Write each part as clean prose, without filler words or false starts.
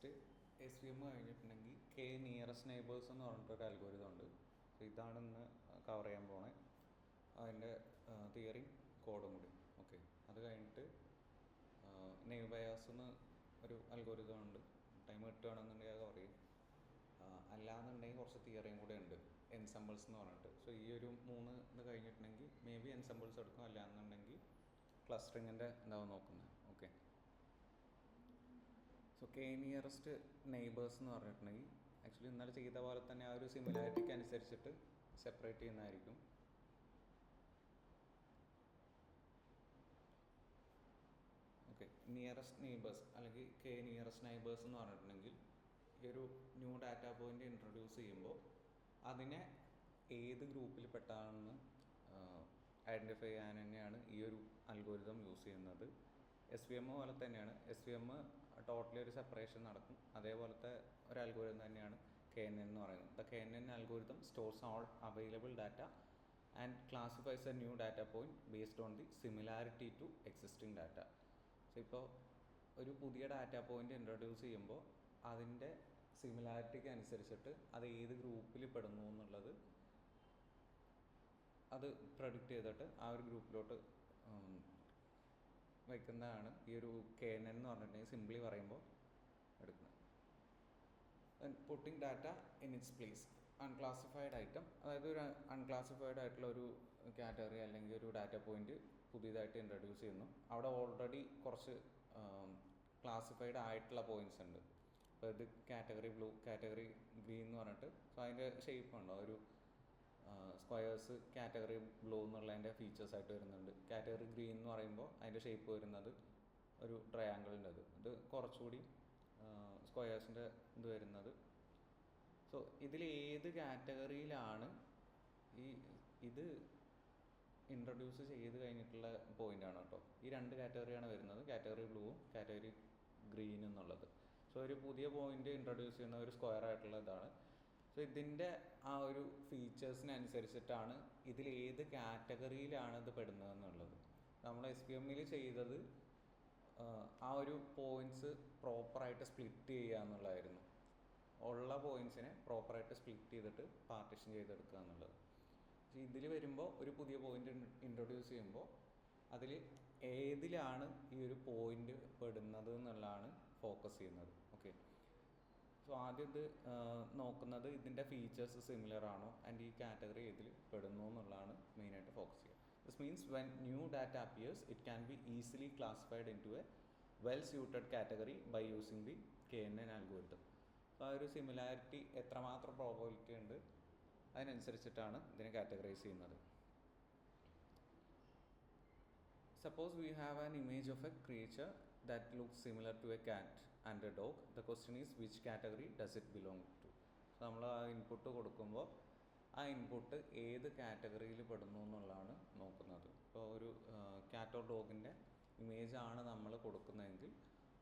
Next S V M കഴിഞ്ഞിട്ടുണ്ടെങ്കിൽ K nearest neighbours എന്ന് പറഞ്ഞിട്ടൊരു അൽഗോരിതം ഉണ്ട്. സോ ഇതാണ് ഇന്ന് കവർ ചെയ്യാൻ പോണേ. അതിൻ്റെ തിയറി കോഡും കൂടി. ഓക്കെ, അത് കഴിഞ്ഞിട്ട് നെയ്വ് ബയാസ് എന്ന് ഒരു അൽഗോരിതം ഉണ്ട്. ടൈം കിട്ടുകയാണെന്നുണ്ടെങ്കിൽ അത് കവർ ചെയ്യും. അല്ലാന്നുണ്ടെങ്കിൽ കുറച്ച് തിയറിയും കൂടെ ഉണ്ട്, എൻസംബിൾസ് എന്ന് പറഞ്ഞിട്ട്. സോ ഈ ഒരു 3 ഇത് കഴിഞ്ഞിട്ടുണ്ടെങ്കിൽ മേ ബി എൻസംബിൾസ് എടുക്കും, അല്ലാന്നുണ്ടെങ്കിൽ ക്ലസ്റ്ററിങ്ങിൻ്റെ എന്താവും നോക്കുന്നത്. Okay, so K nearest neighbours എന്ന് പറഞ്ഞിട്ടുണ്ടെങ്കിൽ ആക്ച്വലി ഇന്നലെ ചെയ്ത പോലെ തന്നെ ആ ഒരു സിമിലാരിറ്റിക്ക് അനുസരിച്ചിട്ട് സെപ്പറേറ്റ് ചെയ്യുന്നതായിരിക്കും. ഓക്കെ, നിയറസ്റ്റ് നെയ്ബേഴ്സ് അല്ലെങ്കിൽ കെ നിയറസ്റ്റ് നെയ്ബേഴ്സ് എന്ന് പറഞ്ഞിട്ടുണ്ടെങ്കിൽ ഈ ഒരു ന്യൂ ഡാറ്റ പോയിൻ്റ് ഇൻട്രൊഡ്യൂസ് ചെയ്യുമ്പോൾ അതിനെ ഏത് ഗ്രൂപ്പിൽ പെട്ടാണെന്ന് ഐഡൻറ്റിഫൈ ചെയ്യാൻ തന്നെയാണ് ഈ ഒരു അൽഗോരിതം യൂസ് ചെയ്യുന്നത്. എസ് വി എം പോലെ തന്നെയാണ്. എസ് വി എം ടോട്ടലി ഒരു സെപ്പറേഷൻ നടക്കും. അതേപോലത്തെ ഒരു അൽഗോരിതം തന്നെയാണ് കെ എൻ എൻ എന്ന് പറയുന്നത്. The K N N algorithm stores all available data and classifies a new data point based on the similarity to existing data. So ഇപ്പോൾ ഒരു പുതിയ ഡാറ്റ പോയിന്റ് ഇൻട്രൊഡ്യൂസ് ചെയ്യുമ്പോൾ അതിൻ്റെ സിമിലാരിറ്റിക്ക് അനുസരിച്ചിട്ട് അത് ഏത് ഗ്രൂപ്പിൽ പെടുന്നു എന്നുള്ളത് അത് പ്രഡിക്റ്റ് ചെയ്തിട്ട് ആ ഒരു ഗ്രൂപ്പിലോട്ട് വയ്ക്കുന്നതാണ് ഈ ഒരു കെ എൻ എൻ എന്ന് പറഞ്ഞിട്ടുണ്ടെങ്കിൽ സിംപ്ലി പറയുമ്പോൾ എടുക്കുന്നത്. Putting data in its place. Unclassified item, അതായത് ഒരു അൺക്ലാസിഫൈഡ് ആയിട്ടുള്ള ഒരു കാറ്റഗറി അല്ലെങ്കിൽ ഒരു ഡാറ്റ പോയിന്റ് പുതിയതായിട്ട് ഇൻട്രൊഡ്യൂസ് ചെയ്യുന്നു. അവിടെ ഓൾറെഡി കുറച്ച് ക്ലാസിഫൈഡ് ആയിട്ടുള്ള പോയിന്റ്സ് ഉണ്ട്. അപ്പോൾ ഇത് കാറ്റഗറി ബ്ലൂ, കാറ്റഗറി ഗ്രീൻ എന്ന് പറഞ്ഞിട്ട്. സോ അതിൻ്റെ ഷേപ്പ് ഉണ്ടോ, ഒരു സ്ക്വയേഴ്സ് കാറ്റഗറി ബ്ലൂ എന്നുള്ളതിൻ്റെ ഫീച്ചേഴ്സായിട്ട് വരുന്നുണ്ട്. കാറ്റഗറി ഗ്രീൻ എന്ന് പറയുമ്പോൾ അതിൻ്റെ ഷേപ്പ് വരുന്നത് ഒരു ട്രയാങ്കിളിൻ്റെ ഇത് കുറച്ചുകൂടി സ്ക്വയേഴ്സിൻ്റെ ഇത് വരുന്നത്. സോ ഇതിൽ ഏത് കാറ്റഗറിയിലാണ് ഇത് ഇൻട്രൊഡ്യൂസ് ചെയ്ത് കഴിഞ്ഞിട്ടുള്ള പോയിൻ്റാണ് കേട്ടോ. ഈ 2 കാറ്റഗറിയാണ് വരുന്നത്, കാറ്റഗറി ബ്ലൂവും കാറ്റഗറി ഗ്രീനും എന്നുള്ളത്. സോ ഒരു പുതിയ പോയിൻ്റ് ഇൻട്രൊഡ്യൂസ് ചെയ്യുന്ന ഒരു സ്ക്വയർ ആയിട്ടുള്ള ഇതാണ്. സോ ഇതിൻ്റെ ആ ഒരു ഫീച്ചേഴ്സിനനുസരിച്ചിട്ടാണ് ഇതിൽ ഏത് കാറ്റഗറിയിലാണ് ഇത് പെടുന്നതെന്നുള്ളത്. നമ്മൾ എസ് പി എമ്മിൽ ചെയ്തത് ആ ഒരു പോയിൻറ്റ്സ് പ്രോപ്പറായിട്ട് സ്പ്ലിറ്റ് ചെയ്യുക എന്നുള്ളതായിരുന്നു. ഉള്ള പോയിൻറ്റ്സിനെ പ്രോപ്പറായിട്ട് സ്പ്ലിറ്റ് ചെയ്തിട്ട് പാർട്ടീഷൻ ചെയ്തെടുക്കുക എന്നുള്ളത്. പക്ഷേ ഇതിൽ വരുമ്പോൾ ഒരു പുതിയ പോയിൻ്റ് ഇൻട്രൊഡ്യൂസ് ചെയ്യുമ്പോൾ അതിൽ ഏതിലാണ് ഈ ഒരു പോയിൻ്റ് പെടുന്നത് എന്നുള്ളതാണ് ഫോക്കസ് ചെയ്യുന്നത്. ഓക്കെ, സോ ആദ്യം ഇത് നോക്കുന്നത് ഇതിൻ്റെ ഫീച്ചേഴ്സ് സിമിലർ ആണോ ആൻഡ് ഈ കാറ്റഗറി ഏതിൽ പെടുന്നു എന്നുള്ളതാണ് മെയിനായിട്ട് ഫോക്കസ് ചെയ്യുക. This means when new data appears it can be easily classified into a well suited category by using the K N N algorithm. അപ്പോൾ ആ ഒരു സിമിലാരിറ്റി എത്രമാത്രം പ്രോബബിലിറ്റി ഉണ്ട് അതിനനുസരിച്ചിട്ടാണ് ഇതിനെ കാറ്റഗറൈസ് ചെയ്യുന്നത്. Suppose we have an image of a creature that looks similar to a cat and a dog. The question is which category does it belong to? So നമ്മൾ ആ input കൊടുക്കുമ്പോൾ ആ input ഏത് കാറ്റഗറിയിൽ പെടുന്നു എന്നുള്ളതാണ് നോക്കുന്നത്. ഇപ്പോൾ ഒരു കാറ്റ് ഓർ ഡോഗിൻ്റെ ഇമേജാണ് നമ്മൾ കൊടുക്കുന്നതെങ്കിൽ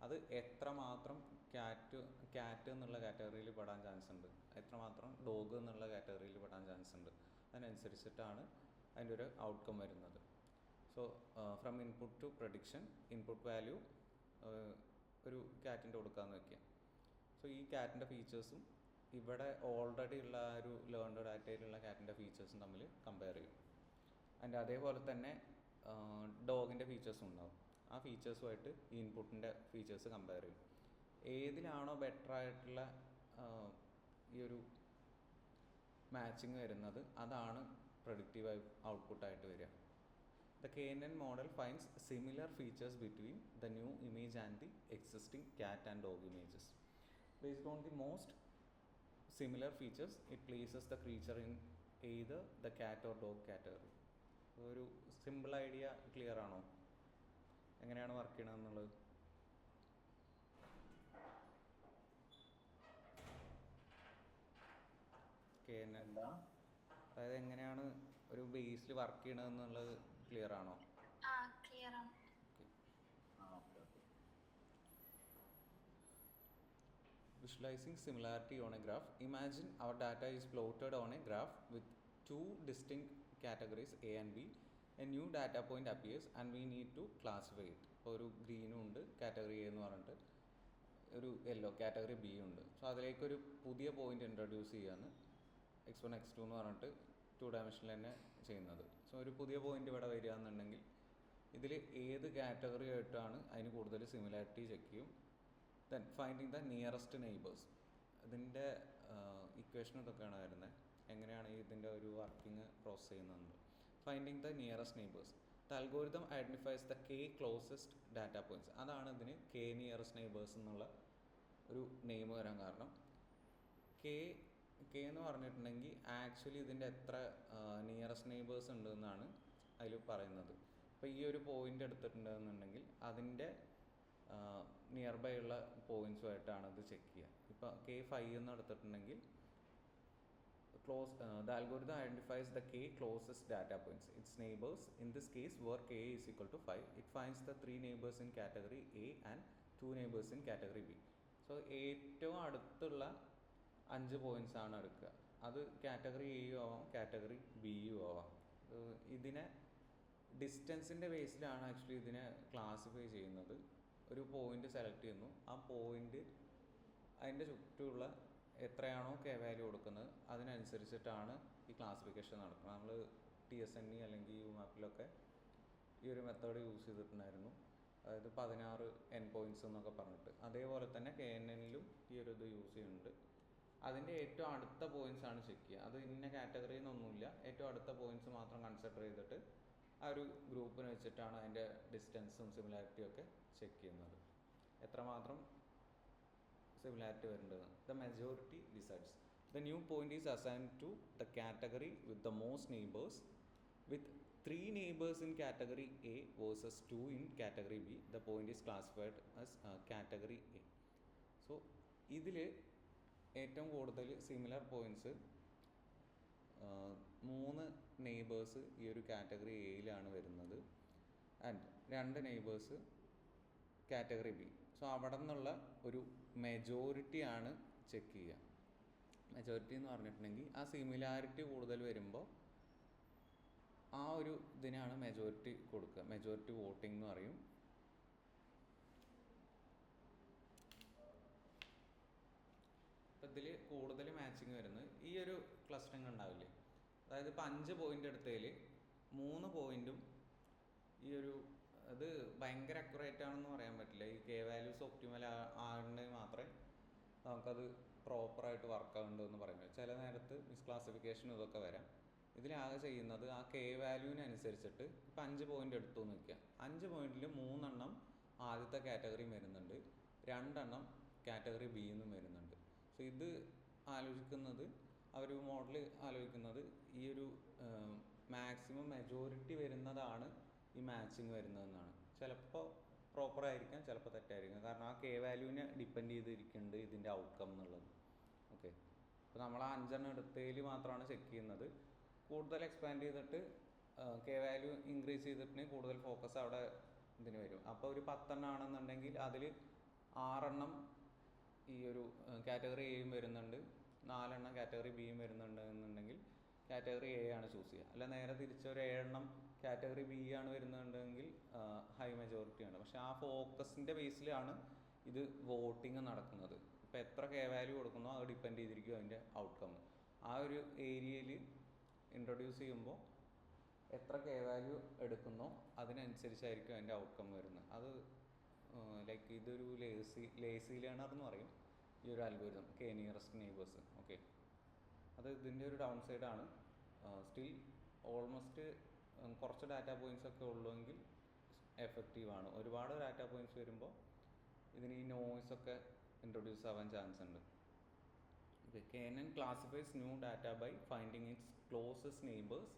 അത് എത്രമാത്രം ക്യാറ്റ് എന്നുള്ള കാറ്റഗറിയിൽ പെടാൻ ചാൻസ് ഉണ്ട്, എത്രമാത്രം ഡോഗ് എന്നുള്ള കാറ്റഗറിയിൽ പെടാൻ ചാൻസ് ഉണ്ട്, അതിനനുസരിച്ചിട്ടാണ് അതിൻ്റെ ഒരു ഔട്ട്കം വരുന്നത്. So from input to prediction, input value ഒരു ക്യാറ്റിൻ്റെ കൊടുക്കാമെന്ന് വയ്ക്കുക. സോ ഈ ക്യാറ്റിൻ്റെ ഫീച്ചേഴ്സും ഇവിടെ ഓൾറെഡി ഉള്ള ആ ഒരു ലേൺഡ് ഡാറ്റയിലുള്ള ക്യാറ്റിൻ്റെ ഫീച്ചേഴ്സും തമ്മിൽ കമ്പയർ ചെയ്യും. അതിൻ്റെ അതേപോലെ തന്നെ ഡോഗിൻ്റെ ഫീച്ചേഴ്സും ഉണ്ടാവും. ആ ഫീച്ചേഴ്സുമായിട്ട് ഈ ഇൻപുട്ടിൻ്റെ ഫീച്ചേഴ്സ് കമ്പയർ ചെയ്യും. ഏതിലാണോ ബെറ്റർ ആയിട്ടുള്ള ഈ ഒരു മാച്ചിങ് വരുന്നത് അതാണ് പ്രഡിക്റ്റീവ് ഔട്ട്പുട്ടായിട്ട് വരിക. The KNN model finds similar features between the new image and the existing cat and dog images. Based on the most similar features, it places the creature in either the cat or dog category. ഒരു simple idea clear ആണോ, എങ്ങനെയാണ് work ചെയ്യണമെന്നുള്ളത്? KNN അതായത് എങ്ങനെയാണ് ഒരു ബേസിൽ work ചെയ്യണമെന്നുള്ളത് clear ആണോ? Clear ആണ്. Visualizing similarity on a graph. Imagine our data is plotted on a graph with 2 distinct categories A and B. A new data point appears and we need to classify it. ഇപ്പോൾ ഒരു ഗ്രീനും ഉണ്ട് category A എന്ന് പറഞ്ഞിട്ട്, ഒരു yellow category B ഉണ്ട്. So അതിലേക്കൊരു പുതിയ പോയിന്റ് ഇൻട്രൊഡ്യൂസ് ചെയ്യാണ് x1 x2 എന്ന് പറഞ്ഞിട്ട് 2 ഡയമെൻഷനിൽ തന്നെ ചെയ്യുന്നത്. സോ ഒരു പുതിയ പോയിന്റ് ഇവിടെ വരിക എന്നുണ്ടെങ്കിൽ ഇതിൽ ഏത് കാറ്റഗറി ആയിട്ടാണ് അതിന് കൂടുതൽ സിമിലാരിറ്റി ചെക്ക് ചെയ്യും. Then finding the nearest neighbours. ഇതിൻ്റെ ഇക്വേഷൻ ഇതൊക്കെയാണ് വരുന്നത്. എങ്ങനെയാണ് ഇതിൻ്റെ ഒരു വർക്കിംഗ് പ്രോസസ് ചെയ്യുന്നത്. Finding the nearest neighbours. The algorithm identifies the k closest data points. അതാണ് ഇതിന് k നിയറസ്റ്റ് നെയ്ബേഴ്സ് എന്നുള്ള ഒരു നെയിം വരാൻ കാരണം. k എന്ന് പറഞ്ഞിട്ടുണ്ടെങ്കിൽ ആക്ച്വലി ഇതിൻ്റെ എത്ര നിയറസ്റ്റ് നെയ്ബേഴ്സ് ഉണ്ട് എന്നാണ് അതിൽ പറയുന്നത്. ഇപ്പോൾ ഈ ഒരു പോയിൻ്റ് എടുത്തിട്ടുണ്ടെന്നുണ്ടെങ്കിൽ അതിൻ്റെ നിയർ ബൈ ഉള്ള പോയിൻറ്റ്സുമായിട്ടാണ് ഇത് ചെക്ക് ചെയ്യുക. ഇപ്പോൾ k5 എന്ന് എടുത്തിട്ടുണ്ടെങ്കിൽ the algorithm identifies the k closest data points, its neighbors. In this case, where k is equal to 5, it finds the 3 neighbors in category A and 2 neighbors in category B. So ഏറ്റവും അടുത്തുള്ള 5 points ആണ് എടുക്കുക. അത് category എയും ആവാം category ബിയും ആവാം. ഇതിനെ ഡിസ്റ്റൻസിൻ്റെ ബേസിലാണ് ആക്ച്വലി ഇതിനെ ക്ലാസിഫൈ ചെയ്യുന്നത്. ഒരു പോയിന്റ് സെലക്ട് ചെയ്യുന്നു, ആ പോയിന്റ് അതിൻ്റെ ചുറ്റുമുള്ള എത്രയാണോ k വാല്യൂ കൊടുക്കുന്നത് അതിനനുസരിച്ചിട്ടാണ് ഈ ക്ലാസിഫിക്കേഷൻ നടക്കുന്നത്. നമ്മൾ TSNE അല്ലെങ്കിൽ UMAP-ലൊക്കെ ഈ ഒരു മെത്തേഡ് യൂസ് ചെയ്തിട്ടുണ്ടായിരുന്നു. അതായത് 16 എൻ പോയിൻറ്റ്സ് എന്നൊക്കെ പറഞ്ഞിട്ട്. അതേപോലെ തന്നെ KNN-ലും ഈ ഒരു ഇത് യൂസ് ചെയ്യുന്നുണ്ട്. അതിൻ്റെ ഏറ്റവും അടുത്ത പോയിൻറ്റ്സ് ആണ് ചെക്ക് ചെയ്യുക. അത് ഇന്ന കാറ്റഗറിയിൽ നിന്നൊന്നുമില്ല, ഏറ്റവും അടുത്ത പോയിൻറ്റ്സ് മാത്രം കൺസിഡർ ചെയ്തിട്ട് ആ ഒരു ഗ്രൂപ്പിന് വെച്ചിട്ടാണ് അതിൻ്റെ ഡിസ്റ്റൻസും സിമിലാരിറ്റിയും ഒക്കെ ചെക്ക് ചെയ്യുന്നത്. എത്രമാത്രം similarity വരുന്നത്. The majority decides. The new point is assigned to the category with the most neighbors. With 3 neighbors in category A versus 2 in category B, the point is classified as category A. So ഇതിൽ ഏറ്റവും കൂടുതൽ similar points 3 neighbours ഈ ഒരു category എയിലാണ് വരുന്നത് and 2 neighbours category B. So അവിടെ നിന്നുള്ള ഒരു മെജോറിറ്റിയാണ് check ചെയ്യുക. മെജോറിറ്റി എന്ന് പറഞ്ഞിട്ടുണ്ടെങ്കിൽ ആ സിമിലാരിറ്റി കൂടുതൽ വരുമ്പോൾ ആ ഒരു ഇതിനാണ് മെജോറിറ്റി കൊടുക്കുക. മെജോറിറ്റി വോട്ടിംഗ് എന്ന് പറയും. ഇപ്പം ഇതിൽ കൂടുതൽ മാച്ചിങ് വരുന്നത് ഈ ഒരു ക്ലസ്റ്ററിങ് ഉണ്ടാവില്ലേ. അതായത് ഇപ്പോൾ 5 പോയിൻ്റ് എടുത്തതിൽ 3 പോയിൻറ്റും ഈ ഒരു അത് ഭയങ്കര അക്യുറേറ്റ് ആണെന്ന് പറയാൻ പറ്റില്ല. ഈ k വാല്യൂസ് ഒപ്റ്റിമൽ ആണെങ്കിൽ മാത്രമേ നമുക്കത് പ്രോപ്പറായിട്ട് വർക്ക് ആവുന്നുണ്ടെന്ന് പറയുന്നത്. ചില നേരത്ത് മിസ്ക്ലാസിഫിക്കേഷൻ ഇതൊക്കെ വരാം. ഇതിലാകെ ചെയ്യുന്നത് ആ k വാല്യൂവിനനുസരിച്ചിട്ട് ഇപ്പം 5 പോയിൻ്റ് എടുത്തു എന്ന് വയ്ക്കുക. 5 പോയിൻറ്റിൽ 3 എണ്ണം ആദ്യത്തെ കാറ്റഗറിയും വരുന്നുണ്ട്, 2 എണ്ണം കാറ്റഗറി ബി എന്നും വരുന്നുണ്ട്. സോ ഇത് ആലോചിക്കുന്നത് ആ ഒരു മോഡൽ ആലോചിക്കുന്നത് ഈ ഒരു മാക്സിമം മെജോറിറ്റി വരുന്നതാണ് ഈ മാച്ചിങ് വരുന്നതെന്നാണ്. ചിലപ്പോൾ പ്രോപ്പറായിരിക്കാം, ചിലപ്പോൾ തെറ്റായിരിക്കാം. കാരണം ആ k വാല്യൂവിനെ ഡിപ്പെൻഡ് ചെയ്തിരിക്കുന്നുണ്ട് ഇതിൻ്റെ ഔട്ട്കം എന്നുള്ളത്. ഓക്കെ, അപ്പോൾ നമ്മൾ ആ 5 എണ്ണം എടുത്തതിൽ മാത്രമാണ് ചെക്ക് ചെയ്യുന്നത്. കൂടുതൽ എക്സ്പാൻഡ് ചെയ്തിട്ട് k വാല്യൂ ഇൻക്രീസ് ചെയ്തിട്ടുണ്ടെങ്കിൽ കൂടുതൽ ഫോക്കസ് അവിടെ ഇതിന് വരും. അപ്പോൾ ഒരു 10 എണ്ണം ആണെന്നുണ്ടെങ്കിൽ അതിൽ 6 എണ്ണം ഈ ഒരു കാറ്റഗറി എയും വരുന്നുണ്ട്, 4 എണ്ണം കാറ്റഗറി ബിയും വരുന്നുണ്ട് എന്നുണ്ടെങ്കിൽ കാറ്റഗറി എ ആണ് ചൂസ് ചെയ്യുക. അല്ല നേരെ തിരിച്ചൊരു 7 എണ്ണം കാറ്റഗറി ബി ആണ് വരുന്നുണ്ടെങ്കിൽ ഹൈ മെജോറിറ്റിയാണ്. പക്ഷേ ആ ഫോക്കസിൻ്റെ ബേസിലാണ് ഇത് വോട്ടിങ് നടക്കുന്നത്. ഇപ്പോൾ എത്ര k വാല്യൂ കൊടുക്കുന്നോ അത് ഡിപ്പെൻഡ് ചെയ്തിരിക്കും അതിൻ്റെ ഔട്ട്കം. ആ ഒരു ഏരിയയിൽ ഇൻട്രൊഡ്യൂസ് ചെയ്യുമ്പോൾ എത്ര k വാല്യൂ എടുക്കുന്നോ അതിനനുസരിച്ചായിരിക്കും അതിൻ്റെ ഔട്ട്കം വരുന്നത്. അത് ലൈക്ക് ഇതൊരു ലേസി ലേണർ എന്ന് പറയും ഈ ഒരു algorithm, k nearest neighbours. Okay, അത് ഇതിൻ്റെ ഒരു ഡൗൺ സൈഡാണ്. സ്റ്റിൽ ഓൾമോസ്റ്റ് കുറച്ച് ഡാറ്റ പോയിൻറ്റ്സ് ഒക്കെ ഉള്ളുവെങ്കിൽ എഫക്റ്റീവാണ്. ഒരുപാട് ഡാറ്റ പോയിൻറ്റ്സ് വരുമ്പോൾ ഇതിന് ഈ നോയ്സ് ഒക്കെ ഇൻട്രൊഡ്യൂസ് ആവാൻ ചാൻസ് ഉണ്ട്. Okay, KNN classifies new data by finding its closest neighbors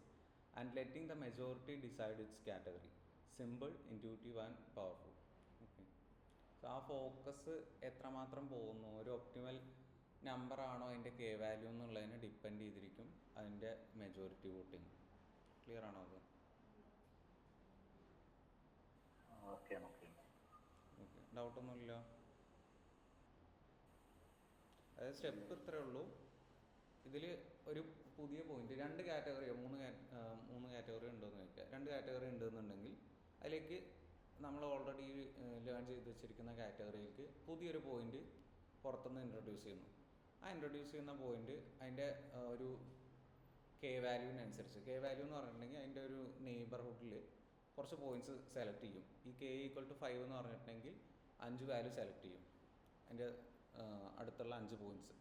and letting the majority decide its category. Simple, intuitive and powerful. Okay, so ആ ഫോക്കസ് എത്രമാത്രം പോകുന്നു, ഒരു ഒപ്റ്റിമൽ നമ്പർ ആണോ അതിൻ്റെ k വാല്യൂ എന്നുള്ളതിനെ ഡിപ്പെൻഡ് ചെയ്തിരിക്കും അതിൻ്റെ മെജോറിറ്റി വോട്ടിങ്. ക്ലിയർ ആണോ അത്? ഓക്കെ, ഡൗട്ടൊന്നുമില്ല. അതായത് സ്റ്റെപ്പ് ഇത്രയേ ഉള്ളൂ. ഇതിൽ ഒരു പുതിയ പോയിന്റ് 2 കാറ്റഗറിയോ 3 കാറ്റഗറി ഉണ്ടോയെന്ന് ചോദിക്കുക. 2 കാറ്റഗറി ഉണ്ടെന്നുണ്ടെങ്കിൽ അതിലേക്ക് നമ്മൾ ഓൾറെഡി ലേൺ ചെയ്ത് വെച്ചിരിക്കുന്ന കാറ്റഗറിയിലേക്ക് പുതിയൊരു പോയിന്റ് പുറത്തുനിന്ന് ഇൻട്രൊഡ്യൂസ് ചെയ്യുന്നു. ആ ഇൻട്രൊഡ്യൂസ് ചെയ്യുന്ന പോയിന്റ് അതിൻ്റെ ഒരു കെ വാല്യൂവിനനുസരിച്ച്, കെ വാല്യൂ എന്ന് പറഞ്ഞിട്ടുണ്ടെങ്കിൽ അതിൻ്റെ ഒരു നെയ്ബർഹുഡിൽ കുറച്ച് പോയിന്റ്സ് സെലക്ട് ചെയ്യും. ഈ കെ = 5 എന്ന് പറഞ്ഞിട്ടുണ്ടെങ്കിൽ 5 വാല്യൂ സെലക്ട് ചെയ്യും, അതിൻ്റെ അടുത്തുള്ള 5 പോയിന്റ്സ്.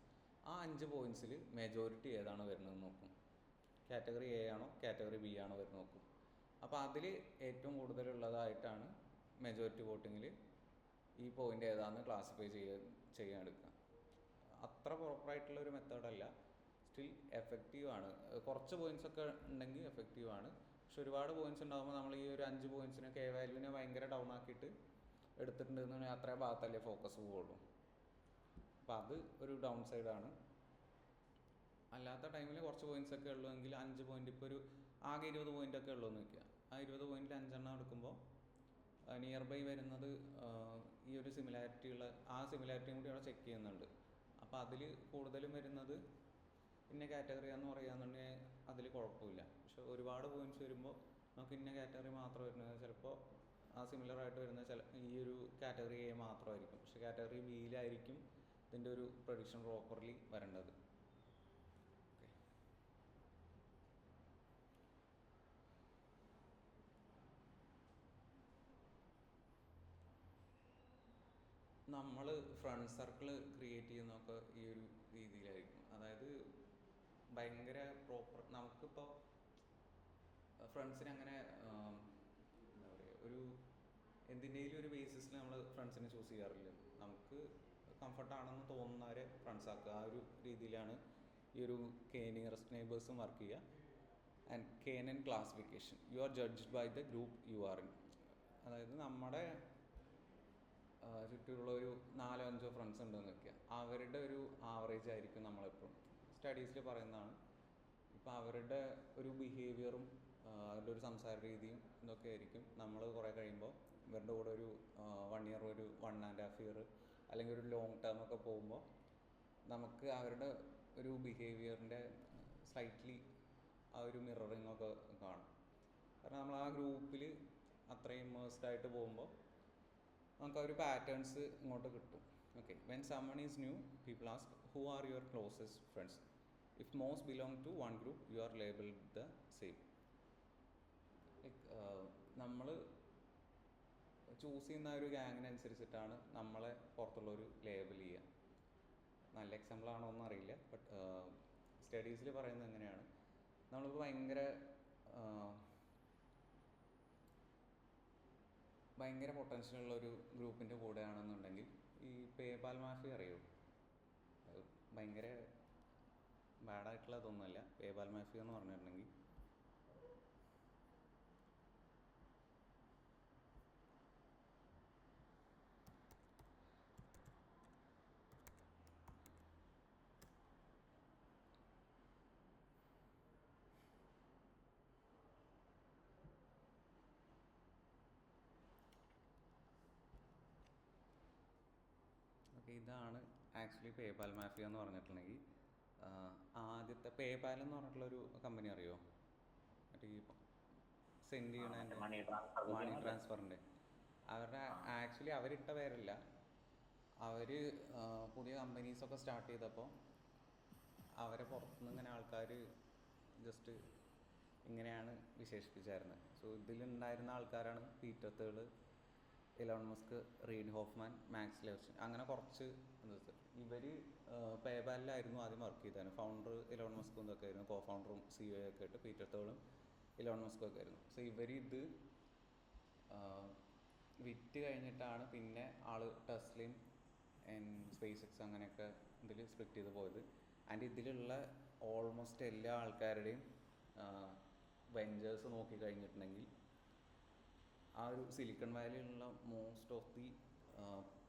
ആ 5 പോയിന്റ്സിൽ മെജോറിറ്റി ഏതാണ് വരുന്നതെന്ന് നോക്കും. കാറ്റഗറി എ ആണോ കാറ്റഗറി ബി ആണോ വരുന്നത് നോക്കും. അപ്പോൾ അതിൽ ഏറ്റവും കൂടുതലുള്ളതായിട്ടാണ് മെജോറിറ്റി വോട്ടിങ്ങിൽ ഈ പോയിന്റ് ഏതാണെന്ന് ക്ലാസിഫൈ ചെയ്യാൻ എടുക്കുക. അത്ര പ്രോപ്പറായിട്ടുള്ളൊരു മെത്തേഡല്ല, സ്റ്റിൽ എഫക്റ്റീവ് ആണ്. കുറച്ച് പോയിന്റ്സ് ഒക്കെ ഉണ്ടെങ്കിൽ എഫക്റ്റീവ് ആണ്. പക്ഷെ ഒരുപാട് പോയിന്റ്സ് ഉണ്ടാകുമ്പോൾ നമ്മൾ ഈ ഒരു 5 പോയിന്റ്സിനെ കെ വാല്യൂവിനെ ഭയങ്കര ഡൗൺ ആക്കിയിട്ട് എടുത്തിട്ടുണ്ടെന്ന് അത്രയും ഭാഗത്തല്ലേ ഫോക്കസ് പോവുള്ളൂ. അപ്പോൾ അത് ഒരു ഡൗൺ സൈഡാണ്. അല്ലാത്ത ടൈമിൽ കുറച്ച് പോയിന്റ്സ് ഒക്കെ ഉള്ളൂവെങ്കിൽ 5 പോയിന്റ്, ഇപ്പോൾ ഒരു ആകെ 20 പോയിന്റ് ഒക്കെ ഉള്ളൂ എന്ന് വയ്ക്കുക. ആ 20 പോയിന്റിൽ 5 എണ്ണം എടുക്കുമ്പോൾ നിയർ ബൈ വരുന്നത് ഈ ഒരു സിമിലാരിറ്റിയുള്ള സിമിലാരിറ്റിയും കൂടി അവിടെ ചെക്ക് ചെയ്യുന്നുണ്ട്. അപ്പോൾ അതിൽ കൂടുതലും വരുന്നത് ഇന്ന കാറ്റഗറിയാന്ന് പറയുകയാണെന്നുണ്ടെങ്കിൽ അതിൽ കുഴപ്പമില്ല. പക്ഷെ ഒരുപാട് പോയിന്റ്സ് വരുമ്പോൾ നമുക്ക് ഇന്ന കാറ്റഗറി മാത്രം വരുന്നത് ചിലപ്പോൾ ആ സിമിലറായിട്ട് വരുന്ന ഈ ഒരു കാറ്റഗറി എ മാത്രമായിരിക്കും. പക്ഷെ കാറ്റഗറി ബിയിലായിരിക്കും ഇതിൻ്റെ ഒരു പ്രഡിക്ഷൻ പ്രോപ്പർലി വരേണ്ടത്. നമ്മൾ ഫ്രണ്ട് സർക്കിൾ ക്രിയേറ്റ് ചെയ്യുന്നതൊക്കെ ഈ ഒരു രീതിയിലായിരിക്കും. അതായത് ഭയങ്കര പ്രോപ്പർ, നമുക്കിപ്പോൾ ഫ്രണ്ട്സിന് അങ്ങനെ എന്താ പറയുക, ഒരു എന്തിൻ്റെയും ഒരു ബേസിസിൽ നമ്മൾ ഫ്രണ്ട്സിനെ ചൂസ് ചെയ്യാറില്ല. നമുക്ക് കംഫർട്ടാണെന്ന് തോന്നുന്നവരെ ഫ്രണ്ട്സ് ആക്കുക. ആ ഒരു രീതിയിലാണ് ഈ ഒരു നിയറസ്റ്റ് നെയ്ബേഴ്സും വർക്ക് ചെയ്യുക. And KNN classification, you are judged by the group you are in. അതായത് നമ്മുടെ ചുറ്റുമുള്ള ഒരു 4-5 ഫ്രണ്ട്സ് ഉണ്ടെന്ന് വയ്ക്കുക. അവരുടെ ഒരു ആവറേജ് ആയിരിക്കും നമ്മളെപ്പോഴും സ്റ്റഡീസിൽ പറയുന്നതാണ്. ഇപ്പോൾ അവരുടെ ഒരു ബിഹേവിയറും അവരുടെ ഒരു സംസാര രീതിയും ഇതൊക്കെ ആയിരിക്കും നമ്മൾ കുറേ കഴിയുമ്പോൾ ഇവരുടെ കൂടെ ഒരു 1 ഇയർ, ഒരു 1.5 ഇയർ അല്ലെങ്കിൽ ഒരു ലോങ് ടേം ഒക്കെ പോകുമ്പോൾ നമുക്ക് അവരുടെ ഒരു ബിഹേവിയറിൻ്റെ സ്ലൈറ്റ്ലി ആ ഒരു മിററിങ് ഒക്കെ കാണും. കാരണം നമ്മൾ ആ ഗ്രൂപ്പിൽ അത്രയും ഇമേഴ്സ്ഡ് ആയിട്ട് പോകുമ്പോൾ നമുക്ക് ആ ഒരു പാറ്റേൺസ് ഇങ്ങോട്ട് കിട്ടും. Okay, when someone is new, people ask who are your closest friends. If most belong to one group, you are labelled the same. നമ്മൾ ചൂസ് ചെയ്യുന്ന ഒരു ഗ്യാങ്ങിനനുസരിച്ചിട്ടാണ് നമ്മളെ പുറത്തുള്ളൊരു ലേബിൾ ചെയ്യുക. നല്ല എക്സാമ്പിൾ ആണോ എന്ന് അറിയില്ല, ബട്ട് സ്റ്റഡീസിൽ പറയുന്നത് എങ്ങനെയാണ്. നമ്മളിപ്പോൾ ഭയങ്കര പൊട്ടൻഷ്യലുള്ളൊരു ഗ്രൂപ്പിൻ്റെ കൂടെയാണെന്നുണ്ടെങ്കിൽ, ഈ പേപാൽ മാഫിയ അറിയോ? ഭയങ്കര ബാഡായിട്ടുള്ളതൊന്നുമല്ല പേപാൽ മാഫിയ എന്ന് പറഞ്ഞിട്ടുണ്ടെങ്കിൽ. ഇതാണ് ആക്ച്വലി പേപാൽ മാഫിയ എന്ന് പറഞ്ഞിട്ടുണ്ടെങ്കിൽ. ആദ്യത്തെ പേപാൽ എന്ന് പറഞ്ഞിട്ടുള്ളൊരു കമ്പനി അറിയോ? മറ്റേ ഈ സെൻഡ് ചെയ്യണതിൻ്റെ മണി ട്രാൻസ്ഫറിൻ്റെ. അവരുടെ ആക്ച്വലി അവരിട്ട പേരല്ല, അവർ പുതിയ കമ്പനീസൊക്കെ സ്റ്റാർട്ട് ചെയ്തപ്പോൾ അവരെ പുറത്തുനിന്ന് ഇങ്ങനെ ആൾക്കാർ ജസ്റ്റ് ഇങ്ങനെയാണ് വിശേഷിപ്പിച്ചായിരുന്നത്. സോ ഇതിലുണ്ടായിരുന്ന ആൾക്കാരാണ് Peter Thiel, Elon Musk, Reid Hoffman, Max Levchin, അങ്ങനെ കുറച്ച്. ഇവർ പേപാലിലായിരുന്നു ആദ്യം വർക്ക് ചെയ്തത്. ഫൗണ്ടർ ഇലോൺ മസ്കും ഇതൊക്കെ ആയിരുന്നു, കോ ഫൗണ്ടറും CEO ഒക്കെ ആയിട്ട് പീറ്റർ തേളും ഇലോൺ മസ്കും ഒക്കെ ആയിരുന്നു. സോ ഇവർ ഇത് വിറ്റ് കഴിഞ്ഞിട്ടാണ് പിന്നെ ടെസ്ലയും സ്പേസ് എക്സ് അങ്ങനെയൊക്കെ ഇതിൽ സ്പ്ലിറ്റ് ചെയ്ത് പോയത്. ആൻഡ് ഇതിലുള്ള ഓൾമോസ്റ്റ് എല്ലാ ആൾക്കാരുടെയും വെഞ്ചേഴ്സ് നോക്കി കഴിഞ്ഞിട്ടുണ്ടെങ്കിൽ ആ ഒരു സിലിക്കൺ വാലിയിലുള്ള most of the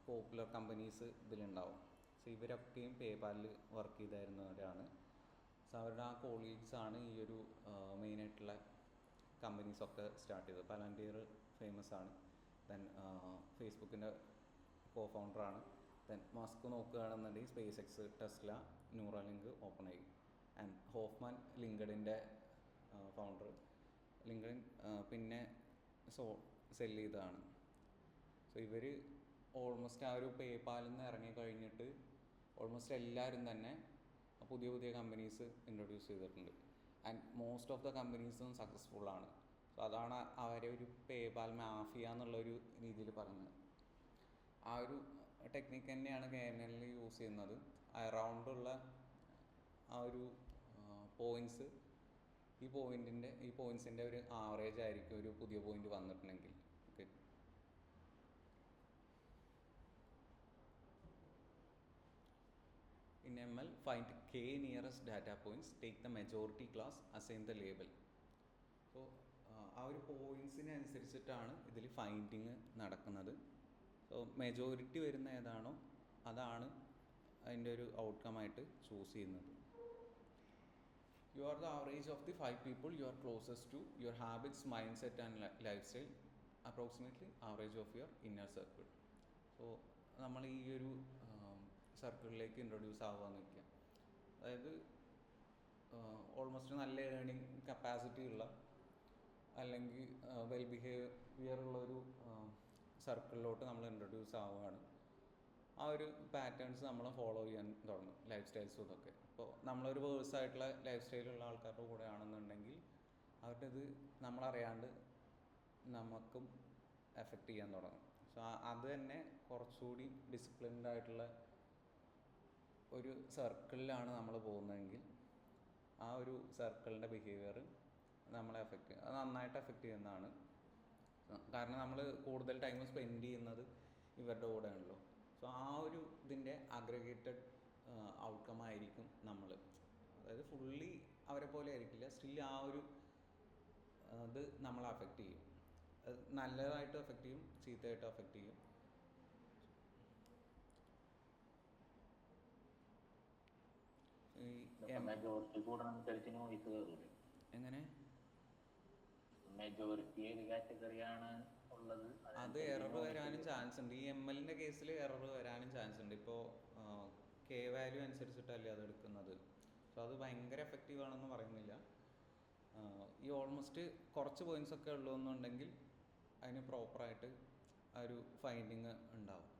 popular companies ഇതിലുണ്ടാവും. സോ ഇവരൊക്കെയും പേപാലിൽ വർക്ക് ചെയ്തായിരുന്നവരാണ്. സോ അവരുടെ ആ കോളീഗ്സാണ് ഈ ഒരു മെയിനായിട്ടുള്ള കമ്പനീസൊക്കെ സ്റ്റാർട്ട് ചെയ്തത്. പലൻറ്റിയർ ഫേമസ് ആണ്. ദെൻ ഫേസ്ബുക്കിൻ്റെ കോ ഫൗണ്ടറാണ്. ദെൻ മസ്ക് നോക്കുകയാണെന്നുണ്ടെങ്കിൽ SpaceX, Tesla, Neuralink, OpenAI. And Hoffman ലിങ്ക്ഡിൻ്റെ ഫൗണ്ടർ. ലിങ്ക്ഡിൻ പിന്നെ സെല് ചെയ്തതാണ്. സോ ഇവർ ഓൾമോസ്റ്റ് ആ ഒരു പേപാലിൽ നിന്ന് ഇറങ്ങി കഴിഞ്ഞിട്ട് ഓൾമോസ്റ്റ് എല്ലാവരും തന്നെ പുതിയ പുതിയ കമ്പനീസ് ഇൻട്രൊഡ്യൂസ് ചെയ്തിട്ടുണ്ട്. ആൻഡ് മോസ്റ്റ് ഓഫ് ദ കമ്പനീസും സക്സസ്ഫുള്ളാണ്. സോ അതാണ് അവരെ ഒരു പേപാൽ മാഫിയ എന്നുള്ളൊരു രീതിയിൽ പറയുന്നത്. ആ ഒരു ടെക്നിക്ക് തന്നെയാണ് KNN യൂസ് ചെയ്യുന്നത്. അറൗണ്ടുള്ള ആ ഒരു പോയിൻറ്റ്സ്, ഈ പോയിൻറ്റ്സിൻ്റെ ഒരു ആവറേജ് ആയിരിക്കും ഒരു പുതിയ പോയിന്റ് വന്നിട്ടുണ്ടെങ്കിൽ. Okay, in ML, find k nearest data points, take the majority class, assign the label. So ആ ഒരു പോയിൻറ്റ്സിനെ അനുസരിച്ചിട്ടാണ് ഇതിൽ ഫൈൻഡിങ് നടക്കുന്നത്. സോ മെജോറിറ്റി വരുന്ന ഏതാണോ അതാണ് അതിൻ്റെ ഒരു ഔട്ട്കം ആയിട്ട് ചൂസ് ചെയ്യുന്നത്. You are the average of the 5 people you are closest to, your habits, mindset and lifestyle, approximately average of your inner circle. So നമ്മൾ ഈ ഒരു സർക്കിളിലേക്ക് ഇൻട്രൊഡ്യൂസ് ആവുകയെന്ന് വയ്ക്കുക. അതായത് ഓൾമോസ്റ്റ് നല്ല ഏണിങ് കപ്പാസിറ്റി ഉള്ള അല്ലെങ്കിൽ വെൽ ബിഹേവിയർ ഉള്ളൊരു സർക്കിളിലോട്ട് നമ്മൾ ഇൻട്രൊഡ്യൂസ് ആവുകയാണ്. ആ ഒരു പാറ്റേൺസ് നമ്മൾ ഫോളോ ചെയ്യാൻ തുടങ്ങും, ലൈഫ് സ്റ്റൈൽസും ഇതൊക്കെ. അപ്പോൾ നമ്മളൊരു വേഴ്സായിട്ടുള്ള ലൈഫ് സ്റ്റൈലുള്ള ആൾക്കാരുടെ കൂടെ ആണെന്നുണ്ടെങ്കിൽ അവരുടെ ഇത് നമ്മളറിയാണ്ട് നമുക്കും എഫക്റ്റ് ചെയ്യാൻ തുടങ്ങും. സോ അത് തന്നെ കുറച്ചുകൂടി ഡിസിപ്ലിൻഡ് ആയിട്ടുള്ള ഒരു സർക്കിളിലാണ് നമ്മൾ പോകുന്നതെങ്കിൽ ആ ഒരു സർക്കിളിൻ്റെ ബിഹേവിയർ നമ്മളെ അത് നന്നായിട്ട് എഫക്റ്റ് ചെയ്യുന്നതാണ്. കാരണം നമ്മൾ കൂടുതൽ ടൈം സ്പെൻഡ് ചെയ്യുന്നത് ഇവരുടെ കൂടെയാണല്ലോ. സോ ആ ഒരു ഇതിൻ്റെ അഗ്രഗേറ്റഡ് ഔട്ട്കം ആയിരിക്കും നമ്മൾ, അതായത് ഫുള്ളി അവരെ പോലെ ആയിരിക്കില്ല, സ്റ്റിൽ ആ ഒരു ഇത് നമ്മളെ അഫക്റ്റ് ചെയ്യും. അത് നല്ലതായിട്ടും എഫക്റ്റ് ചെയ്യും, ചീത്തയായിട്ടും എഫക്റ്റ് ചെയ്യും. എങ്ങനെ അത് എറർ വരാനും ചാൻസ് ഉണ്ട്. ഈ MLൻ്റെ കേസിൽ എറർ വരാനും ചാൻസ് ഉണ്ട്. ഇപ്പോൾ K വാല്യൂ അനുസരിച്ചിട്ടല്ലേ അത് എടുക്കുന്നത്. സോ അത് ഭയങ്കര എഫക്റ്റീവ് ആണെന്ന് പറയുന്നില്ല. ഈ ഓൾമോസ്റ്റ് കുറച്ച് പോയിൻറ്റ്സ് ഒക്കെ ഉള്ളൂ എന്നുണ്ടെങ്കിൽ അതിന് പ്രോപ്പറായിട്ട് ആ ഒരു ഫൈൻഡിങ് ഉണ്ടാവും.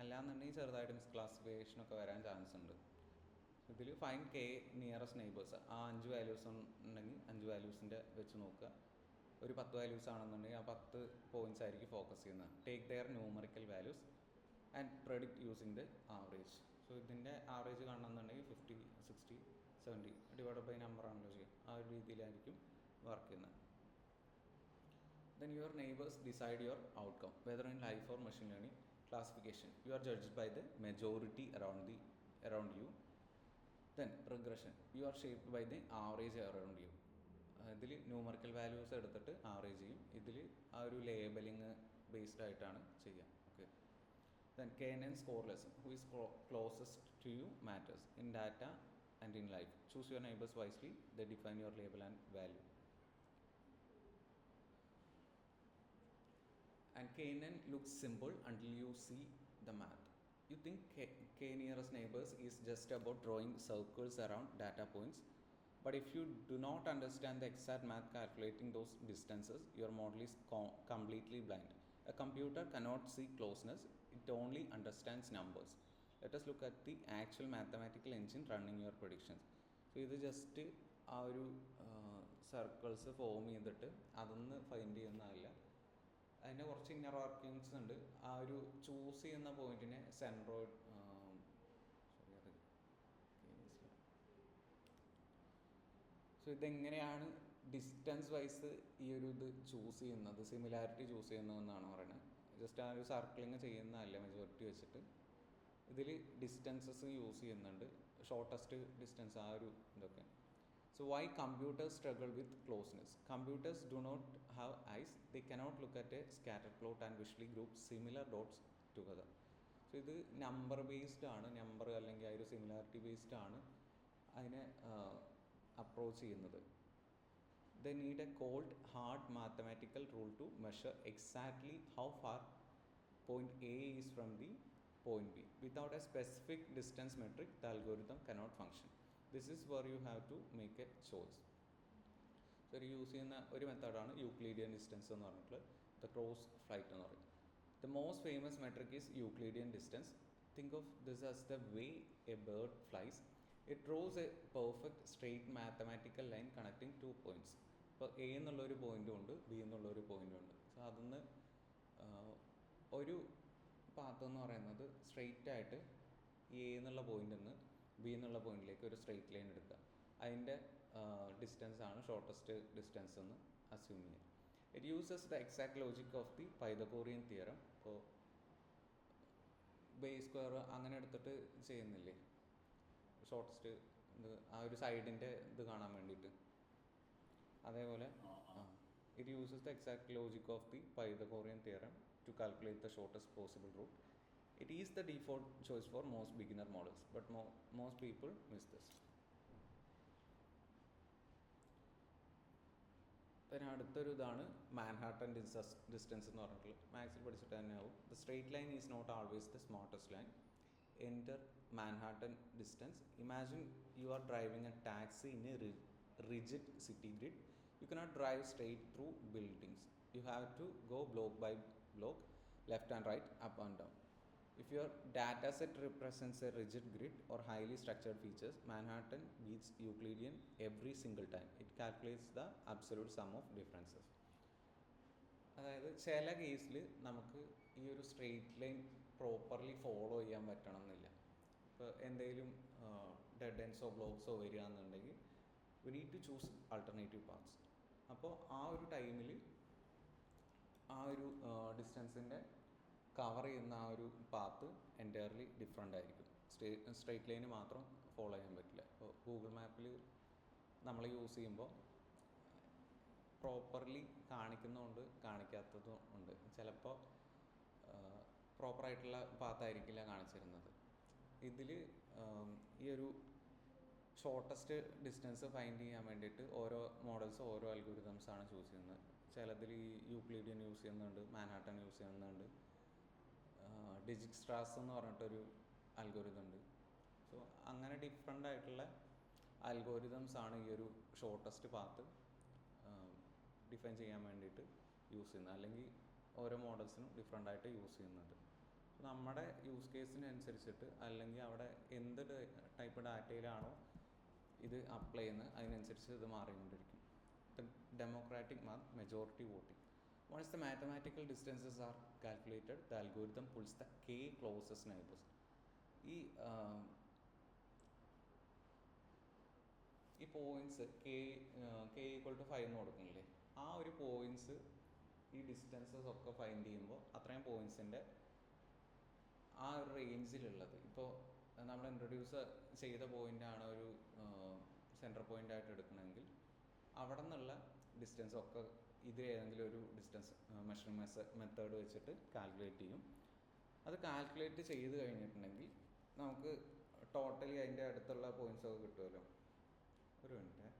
അല്ലാന്നുണ്ടെങ്കിൽ ചെറുതായിട്ട് മിസ്ക്ലാസിഫിക്കേഷനൊക്കെ വരാൻ ചാൻസ് ഉണ്ട്. ഇതിൽ ഫൈൻഡ് K നിയറസ്റ്റ് നെയ്ബേഴ്സ്, ആ 5 വാല്യൂസ് ഉണ്ടെങ്കിൽ 5 വാല്യൂസിൻ്റെ വെച്ച് നോക്കുക. ഒരു 10 വാല്യൂസ് ആണെന്നുണ്ടെങ്കിൽ ആ 10 പോയിൻറ്റ്സ് ആയിരിക്കും ഫോക്കസ് ചെയ്യുന്നത്. Take their numerical values and predict using the average. So ഇതിൻ്റെ ആവറേജ് കാണണമെന്നുണ്ടെങ്കിൽ 50, 60, 70 ഡിവൈഡഡ് ബൈ നമ്പർ ആണല്ലോ ചെയ്യുക. ആ ഒരു രീതിയിലായിരിക്കും വർക്ക് ചെയ്യുന്നത്. Then your neighbors decide your outcome, whether in life or machine learning classification. You are judged by the majority around you. Then regression, you are shaped by the average around you. ഇതിൽ numerical values എടുത്തിട്ട് average ചെയ്യും. ഇതിൽ ആ ഒരു labelling based ആയിട്ടാണ് ചെയ്യുക. Okay, then KNN scoreless, who is closest to you matters in data and in life. Choose your neighbors wisely, they define your label and value. And KNN looks simple until you see the math. You think K nearest neighbors is just about drawing circles around data points, but if you do not understand the exact math calculating those distances, your model is completely blind. A computer cannot see closeness, it only understands numbers. Let us look at the actual mathematical engine running your predictions. So ഇത് just ആ ഒരു circles form ചെയ്തിട്ട് അതൊന്ന് find ചെയ്യുന്നതല്ല, അതിൻ്റെ കുറച്ച് inner workings ഉണ്ട്. ആ ഒരു ചൂസ് ചെയ്യുന്ന പോയിന്റിനെ സെൻട്രോയിഡ് സോ ഇതെങ്ങനെയാണ് ഡിസ്റ്റൻസ് വൈസ് ഈ ഒരു ഇത് ചൂസ് ചെയ്യുന്നത്, സിമിലാരിറ്റി ചൂസ് ചെയ്യുന്നതെന്നാണ് പറയുന്നത്. ജസ്റ്റ് ആ ഒരു സർക്കിളിങ് ചെയ്യുന്നതല്ല മെജോറിറ്റി വെച്ചിട്ട്. ഇതിൽ ഡിസ്റ്റൻസസ് യൂസ് ചെയ്യുന്നുണ്ട്, ഷോർട്ടസ്റ്റ് ഡിസ്റ്റൻസ്, ആ ഒരു ഇതൊക്കെ. So why computers struggle with closeness? Computers do not have eyes. They cannot look at a scatter plot and visually group similar dots together. So ഇത് നമ്പർ ബേസ്ഡ് ആണ്, number അല്ലെങ്കിൽ ആ ഒരു similarity based ആണ് അതിനെ അപ്രോച്ച് ചെയ്യുന്നത്. They need a cold hard mathematical rule to measure exactly how far point A is from the point B. Without a specific distance metric, the algorithm cannot function. This is where you have to make a choice. So use ചെയ്യുന്ന ഒരു മെത്തേഡാണ് Euclidean distance എന്ന് പറഞ്ഞിട്ടുള്ളത്, the cross flight എന്ന് പറയും. The most famous metric is Euclidean distance. Think of this as the way a bird flies. It draws a perfect straight mathematical line connecting two points. ഇപ്പോൾ A എന്നുള്ളൊരു പോയിൻ്റും ഉണ്ട് B എന്നുള്ളൊരു പോയിൻ്റും ഉണ്ട്. So അതിന്ന് ഒരു path എന്ന് പറയുന്നത് സ്ട്രെയിറ്റ് ആയിട്ട് എ എന്നുള്ള പോയിന്റിൽ നിന്ന് ബി എന്നുള്ള പോയിന്റിലേക്ക് ഒരു സ്ട്രെയിറ്റ് ലൈൻ എടുക്കുക. അതിൻ്റെ ഡിസ്റ്റൻസ് ആണ് ഷോർട്ടസ്റ്റ് ഡിസ്റ്റൻസ് എന്ന് അസ്യൂം ചെയ്യുക. It uses the exact logic of the Pythagorean theorem. ഇപ്പോൾ ബേസ് സ്ക്വയർ അങ്ങനെ എടുത്തിട്ട് ചെയ്യുന്നില്ലേ ഷോർട്ടസ്റ്റ് ഇത് ആ ഒരു സൈഡിൻ്റെ ഇത് കാണാൻ വേണ്ടിയിട്ട്, അതേപോലെ it uses the exact logic of the Pythagorean theorem to calculate the shortest possible route. It is the default choice for most beginner models, but most people miss this. പിന്നെ അടുത്തൊരു ഇതാണ് മാൻഹാട്ടൻ ഡിസ്റ്റൻസ് എന്ന് പറഞ്ഞിട്ടുള്ളത്. മാത്സിൽ പഠിച്ചിട്ട് തന്നെ ആവും. The straight line is not always the smartest line. Enter Manhattan distance. Imagine you are driving a taxi in a rigid city grid. You cannot drive straight through buildings. You have to go block by block, left and right, up and down. If your data set represents a rigid grid or highly structured features, Manhattan beats Euclidean every single time. It calculates the absolute sum of differences. അതായത് ചില കേസിൽ നമുക്ക് ഈ ഒരു straight line properly follow ചെയ്യാൻ പറ്റണം എന്നില്ല. ഇപ്പോൾ എന്തെങ്കിലും ഡെഡ് എൻഡ്സോ ബ്ലോക്സോ വരികയാണെന്നുണ്ടെങ്കിൽ we need to choose alternative paths. അപ്പോൾ ആ ഒരു ടൈമിൽ ആ ഒരു ഡിസ്റ്റൻസിൻ്റെ കവർ ചെയ്യുന്ന ആ ഒരു പാത്ത് എൻറ്റയർലി ഡിഫറെൻ്റ് ആയിരിക്കും. സ്ട്രെയിറ്റ് ലൈന് മാത്രം ഫോളോ ചെയ്യാൻ പറ്റില്ല. ഇപ്പോൾ ഗൂഗിൾ മാപ്പിൽ നമ്മൾ യൂസ് ചെയ്യുമ്പോൾ പ്രോപ്പർലി കാണിക്കുന്നതുകൊണ്ട് കാണിക്കാത്തതും ഉണ്ട്. ചിലപ്പോൾ പ്രോപ്പറായിട്ടുള്ള പാത്തായിരിക്കില്ല കാണിച്ചിരുന്നത്. ഇതിൽ ഈ ഒരു ഷോർട്ടസ്റ്റ് ഡിസ്റ്റൻസ് ഫൈൻഡ് ചെയ്യാൻ വേണ്ടിയിട്ട് ഓരോ മോഡൽസ് ഓരോ അൽഗോരിതംസ് ആണ് ചൂസ് ചെയ്യുന്നത്. ചിലതിൽ ഈ യൂക്ലിഡിയൻ യൂസ് ചെയ്യുന്നുണ്ട്, മാൻഹാട്ടൻ യൂസ് ചെയ്യുന്നുണ്ട്, ഡിജിക്സ്ട്രാസ് എന്ന് പറഞ്ഞിട്ടൊരു അൽഗോരിതം ഉണ്ട്. സോ അങ്ങനെ ഡിഫറെൻ്റ് ആയിട്ടുള്ള അൽഗോരിതംസ് ആണ് ഈ ഒരു ഷോർട്ടസ്റ്റ് പാത്ത് ഡിഫൈൻ ചെയ്യാൻ വേണ്ടിയിട്ട് യൂസ് ചെയ്യുന്നത്. അല്ലെങ്കിൽ ഓരോ മോഡൽസിനും ഡിഫറെൻ്റ് ആയിട്ട് യൂസ് ചെയ്യുന്നുണ്ട്. നമ്മുടെ യൂസ് കേസിനനുസരിച്ചിട്ട് അല്ലെങ്കിൽ അവിടെ എന്ത് ടൈപ്പ് ഡാറ്റയിലാണോ ഇത് അപ്ലൈ ചെയ്യുന്നത് അതിനനുസരിച്ച് ഇത് മാറിക്കൊണ്ടിരിക്കും. Democratic math, majority voting. Once the mathematical distances are calculated, the algorithm pulls the k closest neighbors. ഈ പോയിൻറ്റ്സ് k ഈക്വൽ ടു 5 എന്ന് കൊടുക്കുന്നില്ലേ, ആ ഒരു പോയിൻറ്റ്സ് ഈ ഡിസ്റ്റൻസസ് ഒക്കെ ഫൈൻഡ് ചെയ്യുമ്പോൾ അത്രയും പോയിൻറ്റ്സിൻ്റെ ആ ഒരു റേഞ്ചിലുള്ളത്, ഇപ്പോൾ നമ്മൾ ഇൻട്രൊഡ്യൂസ് ചെയ്ത പോയിൻ്റാണ് ഒരു സെൻറ്റർ പോയിൻ്റായിട്ട് എടുക്കണമെങ്കിൽ അവിടെ നിന്നുള്ള ഡിസ്റ്റൻസ് ഒക്കെ ഇതിലേതെങ്കിലും ഒരു ഡിസ്റ്റൻസ് മെഷറിംഗ് മെത്തേഡ് വെച്ചിട്ട് കാൽക്കുലേറ്റ് ചെയ്യും. അത് കാൽക്കുലേറ്റ് ചെയ്ത് കഴിഞ്ഞിട്ടുണ്ടെങ്കിൽ നമുക്ക് ടോട്ടലി അതിൻ്റെ അടുത്തുള്ള പോയിൻറ്റ്സ് ഒക്കെ കിട്ടുമല്ലോ. ഒരു മിനിറ്റ്.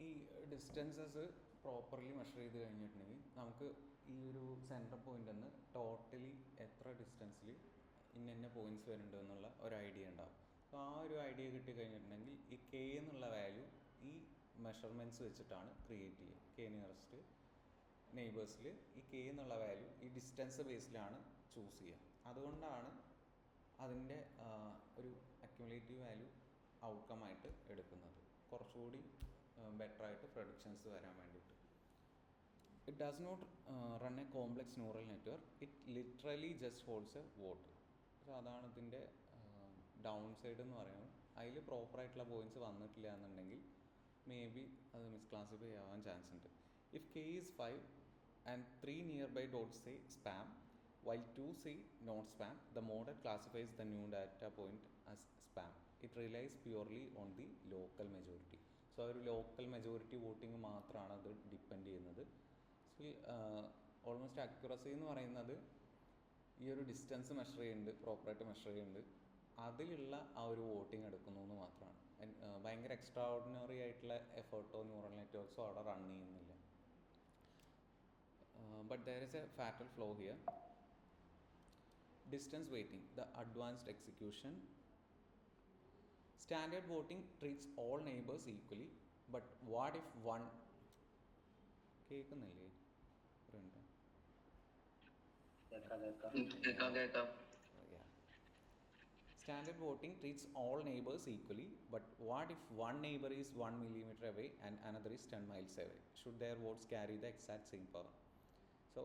ഈ ഡിസ്റ്റൻസസ് പ്രോപ്പർലി മെഷർ ചെയ്ത് കഴിഞ്ഞിട്ടുണ്ടെങ്കിൽ നമുക്ക് ഈ ഒരു സെൻറ്റർ പോയിൻ്റിൽ നിന്ന് ടോട്ടലി എത്ര ഡിസ്റ്റൻസിൽ ഇന്ന പോയിൻറ്റ്സ് വരുന്നുണ്ട് എന്നുള്ള ഒരു ഐഡിയ ഉണ്ടാവും. അപ്പോൾ ആ ഒരു ഐഡിയ കിട്ടി കഴിഞ്ഞിട്ടുണ്ടെങ്കിൽ ഈ കെ എന്നുള്ള വാല്യൂ ഈ മെഷർമെൻറ്റ്സ് വെച്ചിട്ടാണ് ക്രിയേറ്റ് ചെയ്യുക. കെ നിയറസ്റ്റ് നെയ്ബേഴ്സിൽ ഈ കെ എന്നുള്ള വാല്യൂ ഈ ഡിസ്റ്റൻസ് ബേസിലാണ് ചൂസ് ചെയ്യുക. അതുകൊണ്ടാണ് അതിൻ്റെ ഒരു അക്യുമുലേറ്റീവ് വാല്യൂ ഔട്ട്കം ആയിട്ട് എടുക്കുന്നത്, കുറച്ചുകൂടി ബെറ്റർ ആയിട്ട് പ്രഡിക്ഷൻസ് വരാൻ വേണ്ടിയിട്ട്. It does not run a complex neural network, it literally just holds a vote. So അതാണ് ഇതിൻ്റെ ഡൗൺ സൈഡ് എന്ന് പറയുന്നത്. അതിൽ പ്രോപ്പറായിട്ടുള്ള പോയിൻറ്റ്സ് വന്നിട്ടില്ല എന്നുണ്ടെങ്കിൽ മേ ബി അത് മിസ്ക്ലാസിഫൈ ആവാൻ ചാൻസ് ഉണ്ട്. If K is 5 and 3 nearby dots say spam, while 2 say not spam, the model classifies the new data point as spam. It relies purely on the local majority. So ഒരു local majority voting മാത്രമാണ് അത് depend ചെയ്യുന്നത്. So almost accuracy എന്ന് പറയുന്നത് ഈ ഒരു distance measure ചെയ്യുന്നുണ്ട്, പ്രോപ്പറായിട്ട് മെഷർ ചെയ്യുന്നുണ്ട്, അതിലുള്ള ആ ഒരു വോട്ടിംഗ് എടുക്കുന്നു എന്ന് മാത്രമാണ്. ഭയങ്കര എക്സ്ട്രാ ഓർഡിനറി ആയിട്ടുള്ള എഫേർട്ടോ ന്യൂറൽ നെറ്റ്വർക്ക്സോ അവിടെ റൺ ചെയ്യുന്നില്ല. But there is a fatal flaw here. Distance weighting, the advanced execution. Standard voting treats all neighbors equally, but what if one കേൾക്കുന്നില്ലേ? Standard voting treats all neighbors equally, but what if one neighbor is 1 millimeter away and another is 10 miles away? Should their votes carry the exact same power? So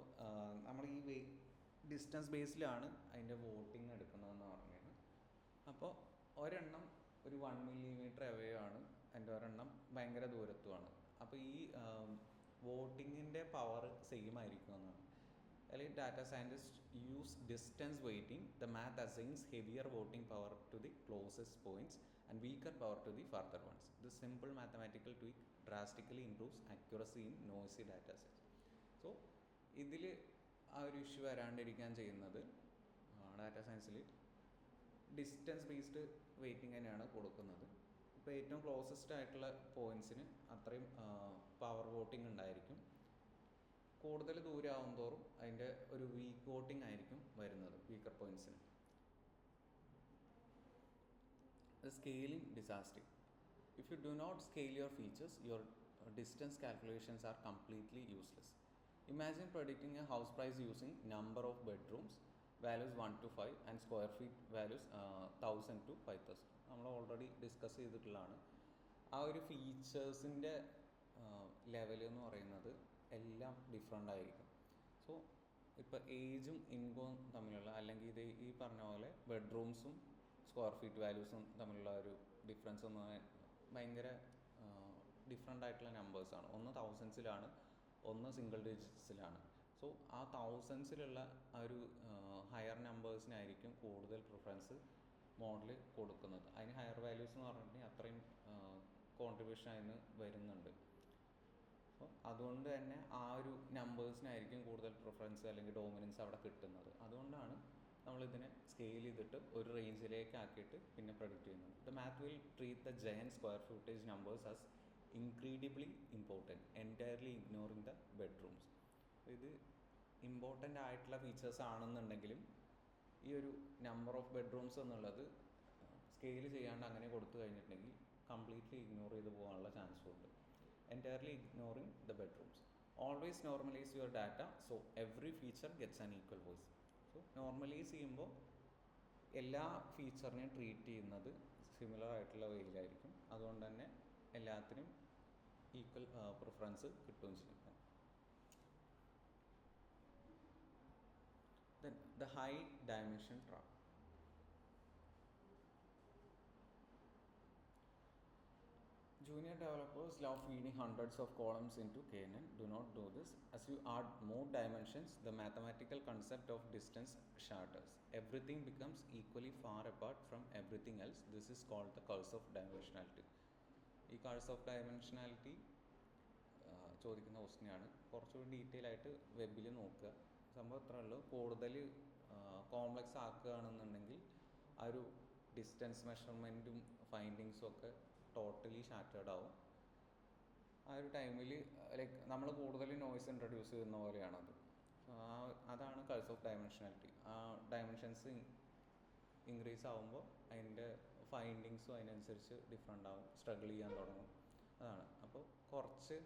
നമ്മൾ ഈ distance ബേസിലാണ് അതിൻ്റെ voting എടുക്കുന്നതെന്ന് പറഞ്ഞത്. അപ്പോൾ ഒരെണ്ണം ഒരു 1 millimeter അവേ ആണ്, എൻ്റെ ഒരെണ്ണം ഭയങ്കര ദൂരത്തുമാണ്. അപ്പോൾ ഈ വോട്ടിങ്ങിൻ്റെ പവർ സെയിം ആയിരിക്കും എന്നാണ്. അല്ലെങ്കിൽ data scientist use distance weighting. The math assigns heavier voting power to the closest points and weaker power to the further ones. This simple mathematical tweak drastically improves accuracy in noisy data sets. So ഇതിൽ ആ ഒരു issue വരാണ്ടിരിക്കാൻ ചെയ്യുന്നത് data സയൻസിൽ distance based waiting തന്നെയാണ് കൊടുക്കുന്നത്. ഇപ്പോൾ ഏറ്റവും closest ആയിട്ടുള്ള പോയിൻറ്റ്സിന് അത്രയും പവർ വോട്ടിംഗ് ഉണ്ടായിരിക്കും. കൂടുതൽ ദൂരമാവും തോറും അതിൻ്റെ ഒരു വീക്ക് വോട്ടിംഗ് ആയിരിക്കും വരുന്നത്, വീക്കർ പോയിൻറ്റ്സിന്. Scaling disaster. If you do not scale your features, your distance calculations are completely useless. Imagine predicting a house price using number of bedrooms values 1 to 5 and square feet values 1000 to 5000. നമ്മൾ already discuss ചെയ്തിട്ടുള്ളതാണ്. ആ ഒരു ഫീച്ചേഴ്സിൻ്റെ level എന്ന് പറയുന്നത് എല്ലാം different ആയിരിക്കും. So ഇപ്പോൾ ഏജും ഇൻകവും തമ്മിലുള്ള, അല്ലെങ്കിൽ ഇത് ഈ പറഞ്ഞ പോലെ ബെഡ്റൂംസും സ്ക്വയർ ഫീറ്റ് വാല്യൂസും തമ്മിലുള്ള ഒരു ഡിഫറൻസ് എന്ന് ഭയങ്കര ഡിഫറെൻ്റ് ആയിട്ടുള്ള നമ്പേഴ്സാണ്. ഒന്ന് തൗസൻഡ്സിലാണ്, ഒന്ന് സിംഗിൾ ഡിജിറ്റ്സിലാണ്. സോ ആ തൗസൻഡ്സിലുള്ള ആ ഒരു ഹയർ നമ്പേഴ്സിനായിരിക്കും കൂടുതൽ പ്രിഫറൻസ് മോഡൽ കൊടുക്കുന്നത്. അതിന് ഹയർ വാല്യൂസ് എന്ന് പറഞ്ഞിട്ടുണ്ടെങ്കിൽ അത്രയും കോൺട്രിബ്യൂഷൻ അതിന് വരുന്നുണ്ട്. അപ്പോൾ അതുകൊണ്ട് തന്നെ ആ ഒരു നമ്പേഴ്സിനായിരിക്കും കൂടുതൽ പ്രിഫറൻസ് അല്ലെങ്കിൽ ഡോമിനൻസ് അവിടെ കിട്ടുന്നത്. അതുകൊണ്ടാണ് നമ്മളിതിനെ സ്കെയിൽ ചെയ്തിട്ട് ഒരു റേഞ്ചിലേക്ക് ആക്കിയിട്ട് പിന്നെ പ്രൊഡിക്റ്റ് ചെയ്യുന്നത്. The math will treat the giant square footage numbers as incredibly important, entirely ignoring the bedrooms. ഇത് ഇമ്പോർട്ടൻ്റ് ആയിട്ടുള്ള ഫീച്ചേഴ്സ് ആണെന്നുണ്ടെങ്കിലും ഈ ഒരു നമ്പർ ഓഫ് ബെഡ്റൂംസ് എന്നുള്ളത് സ്കെയിൽ ചെയ്യാണ്ട് അങ്ങനെ കൊടുത്തു കഴിഞ്ഞിട്ടുണ്ടെങ്കിൽ കംപ്ലീറ്റ്ലി ഇഗ്നോർ ചെയ്ത് പോകാനുള്ള ചാൻസും ഉണ്ട്. Entirely ignoring the bedrooms. Always normalise your data so every feature gets an equal voice. So normalise ചെയ്യുമ്പോൾ എല്ലാ ഫീച്ചറിനെയും ട്രീറ്റ് ചെയ്യുന്നത് സിമിലർ ആയിട്ടുള്ള വേയിലായിരിക്കും. അതുകൊണ്ട് തന്നെ എല്ലാത്തിനും ഈക്വൽ പ്രിഫറൻസ് കിട്ടുകയും ചെയ്യും. Then the high dimension trap. Junior developers love feeding hundreds of columns into KNN. Do not do this. As you add more dimensions, the mathematical concept of distance shatters. Everything becomes equally far apart from everything else. This is called the curse of dimensionality. ഈ curse of dimensionality ചോദിക്കുന്ന ക്വസ്റ്റ്യനാണ്. കുറച്ചുകൂടി detail ആയിട്ട് വെബിൽ നോക്കുക. സംഭവം ഇത്രേ ഉള്ളൂ. കൂടുതൽ കോംപ്ലക്സ് ആക്കുകയാണെന്നുണ്ടെങ്കിൽ ആ ഒരു ഡിസ്റ്റൻസ് മെഷർമെൻറ്റും ഫൈൻഡിങ്സും ഒക്കെ ടോട്ടലി ഷാറ്റേർഡ് ആവും. ആ ഒരു ടൈമിൽ ലൈക്ക് നമ്മൾ കൂടുതൽ നോയ്സ് ഇൻട്രൊഡ്യൂസ് ചെയ്യുന്ന പോലെയാണത്. അതാണ് കഴ്സ് ഓഫ് ഡയമെൻഷനാലിറ്റി. ആ ഡയമെൻഷൻസ് ഇൻക്രീസ് ആകുമ്പോൾ അതിൻ്റെ ഫൈൻഡിങ്സും അതിനനുസരിച്ച് ഡിഫറെൻ്റ് ആവും, സ്ട്രഗിൾ ചെയ്യാൻ തുടങ്ങും. അതാണ്. അപ്പോൾ കുറച്ച്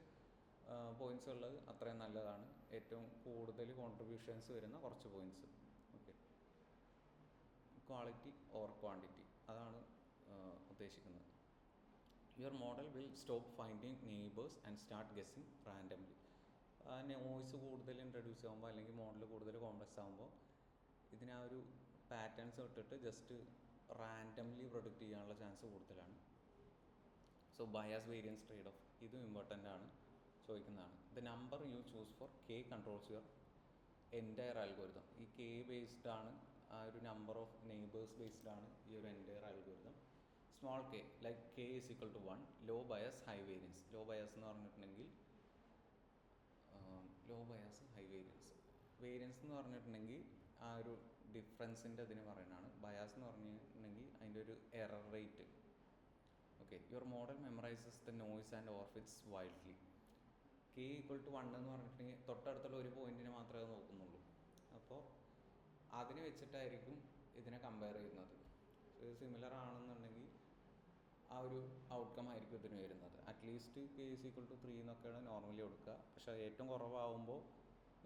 പോയിൻറ്റ്സ് ഉള്ളത് അത്രയും നല്ലതാണ്. ഏറ്റവും കൂടുതൽ കോൺട്രിബ്യൂഷൻസ് വരുന്ന കുറച്ച് points. Okay, quality or quantity, അതാണ് ഉദ്ദേശിക്കുന്നത്. Your model will stop finding neighbours and start guessing randomly. Noise കൂടുതൽ ഇൻട്രൊഡ്യൂസ് ആകുമ്പോൾ അല്ലെങ്കിൽ മോഡൽ കൂടുതൽ കോംപ്ലക്സ് ആകുമ്പോൾ ഇതിന് ആ ഒരു പാറ്റേൺസ് ഇട്ടിട്ട് ജസ്റ്റ് റാൻഡംലി പ്രൊഡിക്റ്റ് ചെയ്യാനുള്ള ചാൻസ് കൂടുതലാണ്. So bias variance trade off ഇതും ഇമ്പോർട്ടൻ്റ് ആണ്, ചോദിക്കുന്നതാണ്. The number you choose for K controls your entire algorithm. ഈ കെ ബേസ്ഡ് ആണ്, ആ ഒരു നമ്പർ ഓഫ് നെയ്ബേഴ്സ് ബേസ്ഡ് ആണ് ഈ ഒരു entire algorithm. Small K like K is equal to 1, low bias high variance. Low bias എന്ന് പറഞ്ഞിട്ടുണ്ടെങ്കിൽ low bias high variance. Variance എന്ന് പറഞ്ഞിട്ടുണ്ടെങ്കിൽ ആ ഒരു ഡിഫറൻസിൻ്റെ അതിന് പറയുന്നതാണ്. ബയാസ് എന്ന് പറഞ്ഞിട്ടുണ്ടെങ്കിൽ അതിൻ്റെ ഒരു error rate. Okay, your model memorises the noise and overfits wildly. K equal to 1 എന്ന് പറഞ്ഞിട്ടുണ്ടെങ്കിൽ തൊട്ടടുത്തുള്ള ഒരു പോയിന്റിനെ മാത്രമേ അത് നോക്കുന്നുള്ളൂ. അപ്പോൾ അതിനെ വെച്ചിട്ടായിരിക്കും ഇതിനെ കമ്പയർ ചെയ്യുന്നത്. ഇത് സിമിലർ ആണെന്നുണ്ടെങ്കിൽ ആ ഒരു ഔട്ട്കം ആയിരിക്കും ഇതിന് വരുന്നത്. At least K is equal to 3 എന്നൊക്കെയാണ് നോർമലി കൊടുക്കുക. പക്ഷേ ഏറ്റവും കുറവാകുമ്പോൾ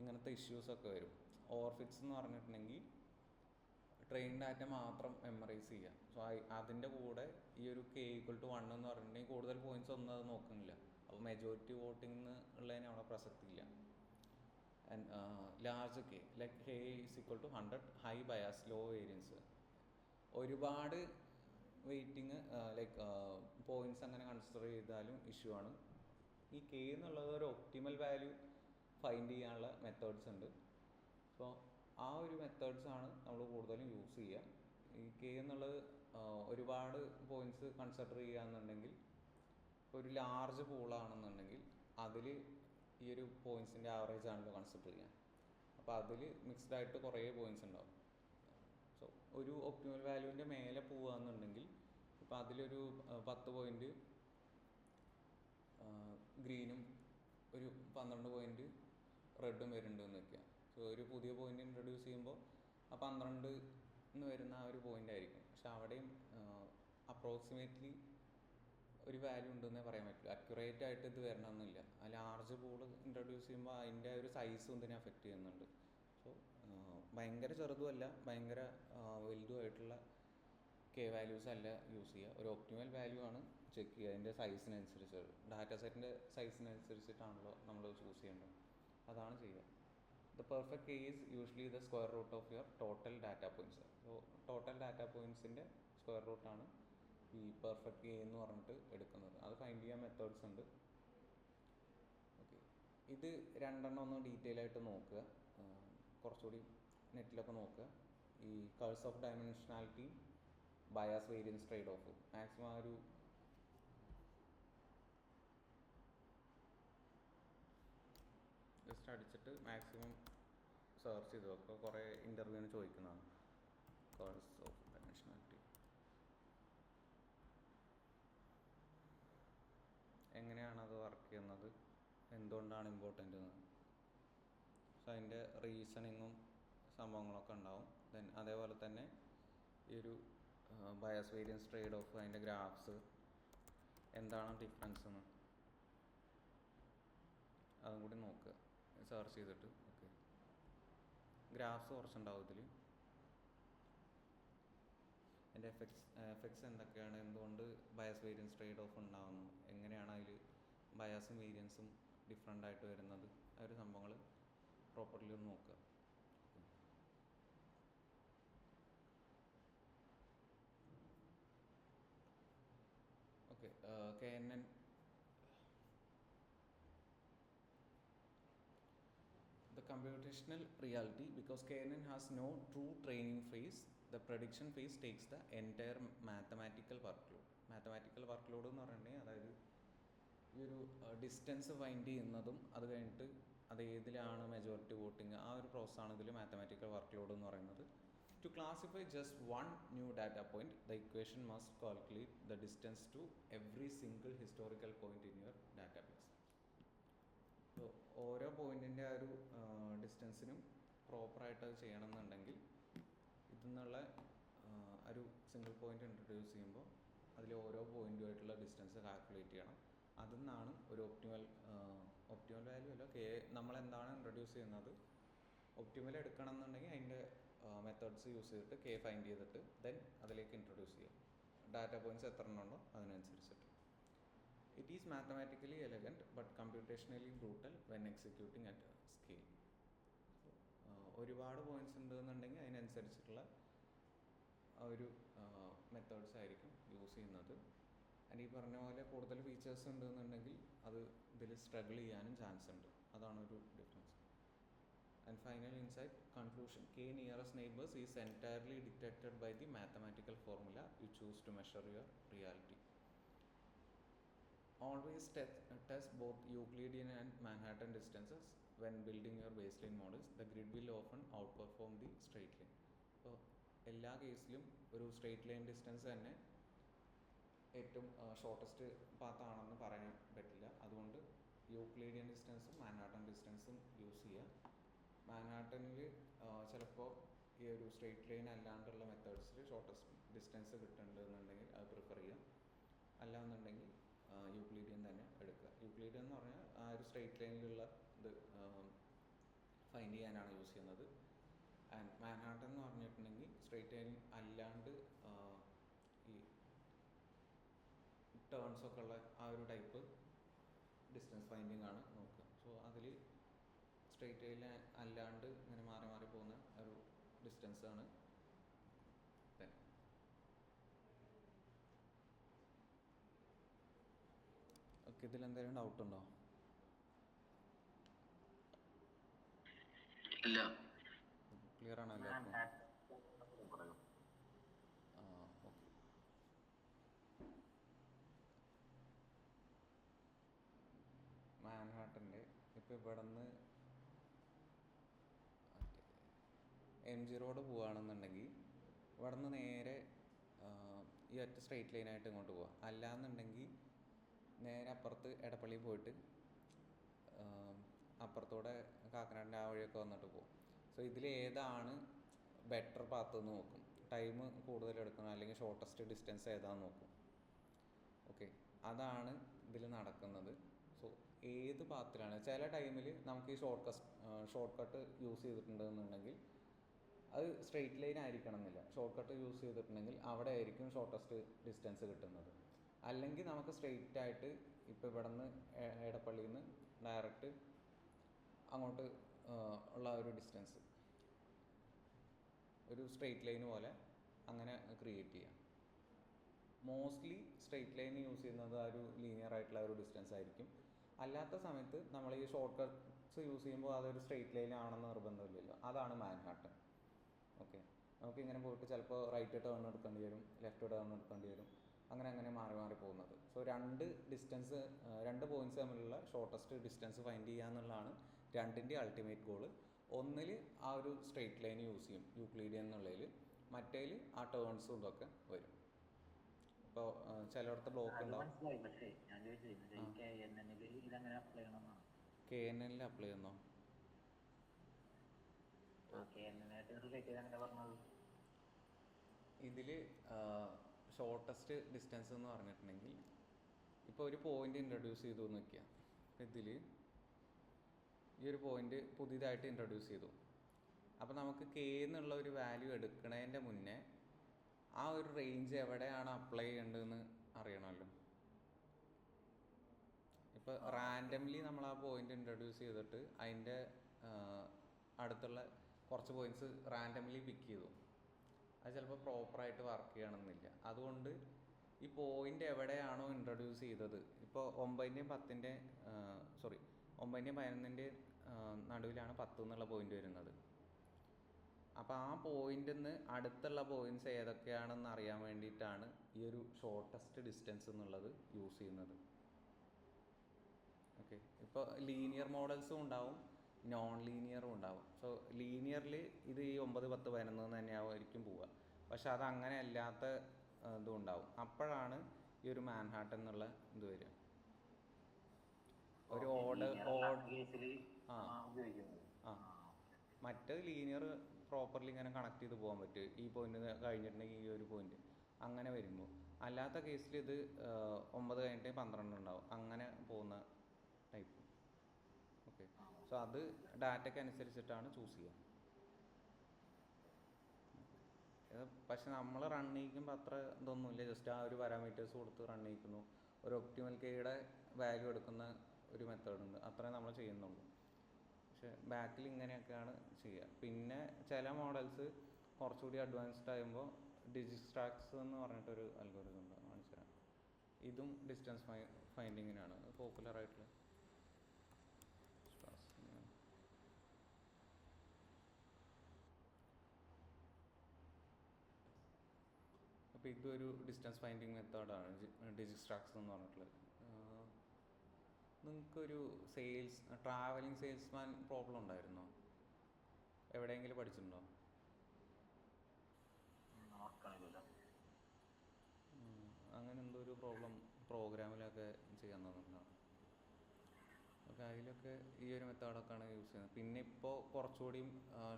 ഇങ്ങനത്തെ ഇഷ്യൂസൊക്കെ വരും. ഓവർഫിറ്റ്സ് എന്ന് പറഞ്ഞിട്ടുണ്ടെങ്കിൽ ട്രെയിൻ ഡാറ്റ മാത്രം മെമ്മറൈസ് ചെയ്യുക. സോ അതിൻ്റെ കൂടെ ഈ ഒരു കെ ഈക്വൽ ടു 1 എന്ന് പറഞ്ഞിട്ടുണ്ടെങ്കിൽ കൂടുതൽ പോയിൻറ്റ്സ് ഒന്നും അത് നോക്കുന്നില്ല. അപ്പോൾ മെജോറിറ്റി വോട്ടിംഗ് ഉള്ളതിന് അവിടെ പ്രസക്തിയില്ല. And large K like K is equal to 100, high bias, low variance. ഒരുപാട് വെയ്റ്റിങ് ലൈക്ക് പോയിൻറ്റ്സ് അങ്ങനെ കൺസിഡർ ചെയ്താലും ഇഷ്യൂ ആണ്. ഈ കെ എന്നുള്ളത് ഒരു ഒപ്റ്റിമൽ വാല്യൂ ഫൈൻഡ് ചെയ്യാനുള്ള മെത്തേഡ്സ് ഉണ്ട്. അപ്പോൾ ആ ഒരു മെത്തേഡ്സാണ് നമ്മൾ കൂടുതലും യൂസ് ചെയ്യുക. ഈ കെ എന്നുള്ളത് ഒരുപാട് പോയിൻറ്റ്സ് കൺസിഡർ ചെയ്യുകയെന്നുണ്ടെങ്കിൽ, ഇപ്പോൾ ഒരു ലാർജ് പൂളാണെന്നുണ്ടെങ്കിൽ അതിൽ ഈ ഒരു പോയിൻറ്റ്സിൻ്റെ ആവറേജ് ആണല്ലോ കൺസിഡർ ചെയ്യാൻ. അപ്പോൾ അതിൽ മിക്സ്ഡ് ആയിട്ട് കുറേ പോയിൻറ്റ്സ് ഉണ്ടാവും. സോ ഒരു ഒപ്റ്റിമൽ വാല്യൂവിൻ്റെ മേലെ പോവുകയെന്നുണ്ടെങ്കിൽ ഇപ്പോൾ അതിലൊരു 10 പോയിൻറ്റ് ഗ്രീനും ഒരു 12 പോയിൻറ്റ് റെഡും വരുന്നുണ്ടെന്ന് വയ്ക്കുക. സോ ഒരു പുതിയ പോയിന്റ് ഇൻട്രൊഡ്യൂസ് ചെയ്യുമ്പോൾ ആ 12 എന്ന് വരുന്ന ആ ഒരു പോയിന്റ് ആയിരിക്കും. പക്ഷെ അവിടെയും അപ്രോക്സിമേറ്റ്ലി ഒരു വാല്യൂ ഉണ്ടെന്നേ പറയാൻ പറ്റില്ല. അക്യുറേറ്റ് ആയിട്ട് ഇത് വരണമെന്നില്ല. ആ ലാർജ് പൂൾ ഇൻട്രൊഡ്യൂസ് ചെയ്യുമ്പോൾ അതിൻ്റെ ഒരു സൈസും ഇതിനെ അഫക്റ്റ് ചെയ്യുന്നുണ്ട്. സോ ഭയങ്കര ചെറുതുമല്ല ഭയങ്കര വലുതുമായിട്ടുള്ള കെ വാല്യൂസ് അല്ല യൂസ് ചെയ്യുക. ഒരു ഒപ്റ്റിമൽ വാല്യൂ ആണ് ചെക്ക് ചെയ്യുക. അതിൻ്റെ സൈസിനനുസരിച്ച്, ഡാറ്റ സെറ്റിൻ്റെ സൈസിനനുസരിച്ചിട്ടാണല്ലോ നമ്മൾ ചൂസ് ചെയ്യേണ്ടത്. അതാണ് ചെയ്യുക. The perfect K is usually the square root of your total data points. So total data pointsൻ്റെ സ്ക്വയർ റൂട്ടാണ് ഈ പെർഫെക്റ്റ് കെ എന്ന് പറഞ്ഞിട്ട് എടുക്കുന്നത്. അത് ഫൈൻഡ് ചെയ്യാൻ മെത്തേഡ്സ് ഉണ്ട്. ഓക്കെ, ഇത് രണ്ടെണ്ണം ഒന്ന് ഡീറ്റെയിൽ ആയിട്ട് നോക്കുക, കുറച്ചുകൂടി നെറ്റിലൊക്കെ നോക്കുക. ഈ curse of dimensionality, bias variance trade off, maximum ആ ഒരു ജസ്റ്റ് അടിച്ചിട്ട് മാക്സിമം സെർച്ച് ചെയ്ത് നോക്കുക. കുറേ ഇൻ്റർവ്യൂവിന് ചോദിക്കുന്നതാണ് കഴ്സ് ഓഫ് ഡയമെൻഷനാലിറ്റി. എങ്ങനെയാണ് അത് വർക്ക് ചെയ്യുന്നത്, എന്തുകൊണ്ടാണ് ഇമ്പോർട്ടൻ്റ് എന്ന്. സോ അതിൻ്റെ റീസണിങ്ങും സംഭവങ്ങളൊക്കെ ഉണ്ടാവും. ദെൻ അതേപോലെ തന്നെ ഈ ഒരു ബയാസ് വേരിയൻസ് ട്രേഡ് ഓഫ്, അതിൻ്റെ ഗ്രാഫ്സ് എന്താണ് ഡിഫറൻസ് എന്ന് അതും കൂടി നോക്കുക സെർച്ച് ചെയ്തിട്ട്. ഓക്കെ, ഗ്രാഫ്സ് കുറച്ചുണ്ടാവും ഇതിൽ. അതിൻ്റെ എഫക്ട്സ് എന്തൊക്കെയാണ്, എന്തുകൊണ്ട് ബയാസ് വേരിയൻസ് ട്രേഡ് ഓഫ് ഉണ്ടാകുന്നു, എങ്ങനെയാണ് അതിൽ ബയാസും വേരിയൻസും ഡിഫറെൻ്റ് ആയിട്ട് വരുന്നത്, ആ ഒരു സംഭവങ്ങൾ പ്രോപ്പർലി ഒന്ന് നോക്കുക. Okay, KNN the computational reality, because KNN has no true training phase, the prediction phase takes the entire mathematical workload. Mathematical workload എന്ന് പറഞ്ഞിട്ടുണ്ടെങ്കിൽ അതായത് ഈ ഒരു ഡിസ്റ്റൻസ് ഫൈൻഡ് ചെയ്യുന്നതും അത് കഴിഞ്ഞിട്ട് അത് ഏതിലാണ് മെജോറിറ്റി വോട്ടിങ്, ആ ഒരു പ്രോസസ്സാണ് ഇതിൽ മാത്തമാറ്റിക്കൽ വർക്ക്ലോഡ് എന്ന് പറയുന്നത്. To classify just one new data point, the equation must calculate the distance to every single historical point in your database. So ഓരോ പോയിന്റിൻ്റെ ആ ഒരു ഡിസ്റ്റൻസിനും പ്രോപ്പറായിട്ട് അത് ചെയ്യണമെന്നുണ്ടെങ്കിൽ ഇതിൽ നിന്നുള്ള ഒരു സിംഗിൾ പോയിന്റ് ഇൻട്രൊഡ്യൂസ് ചെയ്യുമ്പോൾ അതിൽ ഓരോ പോയിന്റുമായിട്ടുള്ള ഡിസ്റ്റൻസ് കാൽക്കുലേറ്റ് ചെയ്യണം. അതിൽ നിന്നാണ് ഒരു ഒപ്റ്റിമൽ വാല്യൂ അല്ല, നമ്മളെന്താണ് ഇൻട്രൊഡ്യൂസ് ചെയ്യുന്നത് ഒപ്റ്റിമൽ എടുക്കണം എന്നുണ്ടെങ്കിൽ അതിൻ്റെ മെത്തേഡ്സ് യൂസ് ചെയ്തിട്ട് കെ ഫൈൻഡ് ചെയ്തിട്ട് ദെൻ അതിലേക്ക് ഇൻട്രൊഡ്യൂസ് ചെയ്യാം. ഡാറ്റ പോയിൻറ്റ്സ് എത്ര ഉണ്ടോ അതിനനുസരിച്ചിട്ട്. It is mathematically elegant but computationally brutal when executing at scale. ഒരുപാട് പോയിൻറ്റ്സ് ഉണ്ടെന്നുണ്ടെങ്കിൽ അതിനനുസരിച്ചിട്ടുള്ള ഒരു മെത്തേഡ്സ് ആയിരിക്കും യൂസ് ചെയ്യുന്നത്. ആൻഡ് ഈ പറഞ്ഞ പോലെ കൂടുതൽ ഫീച്ചേഴ്സ് ഉണ്ടെന്നുണ്ടെങ്കിൽ അത് ഇതിൽ സ്ട്രഗിൾ ചെയ്യാനും ചാൻസ് ഉണ്ട്. അതാണ് ഒരു difference. And final insight conclusion, k nearest neighbors is entirely dictated by the mathematical formula you choose to measure your reality. Always test both Euclidean and Manhattan distances when building your baseline models. The grid will often outperform the straight line. അപ്പോൾ എല്ലാ കേസിലും ഒരു straight line distance തന്നെ ഏറ്റവും shortest പാത്താണെന്ന് പറയാൻ പറ്റില്ല. അതുകൊണ്ട് Euclidean ഡിസ്റ്റൻസും Manhattan ഡിസ്റ്റൻസും use ചെയ്യുക. മാൻഹാട്ടനിൽ ചിലപ്പോൾ ഈ ഒരു സ്ട്രെയിറ്റ് ലൈൻ അല്ലാണ്ടുള്ള മെത്തേഡ്സിൽ ഷോർട്ടസ്റ്റ് ഡിസ്റ്റൻസ് കിട്ടുന്നുണ്ടെന്നുണ്ടെങ്കിൽ അത് പ്രിഫർ ചെയ്യുക. അല്ലാന്നുണ്ടെങ്കിൽ യൂക്ലിഡിയൻ തന്നെ എടുക്കുക. യൂക്ലിഡിയൻ എന്ന് പറഞ്ഞാൽ ആ ഒരു സ്ട്രെയിറ്റ് ലൈനിലുള്ള ഇത് ഫൈൻഡ് ചെയ്യാനാണ് യൂസ് ചെയ്യുന്നത്. ആൻഡ് മാൻഹാട്ടൻ എന്ന് പറഞ്ഞിട്ടുണ്ടെങ്കിൽ സ്ട്രെയിറ്റ് ലൈൻ അല്ലാണ്ട് ഈ ടേൺസ് ഒക്കെ ഉള്ള ആ ഒരു ടൈപ്പ് ഡിസ്റ്റൻസ് ഫൈൻഡിങ് ആണ് നോക്കുക. സോ അതിൽ സ്ട്രെയിറ്റ് ലൈൻ അല്ലാണ്ട് ഇങ്ങനെ മാറി മാറി പോകുന്ന ഒരു ഡിസ്റ്റൻസ് ആണ്. ഓക്കെ, ഇതിലെന്തെങ്കിലും ഡൗട്ട് ഉണ്ടോ? ഇല്ല, ക്ലിയർ ആണോ എല്ലാവർക്കും? ഓക്കെ. മാൻഹാട്ടൻ്റെ ഇപ്പോൾ ഇവിടെ നിന്ന് MG റോഡ് പോവുകയാണെന്നുണ്ടെങ്കിൽ ഇവിടെ നിന്ന് നേരെ ഈ ഒറ്റ സ്ട്രെയിറ്റ് ലൈനായിട്ട് ഇങ്ങോട്ട് പോവാം. അല്ലാന്നുണ്ടെങ്കിൽ നേരെ അപ്പുറത്ത് എടപ്പള്ളി പോയിട്ട് അപ്പുറത്തൂടെ കാക്കനാടിൻ്റെ ആ വഴിയൊക്കെ വന്നിട്ട് പോകും. സോ ഇതിൽ ഏതാണ് ബെറ്റർ പാത്ത് എന്ന് നോക്കും. ടൈം കൂടുതൽ എടുക്കണം അല്ലെങ്കിൽ ഷോർട്ടസ്റ്റ് ഡിസ്റ്റൻസ് ഏതാണെന്ന് നോക്കും. ഓക്കെ, അതാണ് ഇതിൽ നടക്കുന്നത്. സോ ഏത് പാത്തിലാണ് ചില ടൈമിൽ നമുക്ക് ഈ ഷോർട്ട് കട്ട് യൂസ് ചെയ്തിട്ടുണ്ടെന്നുണ്ടെങ്കിൽ അത് സ്ട്രെയിറ്റ് ലൈൻ ആയിരിക്കണം എന്നില്ല. ഷോർട്ട് കട്ട് യൂസ് ചെയ്തിട്ടുണ്ടെങ്കിൽ അവിടെ ആയിരിക്കും ഷോർട്ടസ്റ്റ് ഡിസ്റ്റൻസ് കിട്ടുന്നത്. അല്ലെങ്കിൽ നമുക്ക് സ്ട്രെയിറ്റ് ആയിട്ട് ഇപ്പോൾ ഇവിടെ നിന്ന് എടപ്പള്ളിയിൽ നിന്ന് ഡയറക്റ്റ് അങ്ങോട്ട് ഉള്ള ഒരു ഡിസ്റ്റൻസ് ഒരു സ്ട്രെയിറ്റ് ലൈൻ പോലെ അങ്ങനെ ക്രിയേറ്റ് ചെയ്യാം. മോസ്റ്റ്ലി സ്ട്രെയിറ്റ് ലൈൻ യൂസ് ചെയ്യുന്നത് ആ ഒരു ലീനിയർ ആയിട്ടുള്ള ഒരു ഡിസ്റ്റൻസ് ആയിരിക്കും. അല്ലാത്ത സമയത്ത് നമ്മൾ ഈ ഷോർട്ട് കട്ട്സ് യൂസ് ചെയ്യുമ്പോൾ അതൊരു സ്ട്രെയിറ്റ് ലൈൻ ആണെന്ന് നിർബന്ധമില്ലല്ലോ. അതാണ് മാൻഹാട്ടൻ. ഓക്കെ, നമുക്ക് ഇങ്ങനെ പോയിട്ട് ചിലപ്പോൾ റൈറ്റ് ടേൺ എടുക്കേണ്ടി വരും, ലെഫ്റ്റ് ടേൺ എടുക്കേണ്ടി വരും, അങ്ങനെ മാറി മാറി പോകുന്നത്. സോ രണ്ട് പോയിന്റ്സ് തമ്മിലുള്ള ഷോർട്ടസ്റ്റ് ഡിസ്റ്റൻസ് ഫൈൻഡ് ചെയ്യുക എന്നുള്ളതാണ് രണ്ടിൻ്റെ അൾട്ടിമേറ്റ് ഗോള്. ഒന്നിൽ ആ ഒരു സ്ട്രെയിറ്റ് ലൈൻ യൂസ് ചെയ്യും യൂക്ലിഡിയൻ എന്നുള്ളതിൽ, മറ്റേൽ ആ ടേൺസും ഇതൊക്കെ വരും. ഇപ്പോൾ ചിലയിടത്ത് ബ്ലോക്ക് ഉണ്ടാവും. KNNൽ അപ്ലൈ ചെയ്യുന്നോ? ഇതിൽ ഷോർട്ടസ്റ്റ് ഡിസ്റ്റൻസ് എന്ന് പറഞ്ഞിട്ടുണ്ടെങ്കിൽ ഇപ്പോൾ ഒരു പോയിന്റ് ഇൻട്രൊഡ്യൂസ് ചെയ്തു എന്ന് വയ്ക്കുക. ഇതിൽ ഈ ഒരു പോയിന്റ് പുതിയതായിട്ട് ഇൻട്രൊഡ്യൂസ് ചെയ്തു. അപ്പോൾ നമുക്ക് K എന്നുള്ള ഒരു വാല്യൂ എടുക്കുന്നതിൻ്റെ മുന്നേ ആ ഒരു റേഞ്ച് എവിടെയാണ് അപ്ലൈ ചെയ്യേണ്ടതെന്ന് അറിയണമല്ലോ. ഇപ്പോൾ റാൻഡംലി നമ്മൾ ആ പോയിന്റ് ഇൻട്രൊഡ്യൂസ് ചെയ്തിട്ട് അതിൻ്റെ അടുത്തുള്ള കുറച്ച് പോയിന്റ്സ് റാൻഡംലി പിക്ക് ചെയ്തു. അത് ചിലപ്പോൾ പ്രോപ്പറായിട്ട് വർക്ക് ചെയ്യണമെന്നില്ല. അതുകൊണ്ട് ഈ പോയിന്റ് എവിടെയാണോ ഇൻട്രൊഡ്യൂസ് ചെയ്തത്, ഇപ്പോൾ 9ൻ്റെയും 11ൻ്റെയും നടുവിലാണ് 10 എന്നുള്ള പോയിന്റ് വരുന്നത്. അപ്പോൾ ആ പോയിന്റിൽ നിന്ന് അടുത്തുള്ള പോയിന്റ്സ് ഏതൊക്കെയാണെന്ന് അറിയാൻ വേണ്ടിയിട്ടാണ് ഈ ഒരു ഷോർട്ടസ്റ്റ് ഡിസ്റ്റൻസ് എന്നുള്ളത് യൂസ് ചെയ്യുന്നത്. ഓക്കെ, ഇപ്പോൾ ലീനിയർ മോഡൽസും ഉണ്ടാവും, നോൺ ലീനിയറും ഉണ്ടാവും. സോ ലീനിയറിൽ ഇത് ഈ 9, 10, 11 തന്നെയായിരിക്കും പോവുക. പക്ഷെ അത് അങ്ങനെ അല്ലാത്ത ഇതും ഉണ്ടാവും. അപ്പോഴാണ് ഈ ഒരു മാൻഹാട്ടൻ എന്നുള്ള ഇത് വരിക. ഒരു മറ്റേത് ലീനിയർ പ്രോപ്പർലി ഇങ്ങനെ കണക്ട് ചെയ്ത് പോകാൻ പറ്റും. ഈ പോയിന്റ് കഴിഞ്ഞിട്ടുണ്ടെങ്കിൽ ഈ ഒരു പോയിന്റ് അങ്ങനെ വരുമ്പോൾ. അല്ലാത്ത കേസിൽ ഇത് 9 കഴിഞ്ഞിട്ട് 12 ഉണ്ടാവും, അങ്ങനെ പോകുന്ന ടൈപ്പ്. ഓക്കെ, സോ അത് ഡാറ്റയ്ക്ക് അനുസരിച്ചിട്ടാണ് ചൂസ് ചെയ്യുക. പക്ഷെ നമ്മൾ റൺ ചെയ്യിക്കുമ്പോൾ അത്ര ഇതൊന്നുമില്ല. ജസ്റ്റ് ആ ഒരു പാരാമീറ്റേഴ്സ് കൊടുത്ത് റൺ ചെയ്യിക്കുന്നു. ഒരു ഒപ്റ്റിമൽ കെയുടെ വാല്യൂ എടുക്കുന്ന ഒരു മെത്തേഡ് ഉണ്ട്, അത്രേ നമ്മൾ ചെയ്യുന്നുള്ളൂ. പക്ഷെ ബാക്കിൽ ഇങ്ങനെയൊക്കെയാണ് ചെയ്യുക. പിന്നെ ചില മോഡൽസ് കുറച്ചുകൂടി അഡ്വാൻസ്ഡ് ആകുമ്പോൾ ഡിജിസ്ട്രാക്സ് എന്ന് പറഞ്ഞിട്ടൊരു അൽഗോരിതം ഉണ്ട്, കാണിച്ചു തരാം. ഇതും ഡിസ്റ്റൻസ് ഫൈൻഡിങ്ങിനാണ് പോപ്പുലർ ആയിട്ടുള്ള. അപ്പോൾ ഇതൊരു ഡിസ്റ്റൻസ് ഫൈൻഡിങ് മെത്തേഡാണ് ഡിജിസ്ട്രാക്സ് എന്ന് പറഞ്ഞിട്ടുള്ളത്. നിങ്ങൾക്കൊരു ട്രാവലിംഗ് സെയിൽസ്മാൻ പ്രോബ്ലം ഉണ്ടായിരുന്നോ? എവിടെയെങ്കിലും പഠിച്ചിട്ടുണ്ടോ? അങ്ങനെ എന്തോ ഒരു പ്രോബ്ലം പ്രോഗ്രാമിലൊക്കെ ചെയ്യാൻ തന്നിട്ടുണ്ടാവും. അപ്പോൾ അതിലൊക്കെ ഈ ഒരു മെത്തേഡൊക്കെയാണ് യൂസ് ചെയ്യുന്നത്. പിന്നെ ഇപ്പോൾ കുറച്ചുകൂടിയും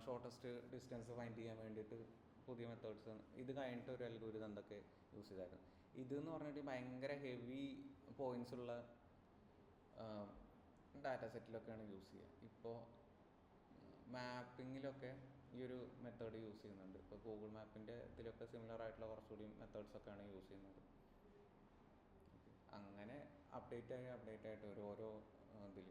ഷോർട്ടസ്റ്റ് ഡിസ്റ്റൻസ് ഫൈൻഡ് ചെയ്യാൻ വേണ്ടിയിട്ട് പുതിയ മെത്തേഡ്സ്, ഇത് കഴിഞ്ഞിട്ട് ഒരു അൽഗോരിതം എന്തൊക്കെ യൂസ് ചെയ്തായിരുന്നു. ഇതെന്ന് പറഞ്ഞിട്ട് ഭയങ്കര ഹെവി പോയിൻറ്റ്സ് ഉള്ള ഡാറ്റ സെറ്റിലൊക്കെയാണ് യൂസ് ചെയ്യുക. ഇപ്പോൾ മാപ്പിങ്ങിലൊക്കെ ഈ ഒരു മെത്തേഡ് യൂസ് ചെയ്യുന്നുണ്ട്. ഇപ്പോൾ ഗൂഗിൾ മാപ്പിൻ്റെ ഇതിലൊക്കെ സിമിലർ ആയിട്ടുള്ള കുറച്ചുകൂടി മെത്തേഡ്സൊക്കെയാണ് യൂസ് ചെയ്യുന്നത്. അങ്ങനെ അപ്ഡേറ്റ് ആയിട്ട് ഓരോ ഇതിൽ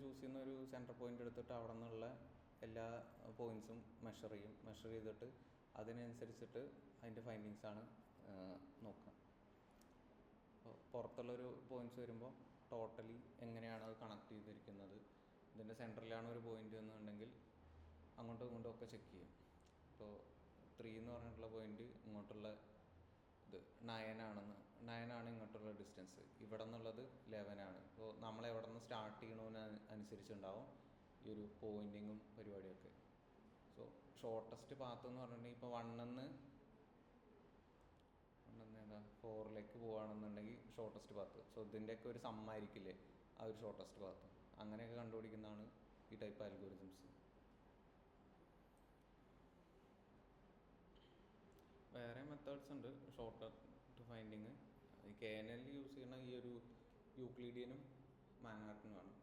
ചൂസ് ചെയ്യുന്ന ഒരു സെൻറ്റർ പോയിൻ്റ് എടുത്തിട്ട് അവിടെ നിന്നുള്ള എല്ലാ പോയിൻറ്റ്സും മെഷർ ചെയ്തിട്ട് അതിനനുസരിച്ചിട്ട് അതിൻ്റെ ഫൈൻഡിങ്സാണ് നോക്കുക. അപ്പോൾ പുറത്തുള്ളൊരു പോയിൻറ്റ്സ് വരുമ്പോൾ ടോട്ടലി എങ്ങനെയാണ് അത് കണക്ട് ചെയ്തിരിക്കുന്നത്, ഇതിൻ്റെ സെൻറ്ററിലാണ് ഒരു പോയിൻ്റ് എന്നുണ്ടെങ്കിൽ അങ്ങോട്ടും ഇങ്ങോട്ടും ഒക്കെ ചെക്ക് ചെയ്യും. ഇപ്പോൾ 3 എന്ന് പറഞ്ഞിട്ടുള്ള പോയിൻ്റ് ഇങ്ങോട്ടുള്ള ഇത് 9 ആണ് ഇങ്ങോട്ടുള്ള ഡിസ്റ്റൻസ്, ഇവിടെ നിന്നുള്ളത് 11 ആണ്. അപ്പോൾ നമ്മൾ എവിടെ നിന്ന് സ്റ്റാർട്ട് ചെയ്യണമെന്ന് അനുസരിച്ചുണ്ടാവും ഈ ഒരു പോയിൻറ്റിങ്ങും പരിപാടിയൊക്കെ. സോ ഷോർട്ടസ്റ്റ് പാത്ത് എന്ന് പറഞ്ഞിട്ടുണ്ടെങ്കിൽ ഇപ്പോൾ 1 ഏതാ 4ലേക്ക് പോവുകയാണെന്നുണ്ടെങ്കിൽ ഷോർട്ടസ്റ്റ് പാത്ത്. സോ ഇതിൻ്റെയൊക്കെ ഒരു സമ്മായിരിക്കില്ലേ ആ ഒരു ഷോർട്ടസ്റ്റ് പാത്ത്, അങ്ങനെയൊക്കെ കണ്ടുപിടിക്കുന്നതാണ് ഈ ടൈപ്പ് അൽഗോരിതംസ്. വേറെ മെത്തേഡ്സ് ഉണ്ട് ഷോർട്ട് ഫൈൻഡിങ്. ഈ KNN യൂസ് ചെയ്യുന്ന ഈ ഒരു യൂക്ലിഡിയനും മാൻഹാട്ടനുമാണ്.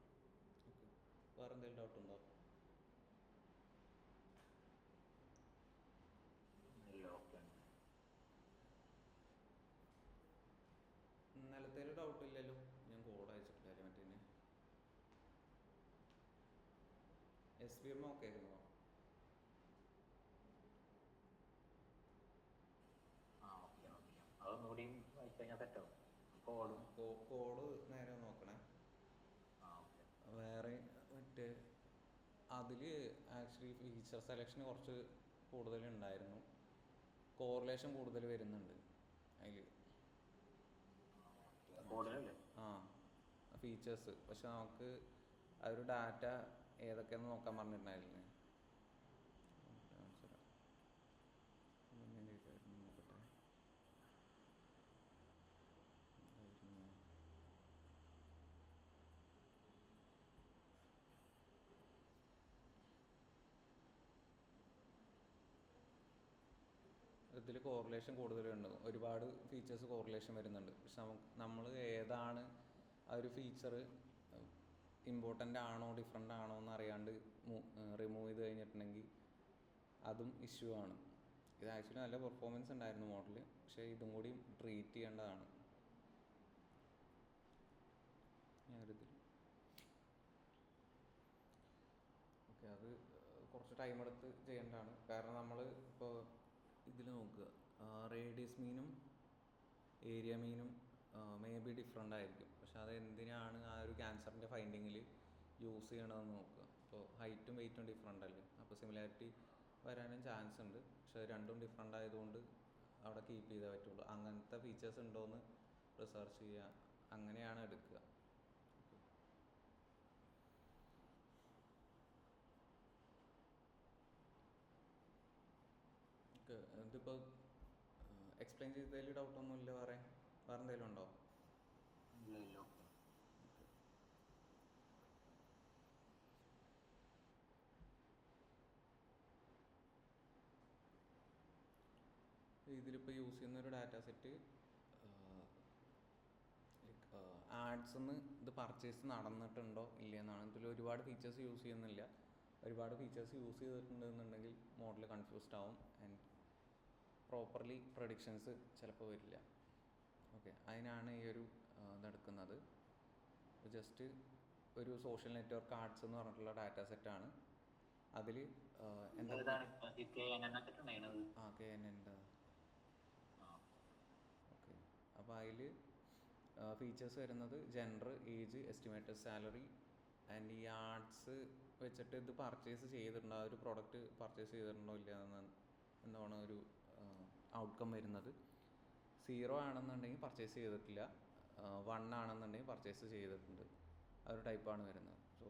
ഓക്കെ, വേറെ എന്തെങ്കിലും ഡൗട്ട് ഉണ്ടോ? ഇന്നലത്തെ ഡൗട്ട് ഇല്ലല്ലോ, ഞാൻ കോഡ് അയച്ചിട്ടില്ല മറ്റേ SVM ഓക്കെ ആയിരുന്നോ? കോഡ് നേരെ നോക്കണേ. വേറെ മറ്റേ അതിൽ ആക്ച്വലി ഫീച്ചർ സെലക്ഷൻ കുറച്ച് കൂടുതലുണ്ടായിരുന്നു, കോറിലേഷൻ കൂടുതൽ വരുന്നുണ്ട് അതിൽ ഫീച്ചേഴ്സ്. പക്ഷെ നമുക്ക് അതൊരു ഡാറ്റ ഏതൊക്കെയാണെന്ന് നോക്കാൻ പറഞ്ഞിട്ടുണ്ടായിരുന്നേ. നോക്കട്ടെ, ഇതിൽ കോറിലേഷൻ കൂടുതലുണ്ട്, ഒരുപാട് ഫീച്ചേഴ്സ് കോറിലേഷൻ വരുന്നുണ്ട്. പക്ഷെ നമ്മൾ ഏതാണ് ആ ഒരു ഫീച്ചർ ഇമ്പോർട്ടൻ്റ് ആണോ ഡിഫറെൻ്റ് ആണോ എന്ന് അറിയാണ്ട് റിമൂവ് ചെയ്ത് കഴിഞ്ഞിട്ടുണ്ടെങ്കിൽ അതും ഇഷ്യൂ ആണ്. ഇത് ആക്ച്വലി നല്ല പെർഫോമൻസ് ഉണ്ടായിരുന്നു മോഡൽ, പക്ഷേ ഇതും കൂടി ട്രീറ്റ് ചെയ്യേണ്ടതാണ്. ഞാനൊരിതിൽ ഓക്കെ, അത് കുറച്ച് ടൈം എടുത്ത് ചെയ്യേണ്ടതാണ്. കാരണം നമ്മൾ ഇപ്പോൾ ഇതിൽ നോക്കുക, റേഡിയസ് മീനും ഏരിയ മീനും മേ ബി ഡിഫറെൻ്റ് ആയിരിക്കും. പക്ഷെ അത് എന്തിനാണ് ആ ഒരു ക്യാൻസറിൻ്റെ ഫൈൻഡിങ്ങിൽ യൂസ് ചെയ്യണമെന്ന് നോക്കുക. ഇപ്പോൾ ഹൈറ്റും വെയ്റ്റും ഡിഫറെൻ്റ് അല്ലേ, അപ്പോൾ സിമിലാരിറ്റി വരാനും ചാൻസ് ഉണ്ട്. പക്ഷെ രണ്ടും ഡിഫറെൻ്റ് ആയതുകൊണ്ട് അവിടെ കീപ്പ് ചെയ്തേ പറ്റുള്ളൂ. അങ്ങനത്തെ ഫീച്ചേഴ്സ് ഉണ്ടോയെന്ന് റിസർച്ച് ചെയ്യുക, അങ്ങനെയാണ് എടുക്കുക. ഇതിപ്പോൾ എക്സ്പ്ലെയിൻ ചെയ്തതിൽ ഡൗട്ടൊന്നുമില്ല? വേറെ എന്തെങ്കിലും ഉണ്ടോ? ഇതിലിപ്പോൾ യൂസ് ചെയ്യുന്നൊരു ഡാറ്റാ സെറ്റ് ആഡ്സിന്ന് ഇത് പർച്ചേസ് നടന്നിട്ടുണ്ടോ ഇല്ലയെന്നാണ്. ഇതിൽ ഒരുപാട് ഫീച്ചേഴ്സ് യൂസ് ചെയ്യുന്നില്ല. ഒരുപാട് ഫീച്ചേഴ്സ് യൂസ് ചെയ്തിട്ടുണ്ടെന്നുണ്ടെങ്കിൽ മോഡൽ കൺഫ്യൂസ്ഡ് ആവും ആൻഡ് പ്രോപ്പർലി പ്രഡിക്ഷൻസ് ചിലപ്പോൾ വരില്ല. ഓക്കെ, അതിനാണ് ഈ ഒരു ഇതെടുക്കുന്നത്. ജസ്റ്റ് ഒരു സോഷ്യൽ നെറ്റ്വർക്ക് ആഡ്സ് എന്ന് പറഞ്ഞിട്ടുള്ള ഡാറ്റാ സെറ്റാണ്. അതിൽ KNN അപ്പോൾ അതിൽ ഫീച്ചേഴ്സ് വരുന്നത് gender, age, estimated salary and ഈ ആർട്സ് വെച്ചിട്ട് ഇത് പർച്ചേസ് ചെയ്തിട്ടുണ്ടോ, ആ ഒരു പ്രോഡക്റ്റ് പർച്ചേസ് ചെയ്തിട്ടുണ്ടോ ഇല്ല എന്നാണ് ഒരു ഔട്ട്കം വരുന്നത്. 0 ആണെന്നുണ്ടെങ്കിൽ പർച്ചേസ് ചെയ്തിട്ടില്ല, 1 ആണെന്നുണ്ടെങ്കിൽ പർച്ചേസ് ചെയ്തിട്ടുണ്ട്. ആ ഒരു ടൈപ്പാണ് വരുന്നത്. So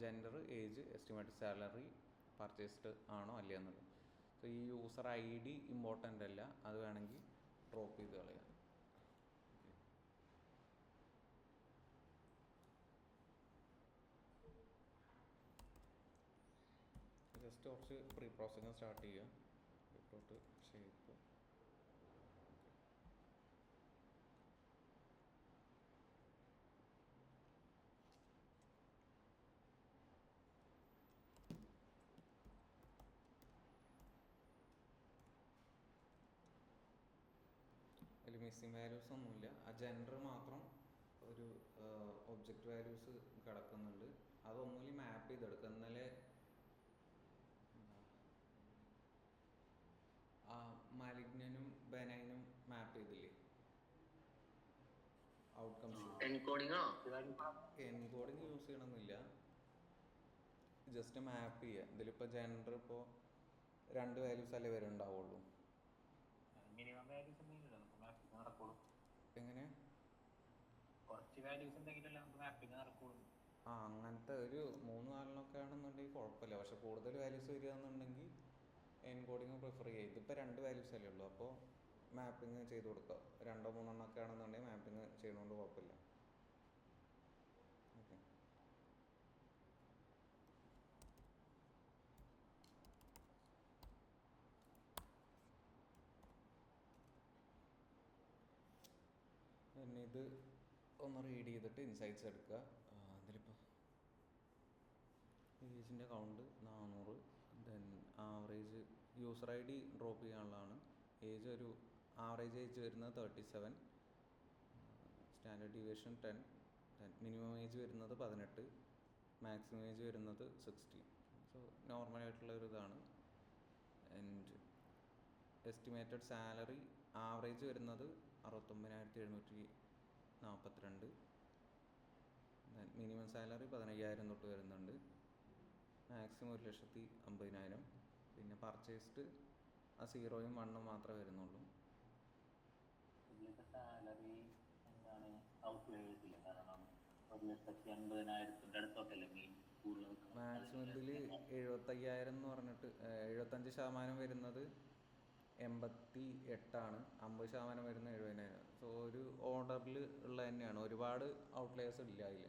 gender, age, estimated salary purchased ആണോ അല്ല എന്നുള്ളത്. സോ ഈ യൂസർ ID ഇമ്പോർട്ടൻ്റ് അല്ല, അത് വേണമെങ്കിൽ ഡ്രോപ്പ് ചെയ്ത് കളയാം. ജസ്റ്റ് കുറച്ച് പ്രീ പ്രോസസ്സിങ് സ്റ്റാർട്ട് ചെയ്യുക. ഇപ്പോട്ട് ഷേപ്പ് അതിൽ മിസ്സിങ് വാല്യൂസ് ഒന്നുമില്ല. ആ ജെൻഡർ മാത്രം ഒരു ഒബ്ജക്റ്റ് വാല്യൂസ് കിടക്കുന്നുണ്ട്. അതൊന്നുമില്ല മാപ്പ് ചെയ്തെടുക്കുക. എന്നാലേ ആ മാലിഗ്നും ബെനൈനും മാപ്പ് ചെയ്തില്ലേ ഔട്ട്കംസ്. എൻകോഡിങ് യൂസ് ചെയ്യണമെന്നില്ല, ജസ്റ്റ് മാപ്പ് ചെയ്യുക. ഇതിലിപ്പോൾ ജെൻഡർ ഇപ്പോൾ 2 വാല്യൂസ് അല്ലേ വരുന്നുണ്ടാവുള്ളൂ. എങ്ങനെ അങ്ങനത്തെ ഒരു 3-4 ആണെന്നുണ്ടെങ്കിൽ കുഴപ്പമില്ല. പക്ഷെ കൂടുതൽ വാല്യൂസ് വരികയെന്നുണ്ടെങ്കിൽ എൻകോഡിങ് പ്രിഫർ ചെയ്യുക. ഇതിപ്പോൾ 2 വാല്യൂസ് അല്ലേ ഉള്ളൂ, അപ്പോൾ മാപ്പിങ് ചെയ്ത് കൊടുക്കുക. 2-3 ആണെന്നുണ്ടെങ്കിൽ മാപ്പിങ് ചെയ്യുന്നതുകൊണ്ട് കുഴപ്പമില്ല. ഓക്കെ, പിന്നെ ഇത് ഒന്ന് റീഡ് ചെയ്തിട്ട് ഇൻസൈറ്റ്സ് എടുക്കുക. അതിലിപ്പോൾ ഏജിൻ്റെ count 400, then average user ID drop ചെയ്യാനുള്ളതാണ്. ഏജ് ഒരു ആവറേജ് ഏജ് വരുന്നത് 37, standard deviation 10, then minimum age വരുന്നത് 18, മാക്സിമം ഏജ് വരുന്നത് 16. സോ നോർമലായിട്ടുള്ള ഒരു ഇതാണ്. ആൻഡ് എസ്റ്റിമേറ്റഡ് സാലറി ആവറേജ് വരുന്നത് 69,742, ദെൻ മിനിമം സാലറി 15,000 തൊട്ട് വരുന്നുണ്ട്, മാക്സിമം 1,50,000. പിന്നെ പർച്ചേസ്ഡ് ആ 0-ഉം 1-ഉം മാത്രമേ വരുന്നുള്ളൂ. മാക്സിമം ഇതിൽ 75,000 എന്ന് പറഞ്ഞിട്ട് 75% വരുന്നത് 88 50% വരുന്നത് 70,000. സോ ഒരു ഓർഡറിൽ ഉള്ള തന്നെയാണ്, ഒരുപാട് ഔട്ട്ലെയേഴ്സ് ഇല്ല അതിൽ.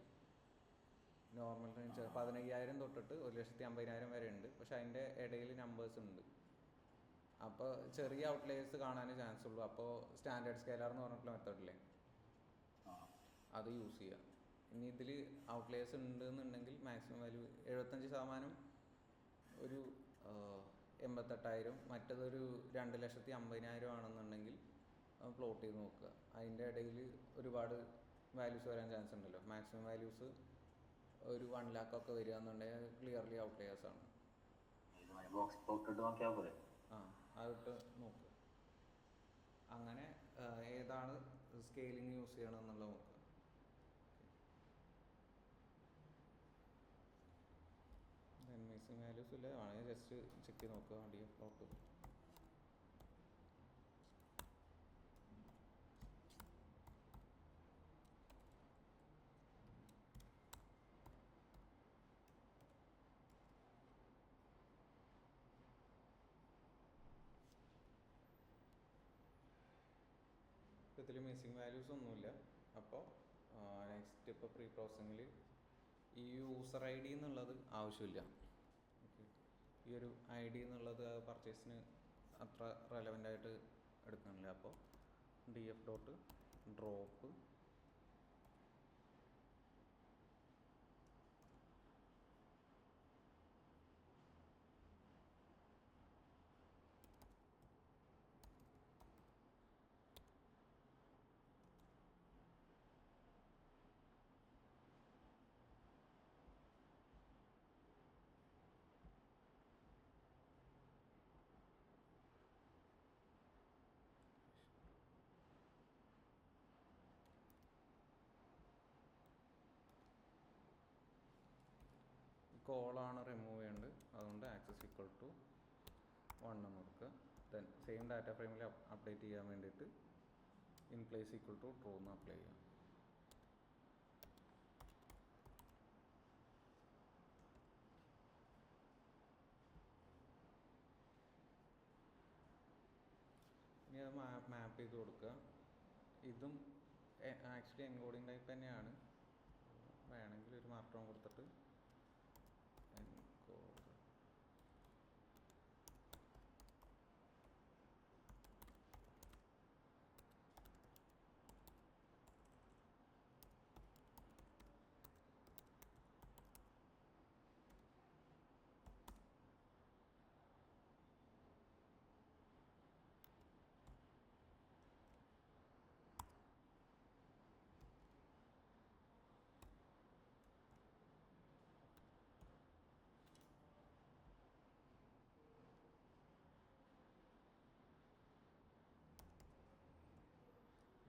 നോർമൽ റേഞ്ച് 15,000 തൊട്ടിട്ട് 1,50,000 വരെ ഉണ്ട്. പക്ഷെ അതിൻ്റെ ഇടയിൽ നമ്പേഴ്സ് ഉണ്ട്. അപ്പോൾ ചെറിയ ഔട്ട്ലെയേഴ്സ് കാണാനേ ചാൻസ് ഉള്ളൂ. അപ്പോൾ സ്റ്റാൻഡേർഡ് സ്കെയിലർ എന്ന് പറഞ്ഞിട്ടുള്ള മെത്തേഡില്ലേ, അത് യൂസ് ചെയ്യുക. ഇനി ഇതിൽ ഔട്ട്ലെയേഴ്സ് ഉണ്ട് എന്നുണ്ടെങ്കിൽ മാക്സിമം വാല്യൂ 75% ഒരു 88,000, മറ്റതൊരു 2,50,000 ആണെന്നുണ്ടെങ്കിൽ പ്ലോട്ട് ചെയ്ത് നോക്കുക. അതിൻ്റെ ഇടയിൽ ഒരുപാട് വാല്യൂസ് വരാൻ ചാൻസ് ഉണ്ടല്ലോ. മാക്സിമം വാല്യൂസ് ഒരു 1 lakh ഒക്കെ വരിക എന്നുണ്ടെങ്കിൽ ക്ലിയർലി ഔട്ട്ലെയേഴ്സ് ആണ്. അതിട്ട് നോക്കുക. അങ്ങനെ ഏതാണ് സ്കെയിലിംഗ് യൂസ് ചെയ്യണം എന്നുള്ളത് നോക്കുക. മിസ്സിങ് വാല്യൂസ് ഇല്ല ആണെങ്കിൽ ജസ്റ്റ് ചെക്ക് ചെയ്ത് നോക്കുക. DF പ്ലോട്ട് ഇതിൽ മിസ്സിങ് വാല്യൂസ് ഒന്നുമില്ല. അപ്പോൾ നെക്സ്റ്റ് ഇപ്പോൾ പ്രീ പ്രോസസ്സിങ്ങിൽ ഈ യൂസർ ID എന്നുള്ളത് ആവശ്യമില്ല. ഓക്കെ, ഈ ഒരു ID എന്നുള്ളത് പർച്ചേസിന് അത്ര റെലവൻ്റ് ആയിട്ട് എടുക്കുന്നില്ല. അപ്പോൾ DF ഡോട്ട് ഡ്രോപ്പ് കോളാണ് റിമൂവ് ചെയ്യേണ്ടത്, അതുകൊണ്ട് ആക്സസ് ഈക്വൽ ടു 1 എന്ന് കൊടുക്കുക. ദെൻ സെയിം ഡാറ്റ ഫ്രെയിമിൽ അപ്ഡേറ്റ് ചെയ്യാൻ വേണ്ടിയിട്ട് in place equal to true എന്ന് അപ്ലൈ ചെയ്യാം. ഇനി അത് മാപ്പ് ചെയ്ത് കൊടുക്കുക. ഇതും ആക്ച്വലി എൻകോഡിങ് ടൈപ്പ് തന്നെയാണ്. വേണമെങ്കിൽ ഒരു മാർട്ടോൺ കൊടുത്തിട്ട് എൻകോഡ്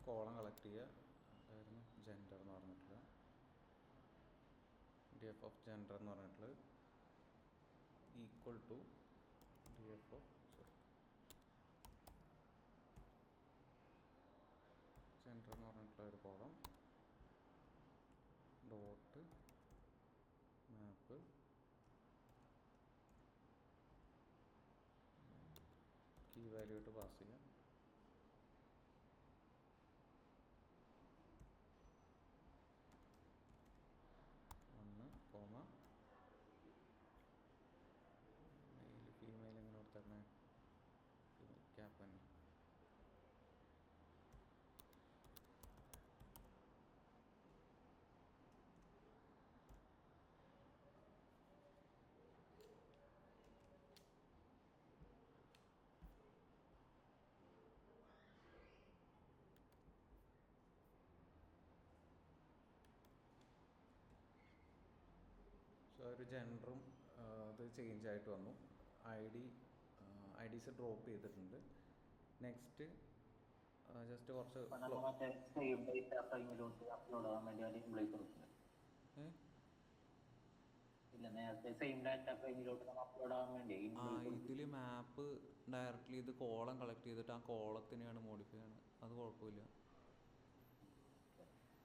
കോളം കളക്ട് ചെയ്യുക. അതായിരുന്നു ജെൻഡർ എന്ന് പറഞ്ഞിട്ടുള്ള df ഓഫ് ജെൻഡർ എന്ന് പറഞ്ഞിട്ടുള്ളത് equal to df of gender എന്ന് പറഞ്ഞിട്ടുള്ള ഒരു column dot map key value ആയിട്ട് പാസ് ചെയ്യാം. കോമ മെയിൽ ഫീമെയിൽ എങ്ങനെ കൊടുത്തേ ക്യാപ്പ് തന്നെ. സോ ഒരു ജെൻഡറും ഇത് ചേഞ്ച് ആയിട്ട് വന്നു. ഐ ഡീസ് ഡ്രോപ്പ് ചെയ്തിട്ടുണ്ട്. നെക്സ്റ്റ് ജസ്റ്റ് കുറച്ച് ഇതിൽ മാപ്പ് ഡയറക്റ്റ്ലി ഇത് കോളം കളക്ട് ചെയ്തിട്ട് ആ കോളത്തിനെയാണ് മോഡിഫൈ ചെയ്യണത്. അത് കുഴപ്പമില്ല.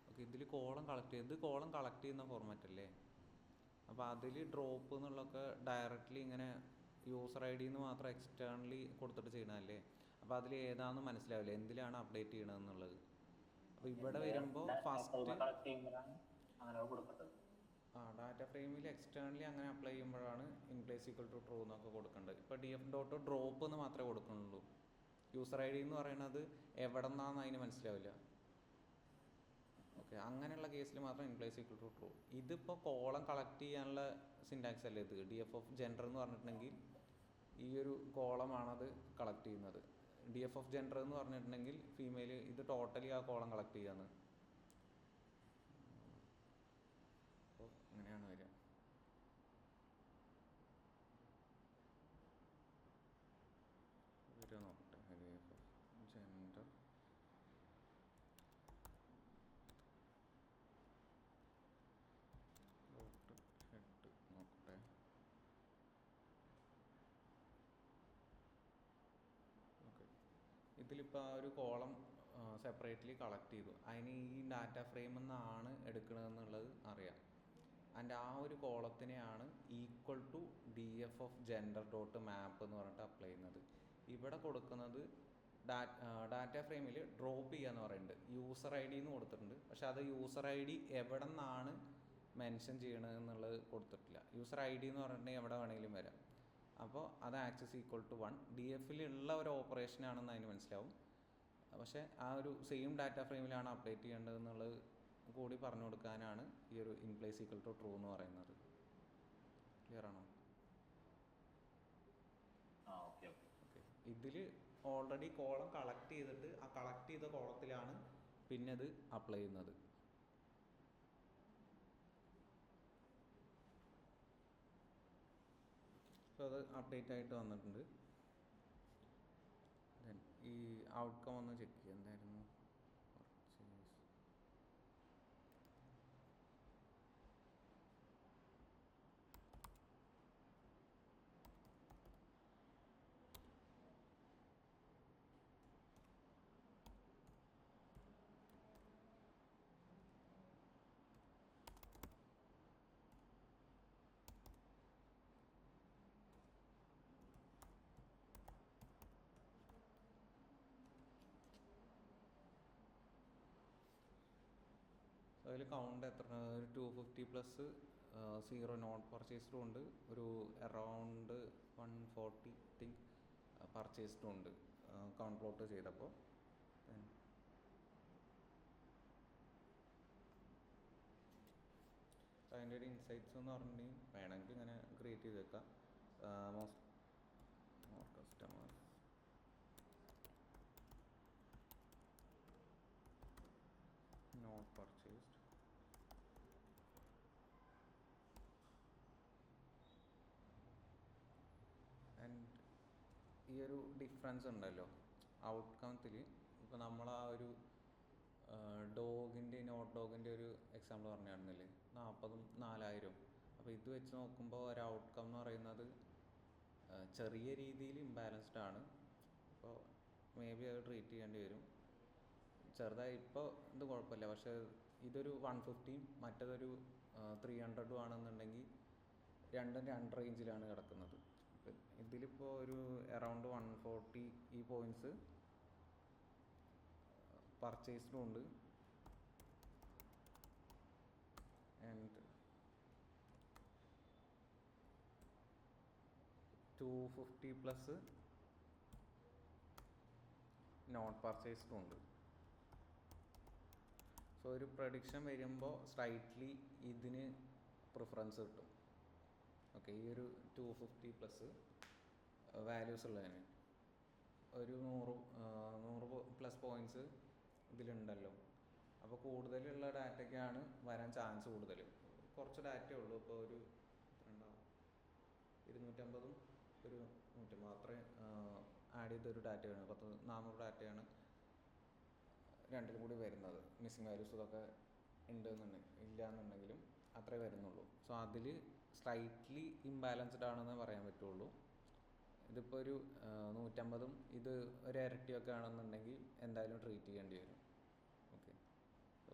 ഓക്കെ, ഇതിൽ കോളം കളക്ട് ചെയ്ത് കോളം കളക്ട് ചെയ്യുന്ന ഫോർമാറ്റ് അല്ലേ. അപ്പോൾ അതിൽ ഡ്രോപ്പ് എന്നുള്ളതൊക്കെ ഡയറക്റ്റ്ലി ഇങ്ങനെ യൂസർ ഐ ഡിന്ന് മാത്രം എക്സ്റ്റേണലി കൊടുത്തിട്ട് ചെയ്യണമല്ലേ. അപ്പോൾ അതിൽ ഏതാണെന്ന് മനസ്സിലാവില്ല എന്തിലാണ് അപ്ഡേറ്റ് ചെയ്യണമെന്നുള്ളത്. അപ്പോൾ ഇവിടെ വരുമ്പോൾ ഫസ്റ്റ് ഡാറ്റ ഫ്രെയിമിൽ എക്സ്റ്റേണലി അങ്ങനെ അപ്ലൈ ചെയ്യുമ്പോഴാണ് in place equal to true എന്നൊക്കെ കൊടുക്കേണ്ടത്. ഇപ്പോൾ df ഡോട്ട് ഡ്രോപ്പ് എന്ന് മാത്രമേ കൊടുക്കുന്നുള്ളൂ. യൂസർ ഐ ഡി എന്ന് പറയുന്നത് എവിടെ നിന്നാണെന്ന് അതിന് മനസ്സിലാവില്ല. ഓക്കെ, അങ്ങനെയുള്ള കേസിൽ മാത്രം in place equal to true. ഇതിപ്പോൾ കോളം കളക്ട് ചെയ്യാനുള്ള സിൻടാക്സ് അല്ലേ ഇത്. df ഓഫ് ജെൻഡർ എന്ന് പറഞ്ഞിട്ടുണ്ടെങ്കിൽ ഈ ഒരു കോളമാണത് കളക്ട് ചെയ്യുന്നത്. df ഓഫ് ജെൻഡർ എന്ന് പറഞ്ഞിട്ടുണ്ടെങ്കിൽ ഫീമെയിൽ, ഇത് ടോട്ടലി ആ കോളം കളക്ട് ചെയ്യാന്ന്. അപ്പോൾ അങ്ങനെയാണ് വരിക. വരിക നോക്കട്ടെ. df ഓഫ് ജെൻഡർ ഹെഡ് നോക്കട്ടെ. ഓക്കെ, ഇതിലിപ്പോൾ ആ ഒരു കോളം സെപ്പറേറ്റ്ലി കളക്ട് ചെയ്തു. അതിന് ഈ ഡാറ്റ ഫ്രെയിമിൽ നിന്നാണ് എടുക്കണമെന്നുള്ളത് അറിയാം. ആൻഡ് ആ ഒരു കോളത്തിനെയാണ് equal to df of gender dot map എന്ന് പറഞ്ഞിട്ട് അപ്ലൈ ചെയ്യുന്നത്. ഇവിടെ കൊടുക്കുന്നത് ഡാറ്റ ഫ്രെയിമിൽ ഡ്രോപ്പ് ചെയ്യാന്ന് പറയുന്നുണ്ട്. യൂസർ ഐ ഡി എന്ന് കൊടുത്തിട്ടുണ്ട്. പക്ഷെ അത് യൂസർ ഐ ഡി എവിടെ നിന്നാണ് മെൻഷൻ ചെയ്യണത് എന്നുള്ളത് കൊടുത്തിട്ടില്ല. യൂസർ ഐ ഡി എന്ന് പറഞ്ഞിട്ടുണ്ടെങ്കിൽ എവിടെ വേണമെങ്കിലും വരാം. അപ്പോൾ അത് ആക്സസ് ഈക്വൽ ടു 1 DFലുള്ള ഒരു ഓപ്പറേഷനാണെന്ന് അതിന് മനസ്സിലാവും. പക്ഷേ ആ ഒരു സെയിം ഡാറ്റ ഫ്രെയിമിലാണ് അപ്ഡേറ്റ് ചെയ്യേണ്ടത് എന്നുള്ളത് കൂടി പറഞ്ഞു കൊടുക്കാനാണ് ഈ ഒരു in place equal to true എന്ന് പറയുന്നത്. ക്ലിയർ ആണോ? ഓക്കെ, ഇതിൽ ഓൾറെഡി കോളം കളക്ട് ചെയ്തിട്ട് ആ കളക്ട് ചെയ്ത കോളത്തിലാണ് പിന്നെ ഇത് അപ്ലൈ ചെയ്യുന്നത്. അപ്പോൾ അത് അപ്ഡേറ്റ് ആയിട്ട് വന്നിട്ടുണ്ട്. ദെൻ ഈ ഔട്ട്കം ഒന്ന് ചെക്ക് ചെയ്യുക. എന്തായിരുന്നു അതിൽ കൗണ്ട് എത്ര, ഒരു 250+ 0 നോട്ട് പർച്ചേസ്ഡും ഉണ്ട്, ഒരു അറൗണ്ട് 140 തിങ്ക് പർച്ചേസ്ഡും ഉണ്ട് കൗണ്ട് പ്ലോട്ട് ചെയ്തപ്പോൾ. അതിൻ്റെ ഒരു ഇൻസൈറ്റ്സ് എന്ന് പറഞ്ഞിട്ടുണ്ടെങ്കിൽ വേണമെങ്കിൽ ഇങ്ങനെ ക്രിയേറ്റ് ചെയ്ത് വെക്കാം. Most more customers not purchased and ഈ ഒരു ഡിഫറൻസ് ഉണ്ടല്ലോ ഔട്ട്കത്തിൽ. ഇപ്പോൾ നമ്മൾ ആ ഒരു ഡോഗിൻ്റെ നോട്ട് ഡോഗിൻ്റെ ഒരു എക്സാമ്പിൾ പറഞ്ഞിരുന്നില്ലേ, 40,000 4,000. അപ്പോൾ ഇത് വെച്ച് നോക്കുമ്പോൾ ഒരു ഔട്ട്കം എന്ന് പറയുന്നത് ചെറിയ രീതിയിൽ ഇംബാലൻസ്ഡ് ആണ്. അപ്പോൾ മേ ബി അത് ട്രീറ്റ് ചെയ്യേണ്ടി വരും. ചെറുതായി ഇപ്പോൾ ഇത് കുഴപ്പമില്ല, പക്ഷേ ഇതൊരു 150 മറ്റേതൊരു 300 ആണെന്നുണ്ടെങ്കിൽ രണ്ടും 2 റേഞ്ചിലാണ് കിടക്കുന്നത്. ഇതിലിപ്പോൾ ഒരു അറൗണ്ട് 140 ഈ പോയിൻറ്റ്സ് പർച്ചേസ്ഡും ഉണ്ട് ആൻഡ് 250+ നോട്ട് പർച്ചേസ്ഡും ഉണ്ട്. സോ ഒരു പ്രഡിക്ഷൻ വരുമ്പോൾ സ്ലൈറ്റ്ലി ഇതിന് പ്രിഫറൻസ് കിട്ടും. ഓക്കെ, ഈ ഒരു 250+ വാല്യൂസ് ഉള്ളതിന് ഒരു 100+ പോയിൻറ്റ്സ് ഇതിലുണ്ടല്ലോ. അപ്പോൾ കൂടുതലുള്ള ഡാറ്റയ്ക്കാണ് വരാൻ ചാൻസ് കൂടുതൽ. കുറച്ച് ഡാറ്റയേ ഉള്ളൂ, ഇപ്പോൾ ഒരു 250 ഒരു 150 അത്രയും ആഡ് ചെയ്തൊരു ഡാറ്റയാണ്. 400 ഡാറ്റയാണ് രണ്ടിലും കൂടി വരുന്നത്. മിസ്സിങ് വാല്യൂസ് ഇതൊക്കെ ഇല്ല എന്നുണ്ടെങ്കിലും അത്രേ വരുന്നുള്ളൂ. സോ അതിൽ സ്ലൈറ്റ്ലി ഇംബാലൻസ്ഡ് ആണെന്ന് പറയാൻ പറ്റുള്ളൂ. ഇതിപ്പോൾ ഒരു 150 ഇത് ഒരു ഇരട്ടിയൊക്കെ ആണെന്നുണ്ടെങ്കിൽ എന്തായാലും ട്രീറ്റ് ചെയ്യേണ്ടി വരും. ഓക്കെ, സോ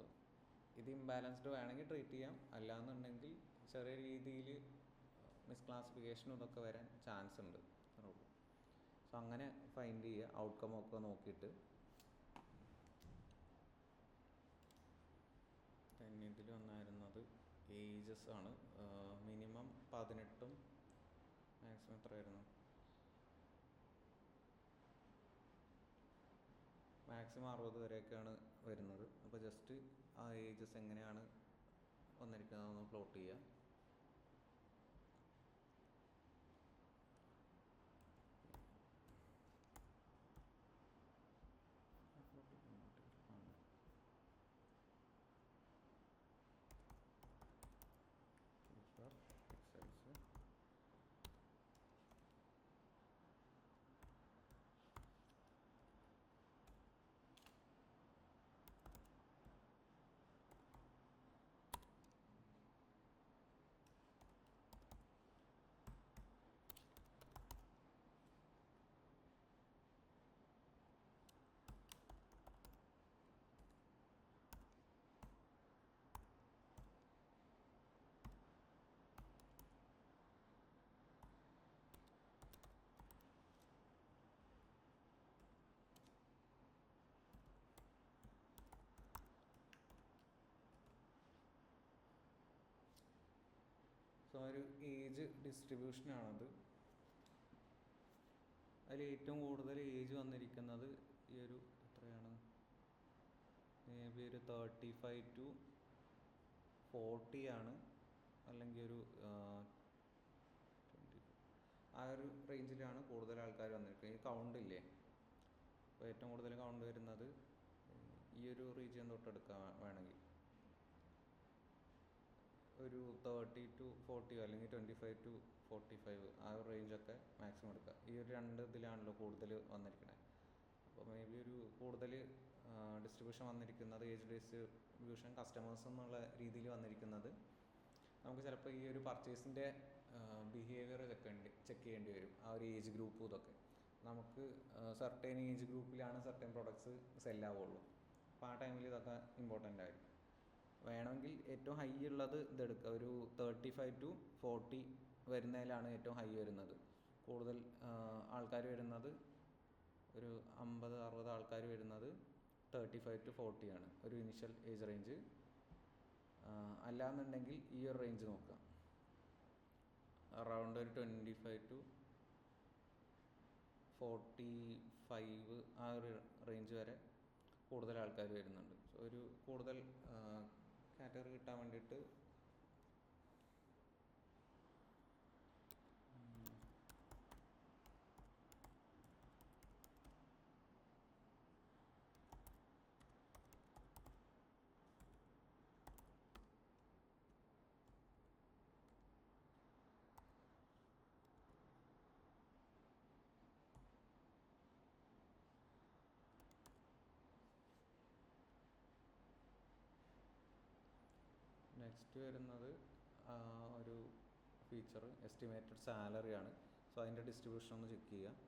ഇത് ഇംബാലൻസ്ഡ് വേണമെങ്കിൽ ട്രീറ്റ് ചെയ്യാം, അല്ലാന്നുണ്ടെങ്കിൽ ചെറിയ രീതിയിൽ മിസ്ക്ലാസിഫിക്കേഷനും ഇതൊക്കെ വരാൻ ചാൻസ് ഉണ്ട്. സോ അങ്ങനെ ഫൈൻഡ് ചെയ്യുക ഔട്ട്കം ഒക്കെ നോക്കിയിട്ട്. പിന്നെ ഇതിൽ വന്നായിരുന്നത് ഏജസ് ആണ്. മിനിമം 18ഉം മാക്സിമം എത്രയായിരുന്നു, മാക്സിമം 60 വരെയൊക്കെയാണ് വരുന്നത്. അപ്പോൾ ജസ്റ്റ് ആ ഏജസ് എങ്ങനെയാണ് വന്നിരിക്കുന്നതെന്ന് പ്ലോട്ട് ചെയ്യുക. സോ ഒരു ഏജ് ഡിസ്ട്രിബ്യൂഷനാണത്. അതിൽ ഏറ്റവും കൂടുതൽ ഏജ് വന്നിരിക്കുന്നത് ഈ ഒരു എത്രയാണ്, മേ ബി ഒരു 35 to 40 ആണ്, അല്ലെങ്കിൽ ഒരു 20 ആ ഒരു റേഞ്ചിലാണ് കൂടുതൽ ആൾക്കാർ വന്നിരിക്കുന്നത്. ഈ കൗണ്ട് ഇല്ലേ, അപ്പോൾ ഏറ്റവും കൂടുതൽ കൗണ്ട് വരുന്നത് ഈ ഒരു റീജിയൻ തൊട്ടെടുക്കാൻ വേണമെങ്കിൽ ഒരു 30 to 40 അല്ലെങ്കിൽ 25 to 45 ആ ഒരു റേഞ്ചൊക്കെ മാക്സിമം എടുക്കുക. ഈ ഒരു ഇതിലാണല്ലോ കൂടുതൽ വന്നിരിക്കുന്നത്. അപ്പോൾ മേ ബി ഒരു കൂടുതൽ ഡിസ്ട്രിബ്യൂഷൻ വന്നിരിക്കുന്നത്, ഏജ് ഡിസ്ട്രിബ്യൂഷൻ കസ്റ്റമേഴ്സ് എന്നുള്ള രീതിയിൽ വന്നിരിക്കുന്നത്, നമുക്ക് ചിലപ്പോൾ ഈ ഒരു പർച്ചേസിൻ്റെ ബിഹേവിയർ ചെക്ക് ചെയ്യേണ്ടി വരും. ആ ഒരു ഏജ് ഗ്രൂപ്പ് ഇതൊക്കെ നമുക്ക് സർട്ടൻ ഏജ് ഗ്രൂപ്പിലാണ് സർട്ടൻ പ്രൊഡക്ട്സ് സെല്ലാവുള്ളൂ. അപ്പോൾ ആ ടൈമിൽ ഇതൊക്കെ ഇമ്പോർട്ടൻ്റ് ആയിരിക്കും. വേണമെങ്കിൽ ഏറ്റവും ഹൈ ഉള്ളത് ഇതെടുക്കുക. ഒരു 35 to 40 വരുന്നതിലാണ് ഏറ്റവും ഹൈ വരുന്നത്. കൂടുതൽ ആൾക്കാർ വരുന്നത് ഒരു 50-60 ആൾക്കാർ വരുന്നത് 35 to 40 ആണ് ഒരു ഇനിഷ്യൽ ഏജ് റേഞ്ച്. അല്ലാന്നുണ്ടെങ്കിൽ ഈ ഒരു റേഞ്ച് നോക്കുക, അറൗണ്ട് ഒരു 25 to 45 ആ ഒരു റേഞ്ച് വരെ കൂടുതൽ ആൾക്കാർ വരുന്നുണ്ട്. സോ ഒരു കൂടുതൽ കാറ്റഗറി കിട്ടാൻ വേണ്ടിയിട്ട് നെക്സ്റ്റ് വരുന്നത് ഒരു ഫീച്ചർ എസ്റ്റിമേറ്റഡ് സാലറി ആണ്. സോ അതിൻ്റെ ഡിസ്ട്രിബ്യൂഷൻ ഒന്ന് ചെക്ക് ചെയ്യുക.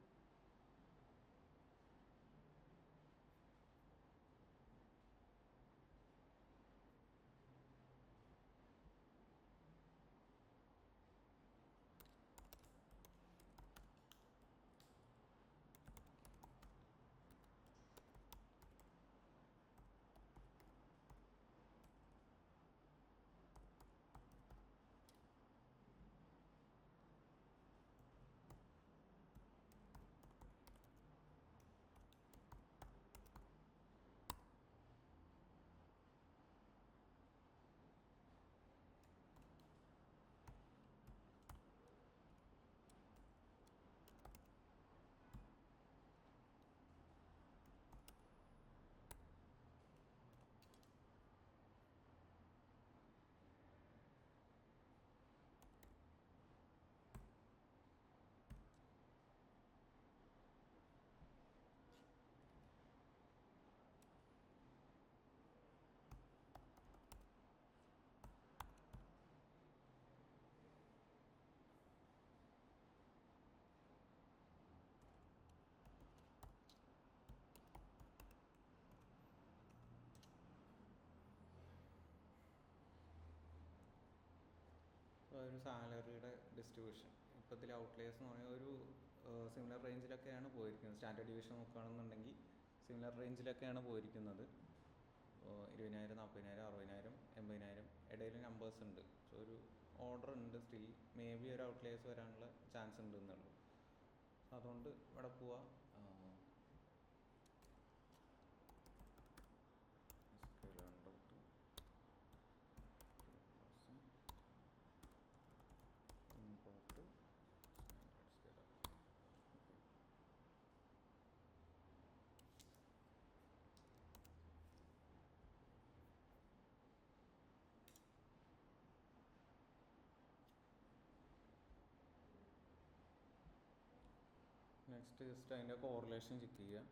ഒരു സാലറിയുടെ ഡിസ്ട്രിബ്യൂഷൻ ഇപ്പോൾ ഇതിൽ ഔട്ട്ലേഴ്സ് എന്ന് പറഞ്ഞാൽ ഒരു സിമിലർ റേഞ്ചിലൊക്കെയാണ് പോയിരിക്കുന്നത്. സ്റ്റാൻഡേർഡ് ഡിവിഷൻ നോക്കുകയാണെന്നുണ്ടെങ്കിൽ സിമിലർ റേഞ്ചിലൊക്കെയാണ് പോയിരിക്കുന്നത്. 20,000, 40,000, 60,000, 80,000 ഇടയിൽ നമ്പേഴ്സ് ഉണ്ട്. സോ ഒരു ഓർഡർ ഉണ്ട്. സ്റ്റിൽ മേ ബി ഒരു ഔട്ട്ലേഴ്സ് വരാനുള്ള ചാൻസ് ഉണ്ട് എന്നുള്ളൂ. അതുകൊണ്ട് ഇവിടെ പോവാം. നെക്സ്റ്റ് ജസ്റ്റ് അതിൻ്റെ കോറിലേഷൻ ചെക്ക് ചെയ്യുക.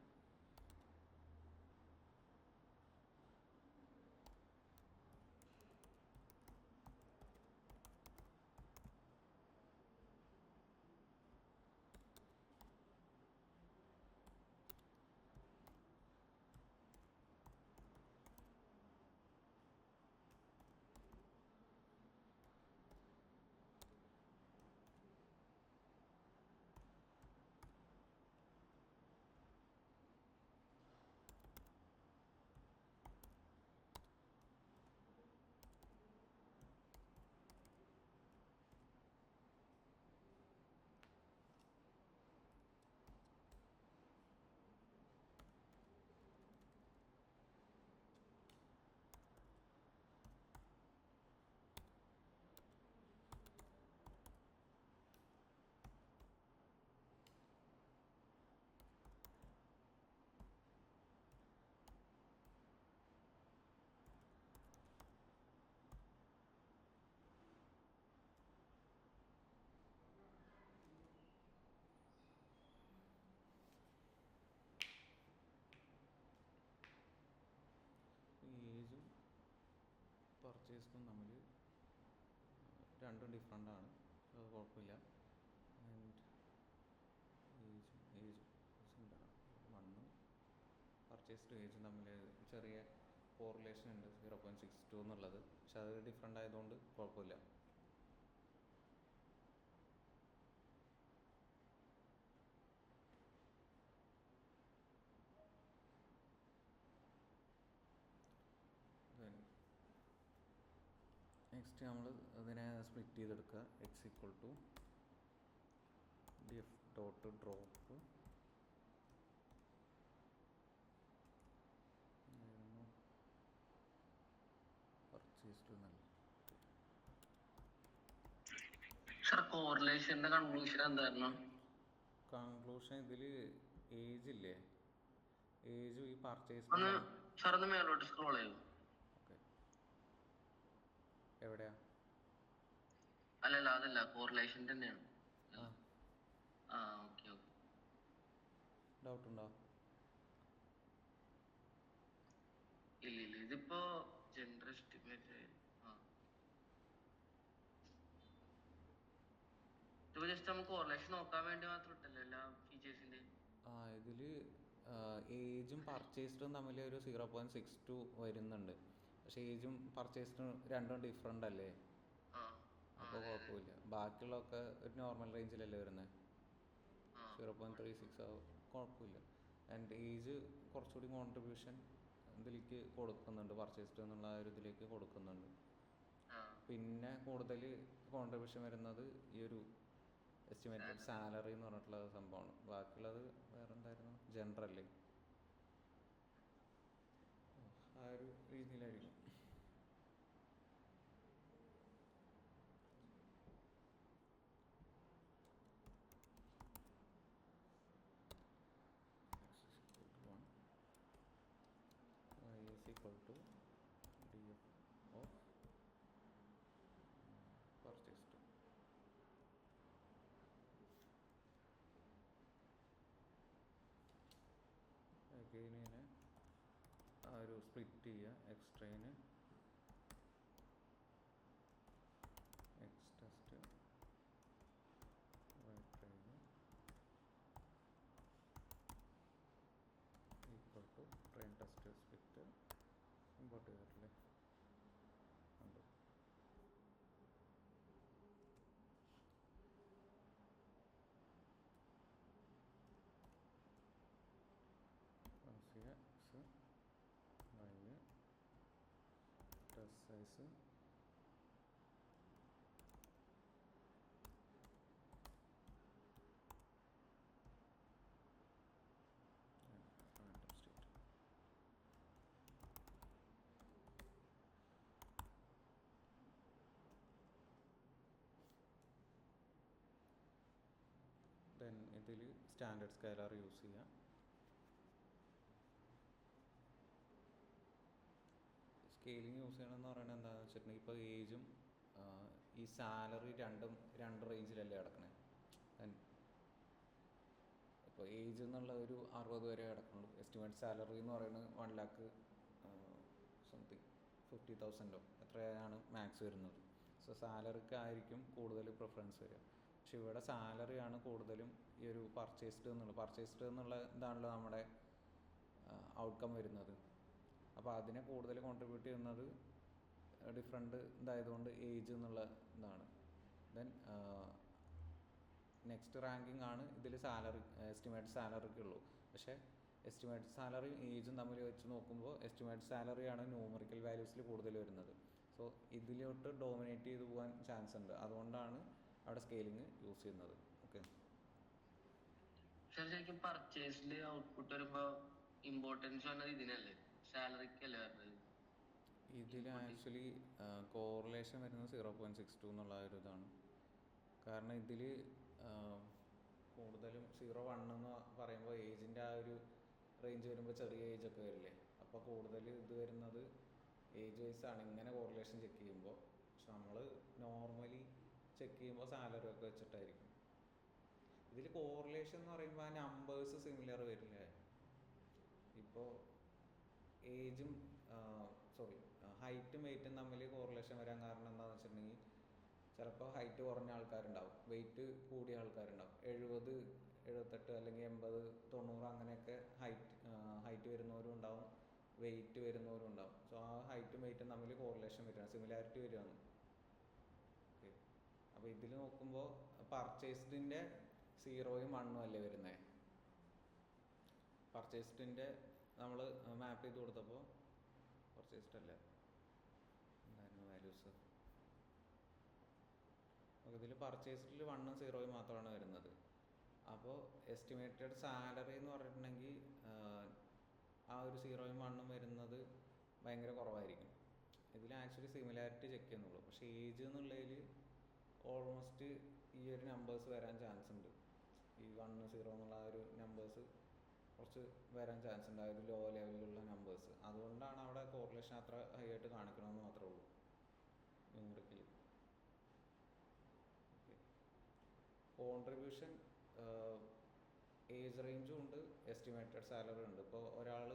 ഏജും പർച്ചേസും തമ്മിൽ രണ്ടും ഡിഫറെൻ്റ് ആണ്. അത് കുഴപ്പമില്ല. ആൻഡ് ഏജും വണ്ണും പർച്ചേസ്ഡ് ഏജും തമ്മിൽ ചെറിയ കോറിലേഷൻ ഉണ്ട്, 0.62 എന്നുള്ളത്. പക്ഷെ അത് ഡിഫറെൻ്റ് ആയതുകൊണ്ട് കുഴപ്പമില്ല. നെക്സ്റ്റ് നമ്മൾ ഇതിനെ സ്പ്ലിറ്റ് ചെയ്തെടുക്കുക. X equal to D F dot drop purchased എന്നല്ല. കോറിലേഷന്റെ കൺക്ലൂഷൻ എന്തായിരുന്നു? കൺക്ലൂഷൻ ഇതിൽ ഏജ് ഇല്ലേ, ഏജ് ഈ പർച്ചേസ് മേലോട്ട് സ്ക്രോൾ ചെയ്യും. ഓക്കെ, എവിടെയാ? അല്ലല്ല, അതല്ല, കോറിലേഷൻ തന്നെയാണ്. ഡൗട്ട് ഉണ്ടോ? ഇല്ല, ഇതിപ്പോ ജെൻഡർ എസ്റ്റിമേറ്റ് ജസ്റ്റ് നമുക്ക് കോറിലേഷൻ നോക്കാൻ വേണ്ടി മാത്രം ഇട്ടല്ലോ എല്ലാ ഫീച്ചേഴ്സിന്റെ. ഇതിൽ ഏജും പർച്ചേസ്ഡും തമ്മിൽ ഒരു 0.62 വരുന്നുണ്ട്. പക്ഷെ ഏജും പർച്ചേസ്ഡും രണ്ടും ഡിഫറെൻ്റ് അല്ലേ, അപ്പോൾ കുഴപ്പമില്ല. ബാക്കിയുള്ളതൊക്കെ ഒരു നോർമൽ റേഞ്ചിലല്ലേ വരുന്നത്. 0.36 ആവും, കുഴപ്പമില്ല. ആൻഡ് ഏജ് കുറച്ചുകൂടി കോൺട്രിബ്യൂഷൻ ഇതിലേക്ക് കൊടുക്കുന്നുണ്ട്, പർച്ചേസ്ഡ് എന്നുള്ള ഒരു ഇതിലേക്ക് കൊടുക്കുന്നുണ്ട്. പിന്നെ കൂടുതൽ കോൺട്രിബ്യൂഷൻ വരുന്നത് ഈ ഒരു എസ്റ്റിമേറ്റഡ് സാലറി എന്ന് പറഞ്ഞിട്ടുള്ള സംഭവമാണ്. ബാക്കിയുള്ളത് വേറെ എന്തായിരുന്നു, ജനറല്ലേ, ആ ഒരു രീതിയിലായിരിക്കും. equal to df of purchased. again ഇതിനെ ആ ഒരു സ്പ്ലിറ്റ് ചെയ്യുക. X train X test equal to train test split import ചെയ്തിട്ടില്ലേ ഉണ്ട്. X Y test size then ഇതിൽ സ്റ്റാൻഡേർഡ് സ്കെയിലർ യൂസ് ചെയ്യാം. സ്കെയിലിംഗ് യൂസ് ചെയ്യണമെന്ന് പറയുന്നത് എന്താണെന്ന് വെച്ചിട്ടുണ്ടെങ്കിൽ ഇപ്പോൾ ഏജും ഈ സാലറി രണ്ടും രണ്ട് റേഞ്ചിലല്ലേ കിടക്കണേ. ഇപ്പോൾ ഏജ് എന്നുള്ള ഒരു 60 വരെ കിടക്കുള്ളൂ. എസ്റ്റിമേറ്റ് സാലറി എന്ന് പറയുന്നത് 1 lakh സംതിങ് 50,000 എത്രയാണ് മാക്സ് വരുന്നത്. സോ സാലറിക്കായിരിക്കും കൂടുതൽ പ്രിഫറൻസ് വരിക. പക്ഷെ ഇവിടെ സാലറിയാണ് കൂടുതലും ഈ ഒരു പർച്ചേസ്ഡ് എന്നുള്ള ഇതാണല്ലോ നമ്മുടെ ഔട്ട്കം വരുന്നത്. അപ്പോൾ അതിനെ കൂടുതൽ കോൺട്രിബ്യൂട്ട് ചെയ്യുന്നത് ഡിഫറെൻറ്റ് ഇതായതുകൊണ്ട് ഏജ് എന്നുള്ള ഇതാണ്. ദെൻ നെക്സ്റ്റ് റാങ്കിങ് ആണ് ഇതിൽ സാലറി, എസ്റ്റിമേറ്റ് സാലറിക്കുള്ളൂ. പക്ഷേ എസ്റ്റിമേറ്റ് സാലറി ഏജും തമ്മിൽ വെച്ച് നോക്കുമ്പോൾ എസ്റ്റിമേറ്റ് സാലറിയാണ് ന്യൂമറിക്കൽ വാല്യൂസിൽ കൂടുതൽ വരുന്നത്. സോ ഇതിലോട്ട് ഡോമിനേറ്റ് ചെയ്ത് പോകാൻ ചാൻസ് ഉണ്ട്. അതുകൊണ്ടാണ് അവിടെ സ്കെയിലിംഗ് യൂസ് ചെയ്യുന്നത്. ഓക്കെ, ശരിക്കും പർച്ചേസിൽ ഔട്ട്പുട്ട് വരുമ്പോൾ ഇമ്പോർട്ടൻസ് വന്നത് ഇതിനല്ലേ, സാലറിക്കല്ലേ വരുന്നത്? ഇതിൽ ആക്ച്വലി കോറിലേഷൻ വരുന്നത് 0.62 എന്നുള്ള ഒരു ഇതാണ്. കാരണം ഇതിൽ കൂടുതലും 0-1 എന്ന് പറയുമ്പോൾ ഏജിൻ്റെ ആ ഒരു റേഞ്ച് വരുമ്പോൾ ചെറിയ ഏജൊക്കെ വരില്ലേ. അപ്പോൾ കൂടുതൽ ഇത് വരുന്നത് ഏജ് വൈസ് ആണ് ഇങ്ങനെ കോറിലേഷൻ ചെക്ക് ചെയ്യുമ്പോൾ. പക്ഷെ നമ്മൾ നോർമലി ചെക്ക് ചെയ്യുമ്പോൾ സാലറി ഒക്കെ വെച്ചിട്ടായിരിക്കും. ഇതിൽ കോറിലേഷൻ എന്ന് പറയുമ്പോൾ ആ നമ്പേഴ്സ് സിമിലർ വരില്ലേ. ഇപ്പോൾ ഏജും ഹൈറ്റും വെയിറ്റും തമ്മിൽ കോറിലേഷൻ വരാൻ കാരണം എന്താണെന്ന് വെച്ചിട്ടുണ്ടെങ്കിൽ ചിലപ്പോൾ ഹൈറ്റ് കുറഞ്ഞ ആൾക്കാരുണ്ടാവും, വെയിറ്റ് കൂടിയ ആൾക്കാരുണ്ടാവും. 70, 78 അല്ലെങ്കിൽ 80, 90 അങ്ങനെയൊക്കെ ഹൈറ്റ് വരുന്നവരും ഉണ്ടാവും, വെയിറ്റ് വരുന്നവരും ഉണ്ടാവും. സോ ആ ഹൈറ്റും വെയിറ്റും തമ്മിൽ കോറിലേഷൻ വരികയാണ്, സിമിലാരിറ്റി വരികയാണ്. ഓക്കെ, അപ്പോൾ ഇതിൽ നോക്കുമ്പോൾ പർച്ചേസ്ഡിൻ്റെ 0-ഉം 1-ഉം അല്ലേ വരുന്നത്. പർച്ചേസ്ഡിൻ്റെ നമ്മൾ മാപ്പ് ചെയ്ത് കൊടുത്തപ്പോൾ പർച്ചേസ്ഡ് അല്ലേ എന്തായിരുന്നു വാല്യൂസ്, ഇതിൽ പർച്ചേസിൽ 1ഉം 0ഉം മാത്രമാണ് വരുന്നത്. അപ്പോൾ എസ്റ്റിമേറ്റഡ് സാലറി എന്ന് പറഞ്ഞിട്ടുണ്ടെങ്കിൽ ആ ഒരു 0ഉം 1ഉം വരുന്നത് ഭയങ്കര കുറവായിരിക്കും. ഇതിൽ ആക്ച്വലി സിമിലാരിറ്റി ചെക്ക് ചെയ്യുന്നുള്ളൂ. പക്ഷേ ഏജ് എന്നുള്ളതിൽ ഓൾമോസ്റ്റ് ഈ ഒരു നമ്പേഴ്സ് വരാൻ ചാൻസ് ഉണ്ട്. ഈ 1, 0 എന്നുള്ള ആ ഒരു നമ്പേഴ്സ് കുറച്ച് വരാൻ ചാൻസ് ഉണ്ട്, ആ ഒരു ലോ ലെവലിലുള്ള നമ്പേഴ്സ്. അതുകൊണ്ടാണ് അവിടെ കോറിലേഷൻ അത്ര ഹൈ ആയിട്ട് കാണിക്കണമെന്ന് മാത്രമേ ഉള്ളൂ ന്യൂമറിക്കലി. കോൺട്രിബ്യൂഷൻ ഏജ് റേഞ്ചും ഉണ്ട്, എസ്റ്റിമേറ്റഡ് സാലറി ഉണ്ട്. ഇപ്പോൾ ഒരാൾ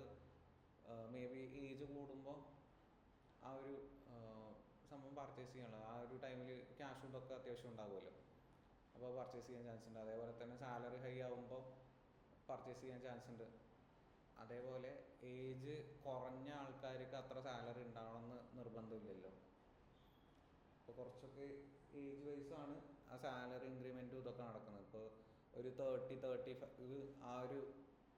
മേ ബി ഏജ് കൂടുമ്പോൾ ആ ഒരു സംഭവം പർച്ചേസ് ചെയ്യാനുള്ള ആ ഒരു ടൈമിൽ ക്യാഷ് ഫുഡൊക്കെ അത്യാവശ്യം ഉണ്ടാകുമല്ലോ, അപ്പോൾ പർച്ചേസ് ചെയ്യാൻ ചാൻസ് ഉണ്ട്. അതേപോലെ തന്നെ സാലറി ഹൈ ആകുമ്പോൾ പർച്ചേസ് ചെയ്യാൻ ചാൻസ് ഉണ്ട്. അതേപോലെ ഏജ് കുറഞ്ഞ ആൾക്കാർക്ക് അത്ര സാലറി ഉണ്ടാവണമെന്ന് നിർബന്ധമില്ലല്ലോ. ഇപ്പോൾ കുറച്ചൊക്കെ ഏജ് വൈസാണ് ആ സാലറി ഇൻക്രിമെൻറ്റും ഇതൊക്കെ നടക്കുന്നത്. ഇപ്പോൾ ഒരു 30-35 ആ ഒരു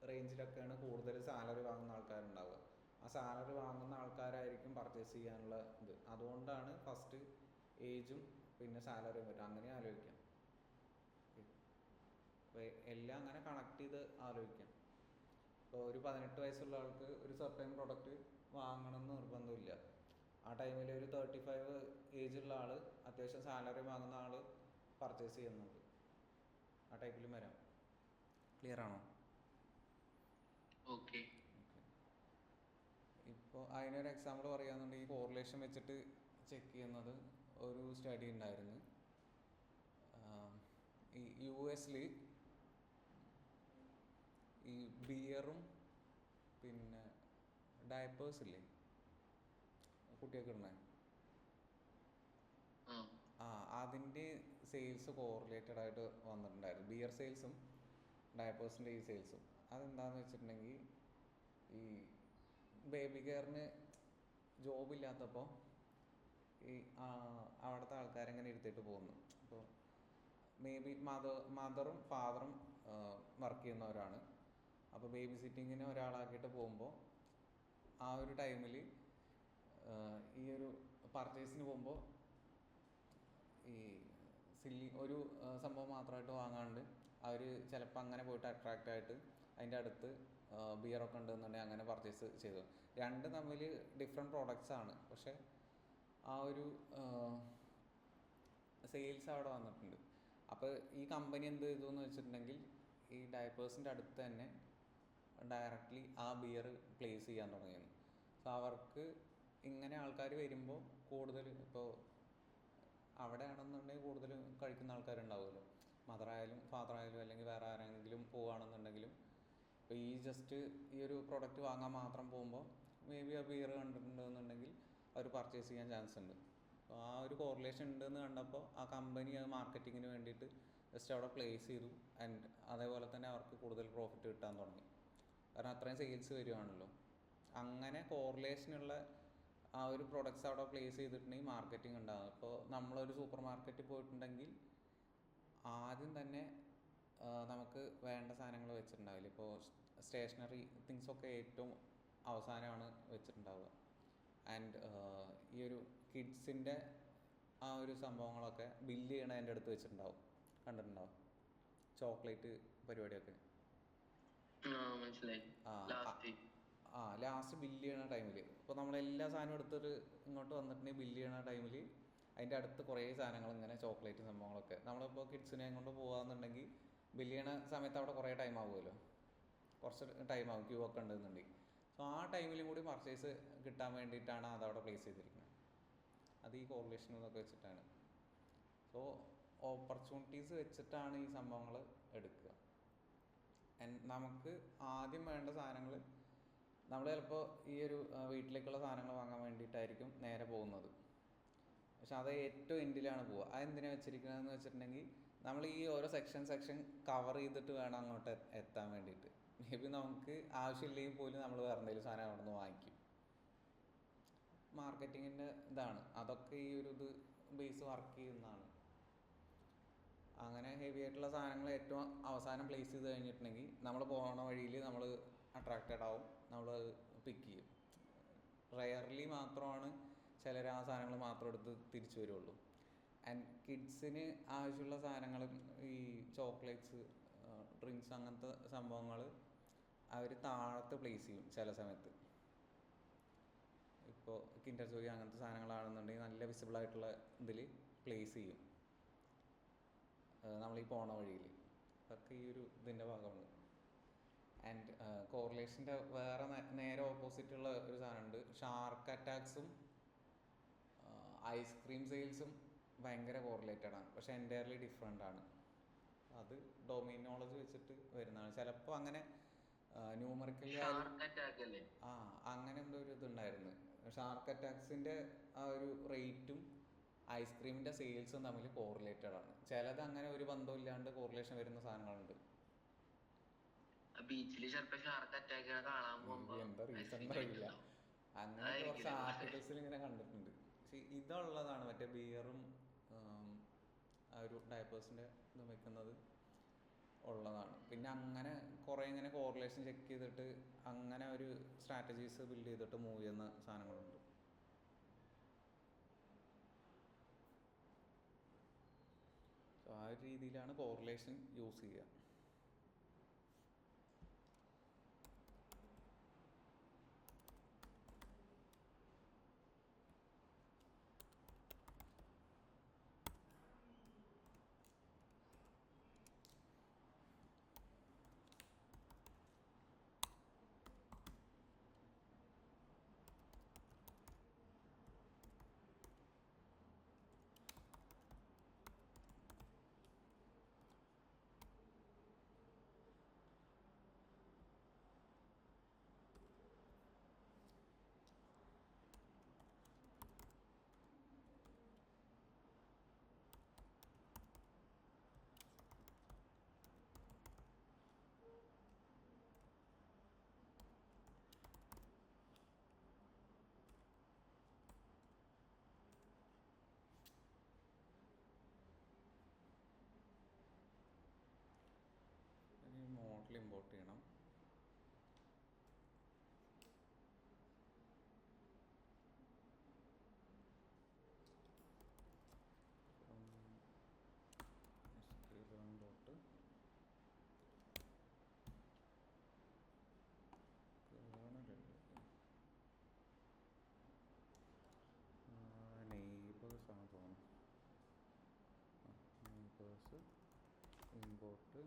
റേഞ്ചിലൊക്കെയാണ് കൂടുതൽ സാലറി വാങ്ങുന്ന ആൾക്കാരുണ്ടാവുക. ആ സാലറി വാങ്ങുന്ന ആൾക്കാരായിരിക്കും പർച്ചേസ് ചെയ്യാനുള്ള ഇത്. അതുകൊണ്ടാണ് ഫസ്റ്റ് ഏജും പിന്നെ സാലറിയും വരും. അങ്ങനെ ആലോചിക്കാം. അപ്പോൾ എല്ലാം അങ്ങനെ കണക്ട് ചെയ്ത് ആലോചിക്കാം. ഇപ്പോൾ ഒരു 18 വയസ്സുള്ള ആൾക്ക് ഒരു സർട്ടൻ പ്രൊഡക്റ്റ് വാങ്ങണമെന്ന് നിർബന്ധമില്ല. ആ ടൈമിൽ ഒരു 35 ഏജുള്ള ആൾ അത്യാവശ്യം സാലറി വാങ്ങുന്ന ആൾ പർച്ചേസ് ചെയ്യുന്നുണ്ട്. ആ ടൈപ്പിലും വരാം. ക്ലിയർ ആണോ? ഓക്കെ. ഇപ്പോൾ അതിനൊരു എക്സാമ്പിൾ പറയുകയാണെന്നുണ്ടെങ്കിൽ കോറിലേഷൻ വെച്ചിട്ട് ചെക്ക് ചെയ്യുന്നത് ഒരു സ്റ്റഡി ഉണ്ടായിരുന്നു. ഈ US ഈ ബിയറും പിന്നെ ഡയപ്പേഴ്സ് ഇല്ലേ കുട്ടിയൊക്കെ ഇടണേ, അതിൻ്റെ സെയിൽസ് കോറിലേറ്റഡ് ആയിട്ട് വന്നിട്ടുണ്ടായിരുന്നു. ബിയർ സെയിൽസും ഡയപ്പേഴ്സിൻ്റെ ഈ സെയിൽസും. അതെന്താണെന്ന് വെച്ചിട്ടുണ്ടെങ്കിൽ ഈ ബേബി കെയറിന് ജോബില്ലാത്തപ്പോൾ ഈ അവിടുത്തെ ആൾക്കാരെങ്ങനെ ഇരുത്തിയിട്ട് പോകുന്നു. അപ്പോൾ മേ ബി മദറും ഫാദറും വർക്ക് ചെയ്യുന്നവരാണ്. അപ്പോൾ ബേബി സിറ്റിങ്ങിന് ഒരാളാക്കിയിട്ട് പോകുമ്പോൾ ആ ഒരു ടൈമിൽ ഈ ഒരു പർച്ചേസിന് പോകുമ്പോൾ ഈ ഒരു സംഭവം മാത്രമായിട്ട് വാങ്ങാണ്ട് അവർ ചിലപ്പോൾ അങ്ങനെ പോയിട്ട് അട്രാക്റ്റ് ആയിട്ട് അതിൻ്റെ അടുത്ത് ബിയറൊക്കെ ഉണ്ടെന്നുണ്ടെങ്കിൽ അങ്ങനെ പർച്ചേസ് ചെയ്തു. രണ്ടും തമ്മിൽ ഡിഫറെൻറ്റ് പ്രോഡക്റ്റ്സ് ആണ്, പക്ഷേ ആ ഒരു സെയിൽസ് അവിടെ വന്നിട്ടുണ്ട്. അപ്പോൾ ഈ കമ്പനി എന്ത് ചെയ്തു എന്ന് വെച്ചിട്ടുണ്ടെങ്കിൽ ഈ ഡയപ്പേഴ്സിൻ്റെ അടുത്ത് തന്നെ ഡയറക്റ്റ്ലി ആ ബിയർ പ്ലേസ് ചെയ്യാൻ തുടങ്ങിയിരുന്നു. സോ അവർക്ക് ഇങ്ങനെ ആൾക്കാർ വരുമ്പോൾ കൂടുതൽ, ഇപ്പോൾ അവിടെ ആണെന്നുണ്ടെങ്കിൽ കൂടുതൽ കഴിക്കുന്ന ആൾക്കാരുണ്ടാവുമല്ലോ, മദറായാലും ഫാദറായാലും അല്ലെങ്കിൽ വേറെ ആരെങ്കിലും പോവുകയാണെന്നുണ്ടെങ്കിലും. ഇപ്പോൾ ഈ ജസ്റ്റ് ഈ ഒരു പ്രൊഡക്റ്റ് വാങ്ങാൻ മാത്രം പോകുമ്പോൾ മേ ബി ആ ബിയർ കണ്ടിട്ടുണ്ടെന്നുണ്ടെങ്കിൽ അവർ പർച്ചേസ് ചെയ്യാൻ ചാൻസ് ഉണ്ട്. അപ്പോൾ ആ ഒരു കോറിലേഷൻ ഉണ്ടെന്ന് കണ്ടപ്പോൾ ആ കമ്പനി അത് മാർക്കറ്റിങ്ങിന് വേണ്ടിയിട്ട് ജസ്റ്റ് അവിടെ പ്ലേസ് ചെയ്തു. ആൻഡ് അതേപോലെ തന്നെ അവർക്ക് കൂടുതൽ പ്രോഫിറ്റ് കിട്ടാൻ തുടങ്ങി, കാരണം അത്രയും സെയിൽസ് വരികയാണല്ലോ. അങ്ങനെ കോറിലേഷനുള്ള ആ ഒരു പ്രൊഡക്ട്സ് അവിടെ പ്ലേസ് ചെയ്തിട്ടുണ്ടെങ്കിൽ മാർക്കറ്റിംഗ് ഉണ്ടാകും. ഇപ്പോൾ നമ്മളൊരു സൂപ്പർ മാർക്കറ്റിൽ പോയിട്ടുണ്ടെങ്കിൽ ആദ്യം തന്നെ നമുക്ക് വേണ്ട സാധനങ്ങൾ വെച്ചിട്ടുണ്ടാവില്ല. ഇപ്പോൾ സ്റ്റേഷനറി തിങ്സൊക്കെ ഏറ്റവും അവസാനമാണ് വെച്ചിട്ടുണ്ടാവുക. ആൻഡ് ഈ ഒരു കിഡ്സിൻ്റെ ആ ഒരു സംഭവങ്ങളൊക്കെ ബില്ല് ചെയ്യണതിൻ്റെ അടുത്ത് വെച്ചിട്ടുണ്ടാവും, കണ്ടിട്ടുണ്ടാവും, ചോക്ലേറ്റ് പരിപാടിയൊക്കെ. ലാസ്റ്റ് ബില്ല് ചെയ്യണ ടൈമിൽ ഇപ്പോൾ നമ്മളെല്ലാ സാധനവും എടുത്തിട്ട് ഇങ്ങോട്ട് വന്നിട്ടുണ്ടെങ്കിൽ ബില്ല് ചെയ്യണ ടൈമിൽ അതിൻ്റെ അടുത്ത് കുറേ സാധനങ്ങൾ ഇങ്ങനെ ചോക്ലേറ്റ് സംഭവങ്ങളൊക്കെ, നമ്മളിപ്പോൾ കിഡ്സിനെ കൊണ്ട് പോകാമെന്നുണ്ടെങ്കിൽ ബില്ല് ചെയ്യണ സമയത്ത് അവിടെ കുറേ ടൈം ആകുമല്ലോ, കുറച്ച് ടൈം ആകും, ക്യൂ ഒക്കെ ഉണ്ടെന്നുണ്ടെങ്കിൽ. സോ ആ ടൈമിലും കൂടി പർച്ചേസ് കിട്ടാൻ വേണ്ടിയിട്ടാണ് അതവിടെ പ്ലേസ് ചെയ്തിരിക്കുന്നത്. അത് ഈ കോറിലേഷൻ എന്നൊക്കെ വെച്ചിട്ടാണ്. സോ ഓപ്പർച്യൂണിറ്റീസ് വെച്ചിട്ടാണ് ഈ സംഭവങ്ങൾ എടുക്കുക. നമുക്ക് ആദ്യം വേണ്ട സാധനങ്ങൾ നമ്മൾ ചിലപ്പോൾ ഈ ഒരു വീട്ടിലേക്കുള്ള സാധനങ്ങൾ വാങ്ങാൻ വേണ്ടിയിട്ടായിരിക്കും നേരെ പോകുന്നത്, പക്ഷെ അത് ഏറ്റവും എൻഡിലാണ് പോവുക. അതെന്തിനാണ് വെച്ചിരിക്കുന്നതെന്ന് വെച്ചിട്ടുണ്ടെങ്കിൽ നമ്മൾ ഈ ഓരോ സെക്ഷൻ കവർ ചെയ്തിട്ട് വേണം അങ്ങോട്ട് എത്താൻ വേണ്ടിയിട്ട്. മേ ബി നമുക്ക് ആവശ്യമില്ലെങ്കിൽ പോലും നമ്മൾ വേറെ എന്തെങ്കിലും സാധനം അവിടെ നിന്ന് വാങ്ങിക്കും. മാർക്കറ്റിങ്ങിൻ്റെ ഇതാണ്, അതൊക്കെ ഈ ഒരു ഇത് ബേസ് വർക്ക് ചെയ്യുന്നതാണ്. അങ്ങനെ ഹെവി ആയിട്ടുള്ള സാധനങ്ങൾ ഏറ്റവും അവസാനം പ്ലേസ് ചെയ്ത് കഴിഞ്ഞിട്ടുണ്ടെങ്കിൽ നമ്മൾ പോകുന്ന വഴിയിൽ നമ്മൾ അട്രാക്റ്റഡ് ആവും, നമ്മൾ പിക്ക് ചെയ്യും. റെയർലി മാത്രമാണ് ചിലർ ആ സാധനങ്ങൾ മാത്രം എടുത്ത് തിരിച്ചു വരുള്ളൂ. ആൻഡ് കിഡ്സിന് ആവശ്യമുള്ള സാധനങ്ങളും ഈ ചോക്ലേറ്റ്സ്, ഡ്രിങ്ക്സ്, അങ്ങനത്തെ സംഭവങ്ങൾ അവർ താഴത്ത് പ്ലേസ് ചെയ്യും ചില സമയത്ത്. ഇപ്പോൾ കിൻഡർ ജോയ് അങ്ങനത്തെ സാധനങ്ങളാണെന്നുണ്ടെങ്കിൽ നല്ല വിസിബിൾ ആയിട്ടുള്ള ഇതിൽ പ്ലേസ് ചെയ്യും നമ്മളീ പോണ വഴിയിൽ. അതൊക്കെ ഈ ഒരു ഇതിൻ്റെ ഭാഗമാണ്. ആൻഡ് കോറിലേഷൻ്റെ വേറെ നേരെ ഓപ്പോസിറ്റുള്ള ഒരു സാധനമുണ്ട്. ഷാർക്ക് അറ്റാക്സും ഐസ്ക്രീം സെയിൽസും ഭയങ്കര കോറിലേറ്റഡ് ആണ്, പക്ഷെ എൻറ്റയർലി ഡിഫറെൻ്റ് ആണ്. അത് ഡൊമിനോളജി വെച്ചിട്ട് വരുന്നതാണ്. ചിലപ്പോൾ അങ്ങനെ ന്യൂമറിക്കൽ വാല്യൂ അങ്ങനെ എന്തോ ഒരു ഇതുണ്ടായിരുന്നു. ഷാർക്ക് അറ്റാക്സിൻ്റെ ആ ഒരു റേറ്റും ഐസ്ക്രീമിൻ്റെ സെയിൽസും തമ്മിൽ കോറിലേറ്റഡ് ആണ്. ചിലത് അങ്ങനെ ഒരു ബന്ധവും ഇല്ലാണ്ട് കോറിലേഷൻ വരുന്ന സാധനങ്ങളുണ്ട്. എന്താ റീസൺ അറിയില്ല, അങ്ങനെയൊക്കെ കുറച്ച് ആർട്ടിക്കിൾസിൽ ഇങ്ങനെ കണ്ടിട്ടുണ്ട്. പക്ഷെ ഇതുള്ളതാണ് മറ്റേ ബിയറും ആ ഒരു ഡയപ്പേഴ്സിൻ്റെ ഇത് വെക്കുന്നത് ഉള്ളതാണ്. പിന്നെ അങ്ങനെ കുറേ ഇങ്ങനെ കോറിലേഷൻ ചെക്ക് ചെയ്തിട്ട് അങ്ങനെ ഒരു സ്ട്രാറ്റജീസ് ബിൽഡ് ചെയ്തിട്ട് മൂവ് ചെയ്യുന്ന സാധനങ്ങളുണ്ട്. സോ ആ ഒരു രീതിയിലാണ് കോറിലേഷൻ യൂസ് ചെയ്യുക. മോഡൽ ഇമ്പോർട്ട് ചെയ്യണം. നെയ്ബേഴ്സ് ആണ് തോന്നുന്നു. Neighbours import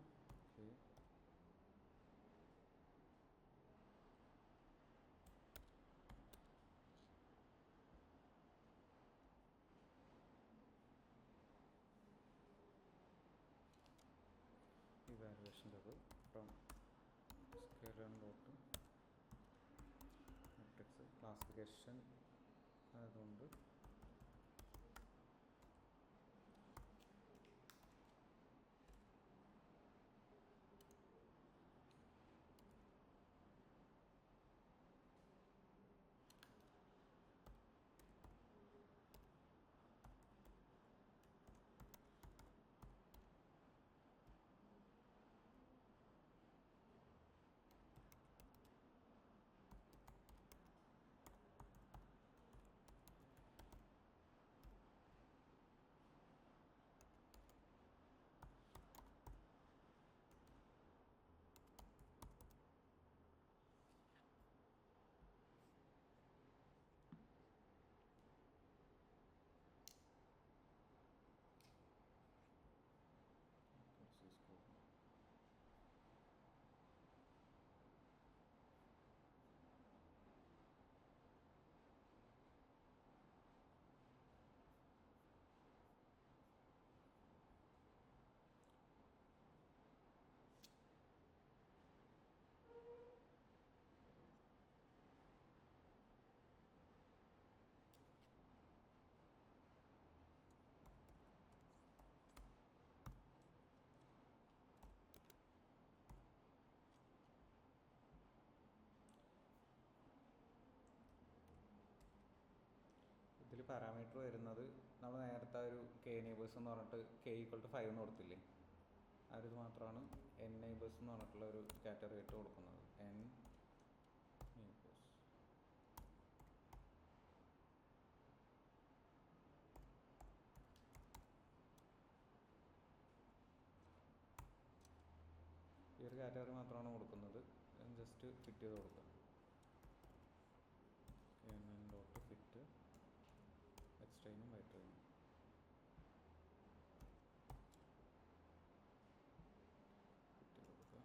evaluation level from scalar dot matrix classification അതുകൊണ്ട് ഇതിൽ പാരാമീറ്റർ വരുന്നത് നമ്മൾ നേരത്തെ ഒരു കെ നെയ്ബേഴ്സ് എന്ന് പറഞ്ഞിട്ട് k=5 എന്ന് കൊടുത്തില്ലേ, ആ ഒരു ഇത് മാത്രമാണ് n നെയ്ബേഴ്സ് എന്ന് പറഞ്ഞിട്ടുള്ള ഒരു കാറ്റഗറി ആയിട്ട് കൊടുക്കുന്നത്. n നെയ്ബേഴ്സ് ഒരു കാറ്റഗറി മാത്രമാണ് കൊടുക്കുന്നത്. ജസ്റ്റ് ഫിറ്റ് ചെയ്ത് കൊടുക്കുക. ഡോട്ട് ഫിറ്റ് എക്സ് ട്രെയിനും വൈ ട്രെയിനും. ഫിറ്റ് ചെയ്ത് കൊടുക്കുക.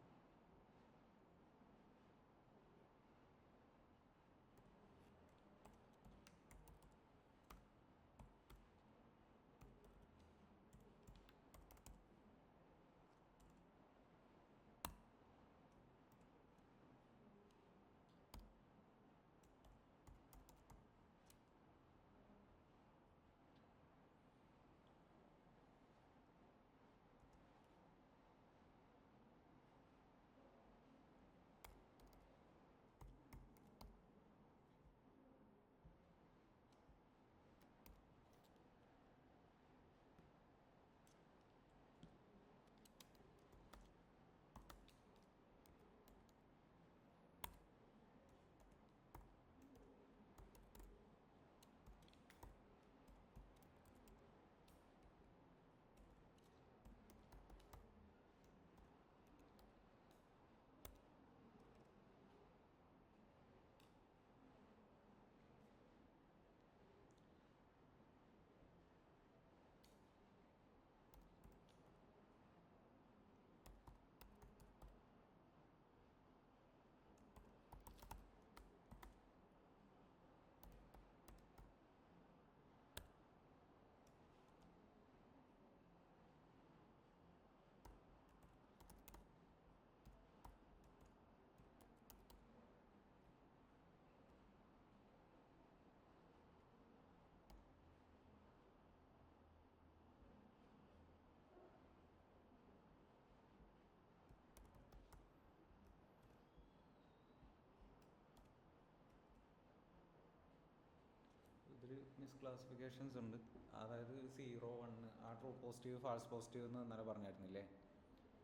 ഇതിൽ മിസ്ക്ലാസിഫിക്കേഷൻസ് ഉണ്ട്. അതായത് 0, 1 ആ ട്രൂ പോസിറ്റീവ് ഫാൾസ് പോസിറ്റീവ് എന്ന് ഇന്നലെ പറഞ്ഞായിരുന്നില്ലേ,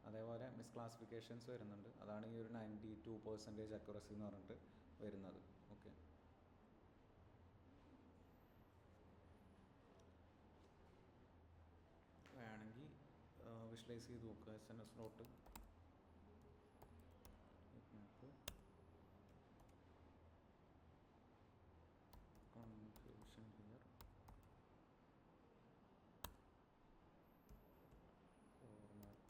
അതേപോലെ മിസ്ക്ലാസിഫിക്കേഷൻസ് വരുന്നുണ്ട്. അതാണ് ഈ ഒരു 92% അക്യുറസി എന്ന് പറഞ്ഞിട്ട് വരുന്നത്. ഓക്കെ, വേണമെങ്കിൽ വിഷ്വലൈസ് ചെയ്ത് നോക്കുക. SNS dot map confusion here format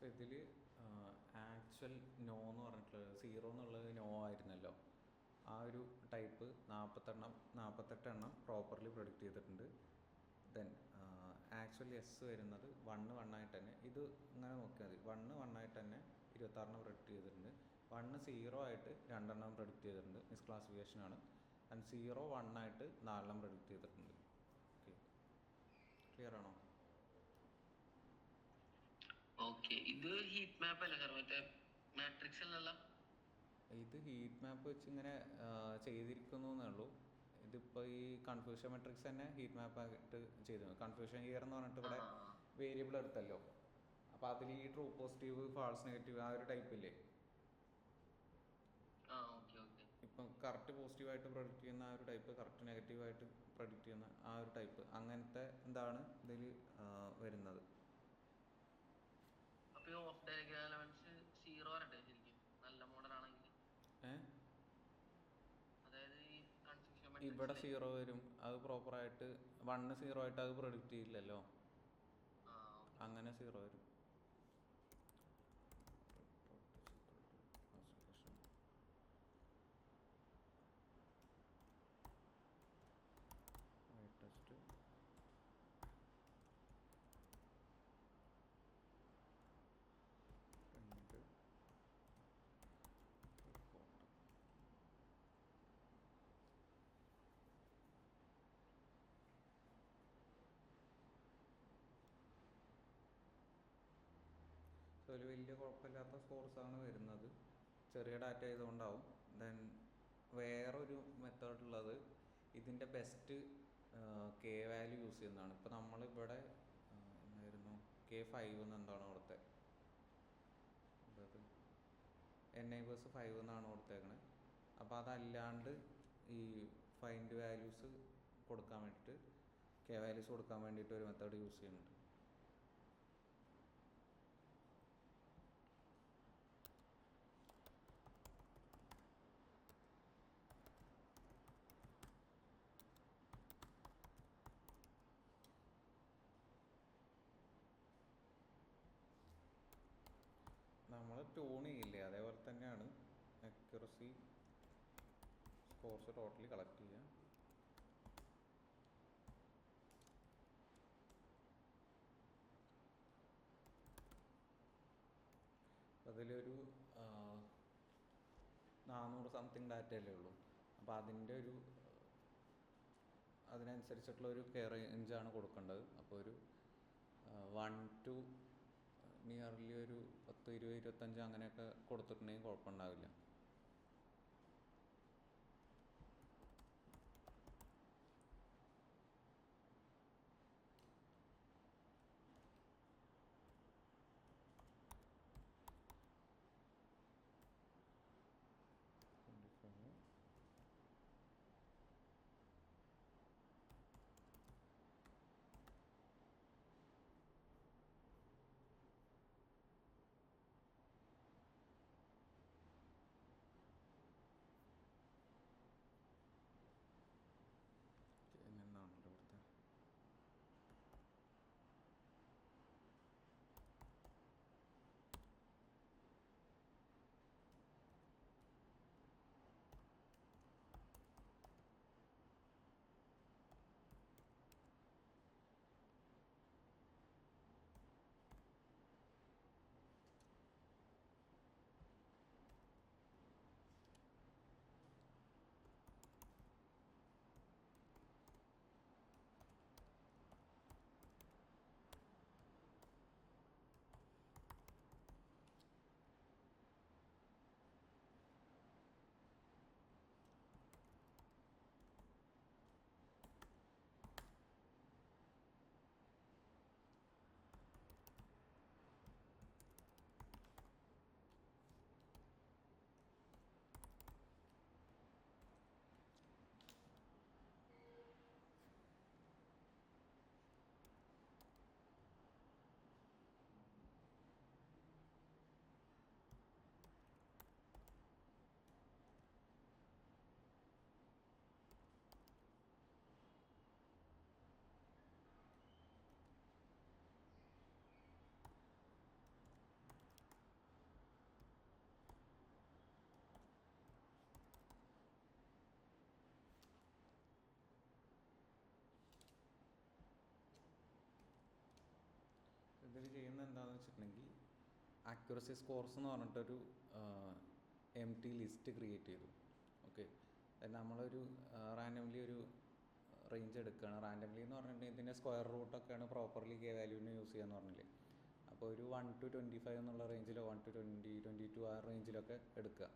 അപ്പോൾ ഇതിൽ ആക്ച്വൽ നോ എന്ന് പറഞ്ഞിട്ടുള്ളത് 0 എന്നുള്ളത് നോ ആയിരുന്നല്ലോ. ആ ഒരു ടൈപ്പ് 48 പ്രോപ്പർലി പ്രൊഡിക്റ്റ് ചെയ്തിട്ടുണ്ട്. ദെൻ ആക്ച്വൽ എസ് വരുന്നത് 1 1 ആയിട്ട് തന്നെ, ഇത് ഇങ്ങനെ നോക്കിയാൽ മതി. 1 1 ആയിട്ട് തന്നെ 26 പ്രൊഡിക്റ്റ് ചെയ്തിട്ടുണ്ട്. 1 0 ആയിട്ട് 2 പ്രൊഡിക്റ്റ് ചെയ്തിട്ടുണ്ട്, മിസ്ക്ലാസിഫിക്കേഷനാണ്. ആൻഡ് 0 1 ആയിട്ട് 4 പ്രൊഡിക്റ്റ് ചെയ്തിട്ടുണ്ട്. ഓക്കെ, ക്ലിയർ ആണോ? ഓക്കെ, ഇത് ഹീറ്റ് മാപ്പ് അല്ല സാർ, മറ്റേ മാട്രിക്സ് അല്ലല്ലോ. ഇത് ഹീറ്റ് മാപ്പ് വെച്ച് ഇങ്ങനെ ചെയ്തിരിക്കുന്നു എന്നേ ഉള്ളൂ. ഇതിപ്പോൾ ഈ കൺഫ്യൂഷൻ മെട്രിക്സ് തന്നെ ഹീറ്റ് മാപ്പ് ആയിട്ട് ചെയ്തിരുന്നു. കൺഫ്യൂഷൻ ഇയർ എന്ന് പറഞ്ഞിട്ട് ഇവിടെ വേരിയബിൾ എടുത്തല്ലോ. അപ്പോൾ അതിൽ ഈ ട്രൂ പോസിറ്റീവ് ഫാൾസ് നെഗറ്റീവ് ആ ഒരു ടൈപ്പ് ഇല്ലേ, ഇപ്പം കറക്റ്റ് പോസിറ്റീവായിട്ട് പ്രൊഡിക്റ്റ് ചെയ്യുന്ന ആ ഒരു ടൈപ്പ്, കറക്റ്റ് നെഗറ്റീവായിട്ട് പ്രൊഡിക്റ്റ് ചെയ്യുന്ന ആ ഒരു ടൈപ്പ്, അങ്ങനത്തെ എന്താണ് ഇതിൽ വരുന്നത്. ഇവിടെ 0 വരും. അത് പ്രോപ്പറായിട്ട് 1 0 ആയിട്ട് അത് പ്രൊഡിക്റ്റ് ചെയ്യില്ലല്ലോ, ആ ഓക്കെ. അങ്ങനെ 0 വരും. ടെസ്റ്റ് ഒരു വലിയ കുഴപ്പമില്ലാത്ത സ്കോർസാണ് വരുന്നത്. ചെറിയ ഡാറ്റ ആയതുകൊണ്ടാവും. ദെൻ വേറൊരു മെത്തേഡ് ഉള്ളത് ഇതിൻ്റെ ബെസ്റ്റ് കെ വാല്യൂ യൂസ് ചെയ്യുന്നതാണ്. ഇപ്പോൾ നമ്മളിവിടെ എന്തായിരുന്നു K5 എന്ന് എന്താണ് കൊടുത്തത്, N-neighbors 5 എന്നാണ് കൊടുത്തേക്കണത്. അപ്പോൾ അതല്ലാണ്ട് ഈ ഫൈൻഡ് വാല്യൂസ് കൊടുക്കാൻ വേണ്ടിയിട്ട് കെ വാല്യൂസ് കൊടുക്കാൻ വേണ്ടിയിട്ട് ഒരു മെത്തേഡ് യൂസ് ചെയ്യുന്നുണ്ട്. നമ്മൾ ട്യൂൺ ചെയ്യില്ലേ, അതേപോലെ തന്നെയാണ് അക്യുറസി സ്കോർസ് ടോട്ടലി കളക്ട് ചെയ്യുക. അതിലൊരു 400 സംതിങ് ഡാറ്റയല്ലേ ഉള്ളൂ. അപ്പോൾ അതിൻ്റെ അതിനനുസരിച്ചിട്ടുള്ള ഒരു കെ റേഞ്ചാണ് കൊടുക്കേണ്ടത്. അപ്പോൾ ഒരു 1 to നിയർലി ഒരു 10, 20, 25 അങ്ങനെയൊക്കെ കൊടുത്തിട്ടുണ്ടെങ്കിൽ കുഴപ്പമുണ്ടാവില്ല. എന്നാണല്ലോ ഇവിടുത്തെ ഇതിൽ ചെയ്യുന്നത് എന്താണെന്ന് വെച്ചിട്ടുണ്ടെങ്കിൽ അക്യുറസി സ്കോർസ് എന്ന് പറഞ്ഞിട്ടൊരു എം ടി ലിസ്റ്റ് ക്രിയേറ്റ് ചെയ്തു. ഓക്കെ, നമ്മളൊരു റാൻഡംലി ഒരു റേഞ്ച് എടുക്കുകയാണ്. റാൻഡംലി എന്ന് പറഞ്ഞിട്ടുണ്ടെങ്കിൽ ഇതിൻ്റെ സ്ക്വയർ റൂട്ടൊക്കെയാണ് പ്രോപ്പർലി കെ വാല്യൂവിനെ യൂസ് ചെയ്യാന്ന് പറഞ്ഞില്ലേ. അപ്പോൾ ഒരു 1 to 25 എന്നുള്ള റേഞ്ചിലോ 1 to 20, 22 ആ റേഞ്ചിലൊക്കെ എടുക്കുക.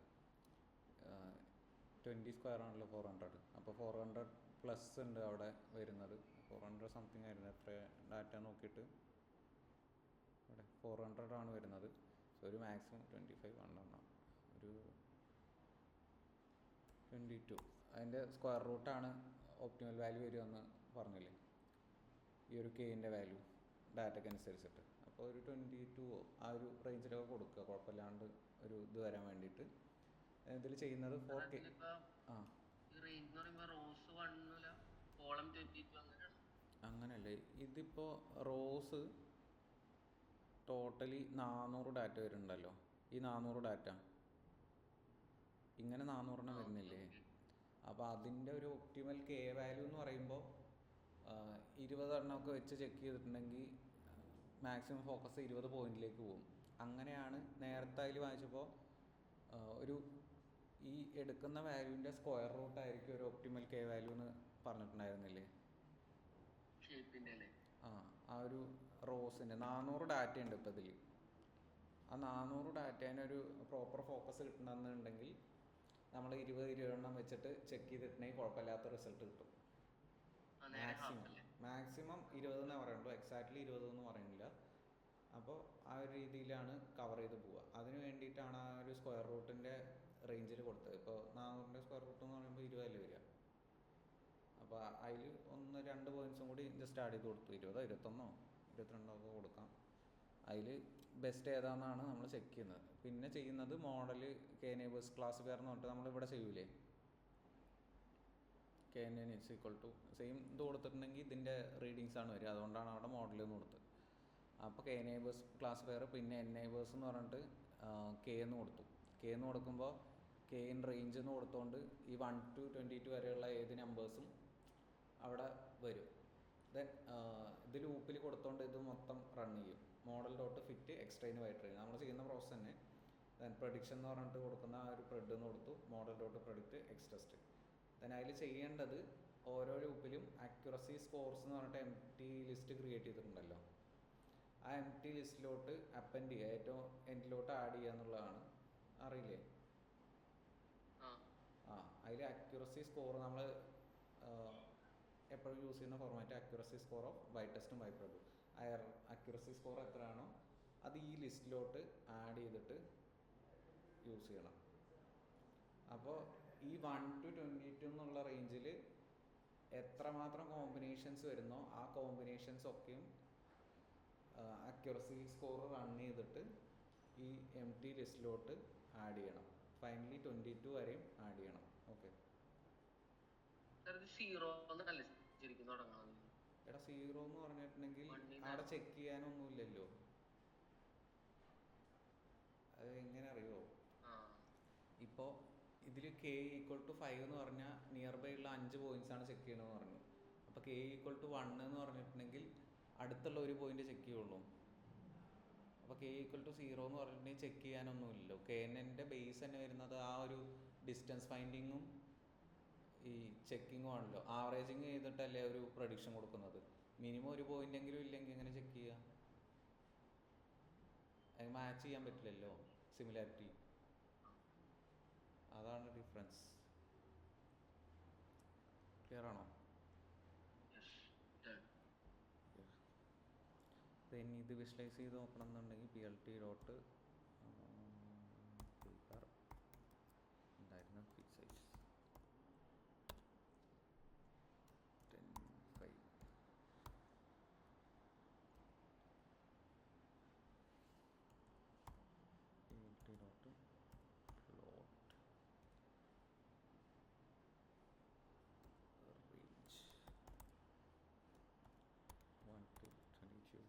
20 സ്ക്വയർ ആണല്ലോ 400. അപ്പോൾ 400 പ്ലസ് ഉണ്ട് അവിടെ വരുന്നത്. 400 സംതിങ് ആയിരുന്നു, എത്ര ഡാറ്റ നോക്കിയിട്ട് ഇവിടെ 400 ആണ് വരുന്നത്. സോ ഒരു മാക്സിമം 25 1 ഒരു 22 അതിൻ്റെ സ്ക്വയർ റൂട്ടാണ് ഒപ്റ്റിമൽ വാല്യൂ വരുമെന്ന് പറഞ്ഞില്ലേ, ഈ ഒരു കെയിൻ്റെ വാല്യൂ ഡാറ്റയ്ക്ക് അനുസരിച്ചിട്ട്. അപ്പോൾ ഒരു 22 ആ ഒരു റേഞ്ചിലൊക്കെ കൊടുക്കുക, കുഴപ്പമില്ലാണ്ട് ഒരു ഇത് വരാൻ വേണ്ടിയിട്ട്. ഇതിൽ ചെയ്യുന്നത് 4K. ഈ റേഞ്ച് എന്ന് പറയുമ്പോ റോസ് 1 കോളം 22 അങ്ങനെയാണ്. അങ്ങനെയല്ലേ, ഇതിപ്പോൾ റോസ് ടോട്ടലി 400 ഡാറ്റ വരുന്നുണ്ടല്ലോ. ഈ 400 ഡാറ്റ ഇങ്ങനെ 400 വരുന്നില്ലേ? അപ്പോൾ അതിൻ്റെ ഒരു ഒപ്റ്റിമൽ കെ വാല്യൂ എന്ന് പറയുമ്പോൾ 20 എണ്ണമൊക്കെ വെച്ച് ചെക്ക് ചെയ്തിട്ടുണ്ടെങ്കിൽ മാക്സിമം ഫോക്കസ് 20 പോയിന്റിലേക്ക് പോകും. അങ്ങനെയാണ് നേരത്തെ അതിൽ വായിച്ചപ്പോൾ ഒരു ഈ എടുക്കുന്ന വാല്യൂവിൻ്റെ സ്ക്വയർ റൂട്ട് ആയിരിക്കും ഒരു ഒപ്റ്റിമൽ കെ വാല്യൂ എന്ന് പറഞ്ഞിട്ടുണ്ടായിരുന്നില്ലേ? ആ ഒരു റോസിൻ്റെ 400 ഡാറ്റ ഉണ്ട് ഇപ്പോൾ ഇതിൽ. ആ 400 ഡാറ്റേനൊരു പ്രോപ്പർ ഫോക്കസ് കിട്ടണമെന്നുണ്ടെങ്കിൽ നമ്മൾ 20 എണ്ണം വെച്ചിട്ട് ചെക്ക് ചെയ്തിട്ടുണ്ടെങ്കിൽ കുഴപ്പമില്ലാത്ത റിസൾട്ട് കിട്ടും. മാക്സിമം 20 എന്നേ പറയുള്ളൂ, എക്സാക്ട്ലി 20 എന്ന് പറയുന്നില്ല. അപ്പോൾ ആ ഒരു രീതിയിലാണ് കവർ ചെയ്ത് പോവുക. അതിന് വേണ്ടിയിട്ടാണ് ആ ഒരു സ്ക്വയർ റൂട്ടിൻ്റെ റേഞ്ചിൽ കൊടുത്തത്. ഇപ്പോൾ 400 സ്ക്വയർ റൂട്ട് എന്ന് പറയുമ്പോൾ 20 അല്ലേ വരിക. അപ്പോൾ അതിൽ 1-2 പോയിൻറ്റ്സും കൂടി ജസ്റ്റ് ആഡ് ചെയ്ത് കൊടുത്തു. 20, 21, 22 ഒക്കെ കൊടുക്കാം. അതിൽ ബെസ്റ്റ് ഏതാണെന്നാണ് നമ്മൾ ചെക്ക് ചെയ്യുന്നത്. പിന്നെ ചെയ്യുന്നത് മോഡൽ കെ നെയ്ബേഴ്സ് ക്ലാസിഫയർ എന്ന് പറഞ്ഞിട്ട് നമ്മളിവിടെ ചെയ്യൂലേ, KNN is equal to same ഇത് കൊടുത്തിട്ടുണ്ടെങ്കിൽ ഇതിൻ്റെ റീഡിങ്സ് ആണ് വരിക. അതുകൊണ്ടാണ് അവിടെ മോഡൽ എന്ന് കൊടുത്തത്. അപ്പോൾ കെ നെയ്ബേഴ്സ് ക്ലാസിഫയർ പിന്നെ എൻ നെയ്ബേഴ്സ് എന്ന് പറഞ്ഞിട്ട് കെ എന്ന് കൊടുത്തു. കെ എന്ന് കൊടുക്കുമ്പോൾ കെ ഇൻ റേഞ്ച് എന്ന് കൊടുത്തുകൊണ്ട് ഈ 1 to 22 വരെയുള്ള ഏത് നമ്പേഴ്സും അവിടെ വരും. ദെൻ ഇത് ലൂപ്പിൽ കൊടുത്തുകൊണ്ട് ഇത് മൊത്തം റൺ ചെയ്യും. മോഡൽ ഡോട്ട് ഫിറ്റ് എക്സ്ട്രെയിൻ വൈട്രെയിൻ നമ്മൾ ചെയ്യുന്ന പ്രോസസ്സ് തന്നെ. ദെൻ പ്രഡിക്ഷൻ എന്ന് പറഞ്ഞിട്ട് കൊടുക്കുന്ന ആ ഒരു പ്രെഡ് എന്ന് കൊടുത്തു. Model dot predict X test. Then അതിൽ ചെയ്യേണ്ടത് ഓരോ ലൂപ്പിലും അക്യുറസി സ്കോർസ് എന്ന് പറഞ്ഞിട്ട് എം ടി ലിസ്റ്റ് ക്രിയേറ്റ് ചെയ്തിട്ടുണ്ടല്ലോ. ആ എം ടി ലിസ്റ്റിലോട്ട് അപ്പൻഡ് ചെയ്യുക, ഏറ്റവും എൻഡിലോട്ട് ആഡ് ചെയ്യുക എന്നുള്ളതാണ്. അറിയില്ലേ? അതിൽ അക്യുറസി സ്കോർ നമ്മൾ എപ്പോഴും യൂസ് ചെയ്യുന്ന format accuracy score of y ടെസ്റ്റും ബൈ പ്രൊബും. അക്യുറസി സ്കോർ എത്രയാണോ അത് ഈ ലിസ്റ്റിലോട്ട് ആഡ് ചെയ്തിട്ട് യൂസ് ചെയ്യണം. അപ്പോൾ ഈ 1 to 22 എന്നുള്ള റേഞ്ചിൽ എത്രമാത്രം കോമ്പിനേഷൻസ് വരുന്നോ ആ കോമ്പിനേഷൻസ് ഒക്കെയും അക്യുറസി സ്കോർ റൺ ചെയ്തിട്ട് ഈ എം ടി ലിസ്റ്റിലോട്ട് ആഡ് ചെയ്യണം. ഫൈനലി 22 വരെയും ആഡ് ചെയ്യണം. ഓക്കെ, എടാ 0 എന്ന് പറഞ്ഞിട്ടുണ്ടെങ്കിൽ അവിടെ ചെക്ക് ചെയ്യാനൊന്നുമില്ലല്ലോ. അത് എങ്ങനെ അറിയോ? ഇപ്പോൾ ഇതിൽ k = 5 എന്ന് പറഞ്ഞാൽ നിയർ ബൈ ഉള്ള 5 പോയിന്റ്സ് ആണ് ചെക്ക് ചെയ്യണമെന്ന് പറഞ്ഞു. അപ്പോൾ k = 1 എന്ന് പറഞ്ഞിട്ടുണ്ടെങ്കിൽ അടുത്തുള്ള ഒരു പോയിന്റ് ചെക്ക് ചെയ്യുള്ളൂ. അപ്പോൾ k = 0 എന്ന് പറഞ്ഞിട്ടുണ്ടെങ്കിൽ ചെക്ക് ചെയ്യാനൊന്നുമില്ലല്ലോ. KNNൻ്റെ ബേസ് തന്നെ വരുന്നത് ആ ഒരു ഡിസ്റ്റൻസ് ഫൈൻഡിങ്ങും ഈ ചെക്കിങ്ങും ആണല്ലോ. ആവറേജിങ് ചെയ്തിട്ടല്ലേ ഒരു പ്രഡിക്ഷൻ കൊടുക്കുന്നത്. മിനിമം ഒരു പോയിന്റ് എങ്കിലും ഇല്ലെങ്കിൽ എങ്ങനെ ചെക്ക് ചെയ്യുക? അത് മാച്ച് ചെയ്യാൻ പറ്റില്ലല്ലോ, സിമിലാരിറ്റി. അതാണ് ഡിഫറൻസ്. ക്ലിയർ ആണോ? പിന്നെ ഇത് വിഷ്വലൈസ് ചെയ്ത് നോക്കണം എന്നുണ്ടെങ്കിൽ PLT ഡോട്ട് പേപ്പർ ഉണ്ടായിരുന്ന fig size 10:5 PLT dot plot range 1 to 22.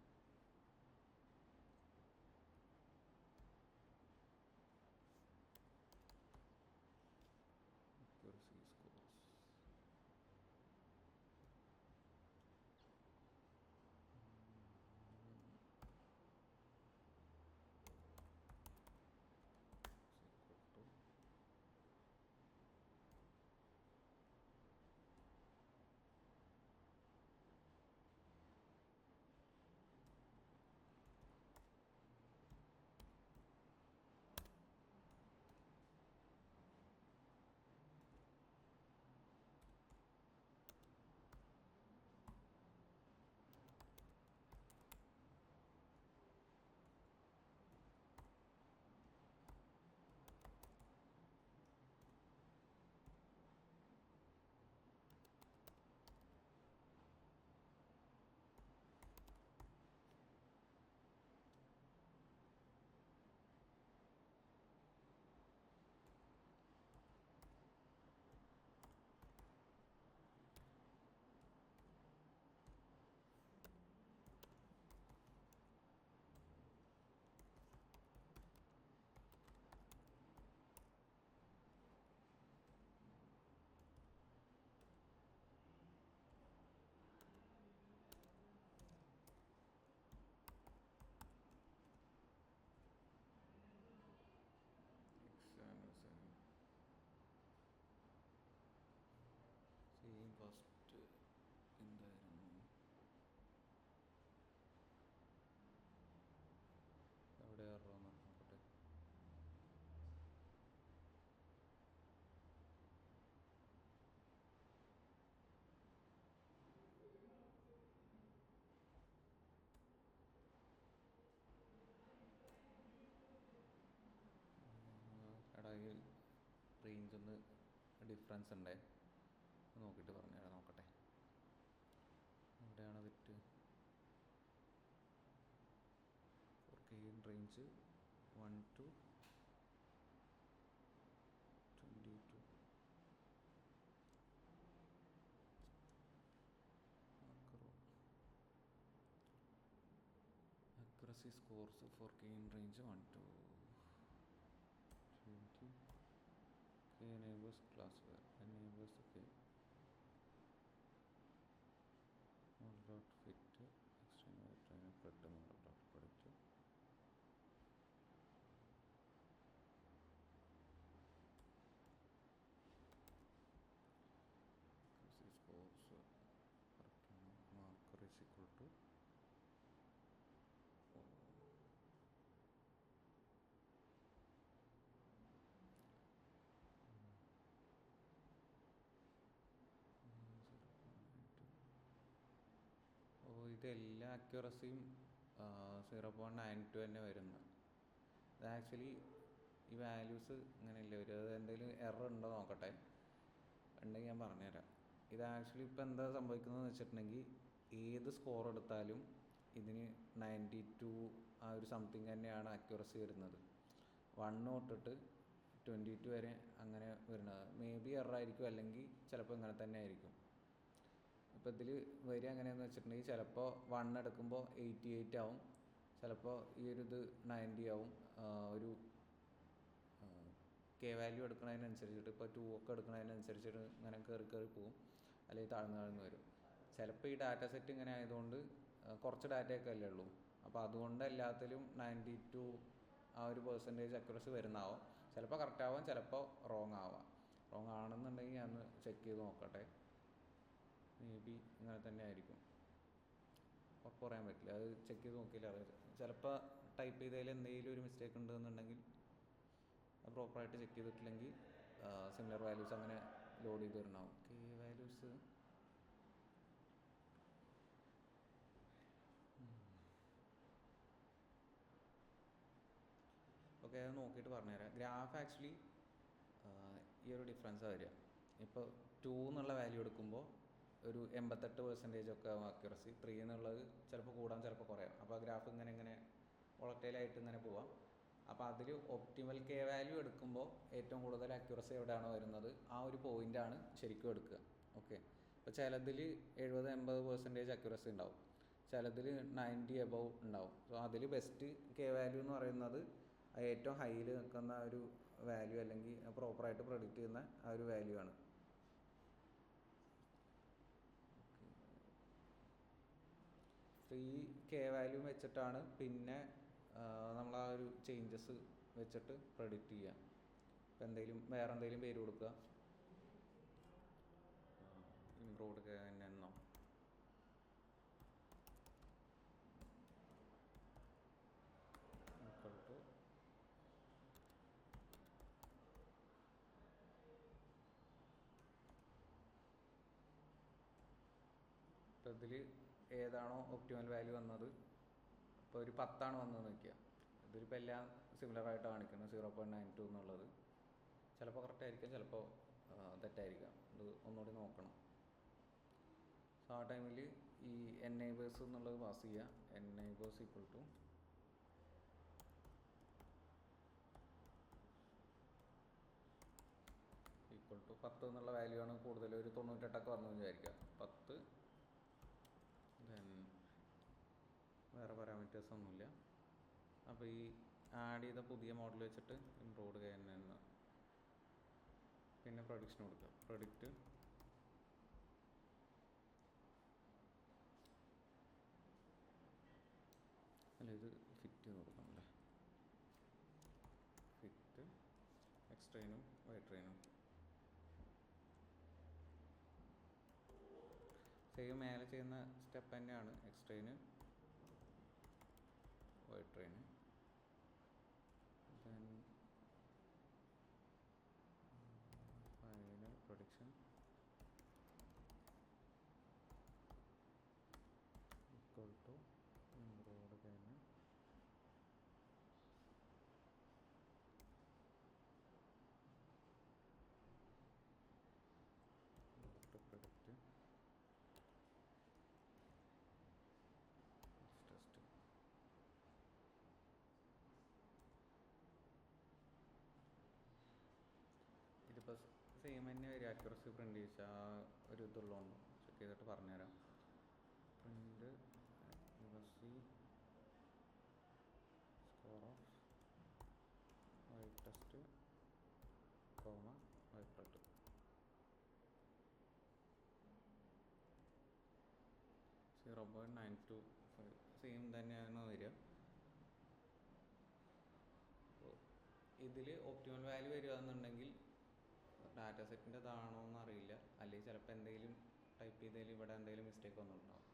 Range ഒന്ന് ഡിഫറൻസ് ഉണ്ടേ, നോക്കിയിട്ട് പറഞ്ഞുതരാം. നോക്കട്ടെ എവിടെയാണ് തെറ്റ്. 4K in range 1 to 22. Accuracy scores 4K in range 1 to 20. K enables classifier. Enables okay. All dot fit. External trainer പെട്ടെന്ന് dot പഠിച്ചു. Accuracy scores marker is equal to ഇതെല്ലാ അക്യുറസിയും 0.92 തന്നെ വരുന്നത്. ഇത് ആക്ച്വലി ഈ വാല്യൂസ് ഇങ്ങനെയല്ല വരും. അത് എന്തെങ്കിലും എറർ ഉണ്ടോ നോക്കട്ടെ, ഉണ്ടെങ്കിൽ ഞാൻ പറഞ്ഞുതരാം. ഇത് ആക്ച്വലി ഇപ്പോൾ എന്താ സംഭവിക്കുന്നതെന്ന് വെച്ചിട്ടുണ്ടെങ്കിൽ ഏത് സ്കോർ എടുത്താലും ഇതിന് 92 ആ ഒരു സംതിങ് തന്നെയാണ് അക്യുറസി വരുന്നത്. 1 തൊട്ടിട്ട് 22 വരെ അങ്ങനെ വരുന്നത്. മേ ബി എറർ ആയിരിക്കും, അല്ലെങ്കിൽ ചിലപ്പോൾ ഇങ്ങനെ തന്നെ ആയിരിക്കും. ഇപ്പോൾ ഇതിൽ വരിക എങ്ങനെയാണെന്ന് വെച്ചിട്ടുണ്ടെങ്കിൽ ചിലപ്പോൾ 1 എടുക്കുമ്പോൾ 88 ആവും, ചിലപ്പോൾ ഈ ഒരു ഇത് 90 ആവും. ഒരു കെ വാല്യൂ എടുക്കുന്നതിനനുസരിച്ചിട്ട് ഇപ്പോൾ 2 ഒക്കെ എടുക്കുന്നതിനനുസരിച്ചിട്ട് ഇങ്ങനെ കയറി കയറി പോവും, അല്ലെങ്കിൽ താഴ്ന്നു വരും. ചിലപ്പോൾ ഈ ഡാറ്റ സെറ്റ് ഇങ്ങനെ ആയതുകൊണ്ട് കുറച്ച് ഡാറ്റയൊക്കെ അല്ലേ ഉള്ളൂ, അപ്പോൾ അതുകൊണ്ട് എല്ലാത്തിലും 92 ആ ഒരു പെർസെൻറ്റേജ് അക്യുറസി വരുന്നതാവും. ചിലപ്പോൾ കറക്റ്റ് ആവാം, ചിലപ്പോൾ റോങ് ആവാം. റോങ് ആണെന്നുണ്ടെങ്കിൽ ഞാൻ ചെക്ക് ചെയ്ത് നോക്കട്ടെ. മേ ബി ഇങ്ങനെ തന്നെ ആയിരിക്കും, ഉറപ്പ് പറയാൻ പറ്റില്ല. അത് ചെക്ക് ചെയ്ത് നോക്കിയില്ല അറിയാം. ചിലപ്പോൾ ടൈപ്പ് ചെയ്തതിൽ എന്തെങ്കിലും ഒരു മിസ്റ്റേക്ക് ഉണ്ടെന്നുണ്ടെങ്കിൽ അത് പ്രോപ്പറായിട്ട് ചെക്ക് ചെയ്തിട്ടില്ലെങ്കിൽ സിമിലർ വാല്യൂസ് അങ്ങനെ ലോഡ് ചെയ്ത് വരണമാവും. കെ വാല്യൂസ് ഓക്കെ, അത് നോക്കിയിട്ട് പറഞ്ഞുതരാം. ഗ്രാഫ് ആക്ച്വലി ഈ ഒരു ഡിഫറൻസാണ് വരിക. ഇപ്പോൾ 2 എന്നുള്ള വാല്യൂ എടുക്കുമ്പോൾ ഒരു 88% ഒക്കെ അക്യുറസി, 3 എന്നുള്ളത് ചിലപ്പോൾ കൂടാൻ ചിലപ്പോൾ കുറയാം. അപ്പോൾ ആ ഗ്രാഫ് ഇങ്ങനെ വോളറ്റൈലായിട്ട് ഇങ്ങനെ പോവാം. അപ്പോൾ അതിൽ ഒപ്റ്റിമൽ കെ വാല്യൂ എടുക്കുമ്പോൾ ഏറ്റവും കൂടുതൽ അക്യുറസി എവിടെയാണോ വരുന്നത് ആ ഒരു പോയിൻ്റാണ് ശരിക്കും എടുക്കുക. ഓക്കെ, അപ്പോൾ ചിലതിൽ 70-80% അക്യുറസി ഉണ്ടാവും, ചിലതിൽ 90 എബവ് ഉണ്ടാവും. സോ അതിൽ ബെസ്റ്റ് കെ വാല്യൂ എന്ന് പറയുന്നത് ഏറ്റവും ഹൈയിൽ നിൽക്കുന്ന ഒരു വാല്യൂ, അല്ലെങ്കിൽ പ്രോപ്പറായിട്ട് പ്രൊഡിക്റ്റ് ചെയ്യുന്ന ആ ഒരു വാല്യൂ ആണ്. ഈ കെ വാല്യൂ വെച്ചിട്ടാണ് പിന്നെ നമ്മൾ ആ ഒരു ചേഞ്ചസ് വെച്ചിട്ട് പ്രഡിക്റ്റ് ചെയ്യുക. ഇപ്പോൾ വേറെ എന്തെങ്കിലും പേര് കൊടുക്കുക, ഇംപ്രൂവ്ഡ് കെ എന്നോ ഇപ്പോൾ ഇതിൽ ഏതാണോ ഒപ്റ്റിമൽ വാല്യൂ വന്നത്, ഇപ്പോൾ ഒരു 10 വന്നതെന്ന് വയ്ക്കുക. ഇതിലിപ്പോൾ എല്ലാം സിമിലറായിട്ട് കാണിക്കുന്നത് 0.92 എന്നുള്ളത്. ചിലപ്പോൾ കറക്റ്റ് ആയിരിക്കാം, ചിലപ്പോൾ തെറ്റായിരിക്കാം. ഇത് ഒന്നുകൂടി നോക്കണം. സോ ആ ടൈമിൽ ഈ എനേബേഴ്സ് എന്നുള്ളത് പാസ് ചെയ്യുക. എനേബേഴ്സ് ഈക്വൽ ടു ഈക്വൽ ടു 10 എന്നുള്ള വാല്യൂ ആണ് കൂടുതൽ, ഒരു 98 വന്നതെന്ന് വിചാരിക്കുക. 10 ദെൻ വേറെ പാരാമീറ്റേഴ്സ് ഒന്നുമില്ല. അപ്പോൾ ഈ ആഡ് ചെയ്ത പുതിയ മോഡൽ വെച്ചിട്ട് ഇംപ്രൂവ്ഡ് കെ എന്ന് പിന്നെ പ്രൊഡിക്ഷൻ കൊടുക്കുക. പ്രൊഡിക്റ്റ് അല്ല, ഇത് ഫിറ്റ് കൊടുക്കണമല്ലേ. ഫിറ്റ് എക്സ് ട്രെയിനും വൈ ട്രെയിനും സെയിം മേലെ ചെയ്യുന്ന സ്റ്റെപ്പ് തന്നെയാണ്. X train Y train then final prediction equal to improved കഴിഞ്ഞ് സെയിം തന്നെ വരും. അക്യുറസി പ്രിൻ്റ് ചെയ്യിച്ചാൽ ആ ഒരു ഇതുള്ളതുകൊണ്ട് ചെക്ക് ചെയ്തിട്ട് പറഞ്ഞുതരാം. Print accuracy score of white test white red 0.925 same തന്നെയാണ് വരിക. ഇതിൽ ഒപ്റ്റിമൽ വാല്യൂ വരികയെന്നുണ്ടെങ്കിൽ ഡാറ്റ സെറ്റിൻ്റെ ഇതാണോ എന്നറിയില്ല, അല്ലെങ്കിൽ ചിലപ്പോൾ എന്തെങ്കിലും ടൈപ്പ് ചെയ്തതിൽ ഇവിടെ എന്തെങ്കിലും മിസ്റ്റേക്ക് വന്നിട്ടുണ്ടാവും.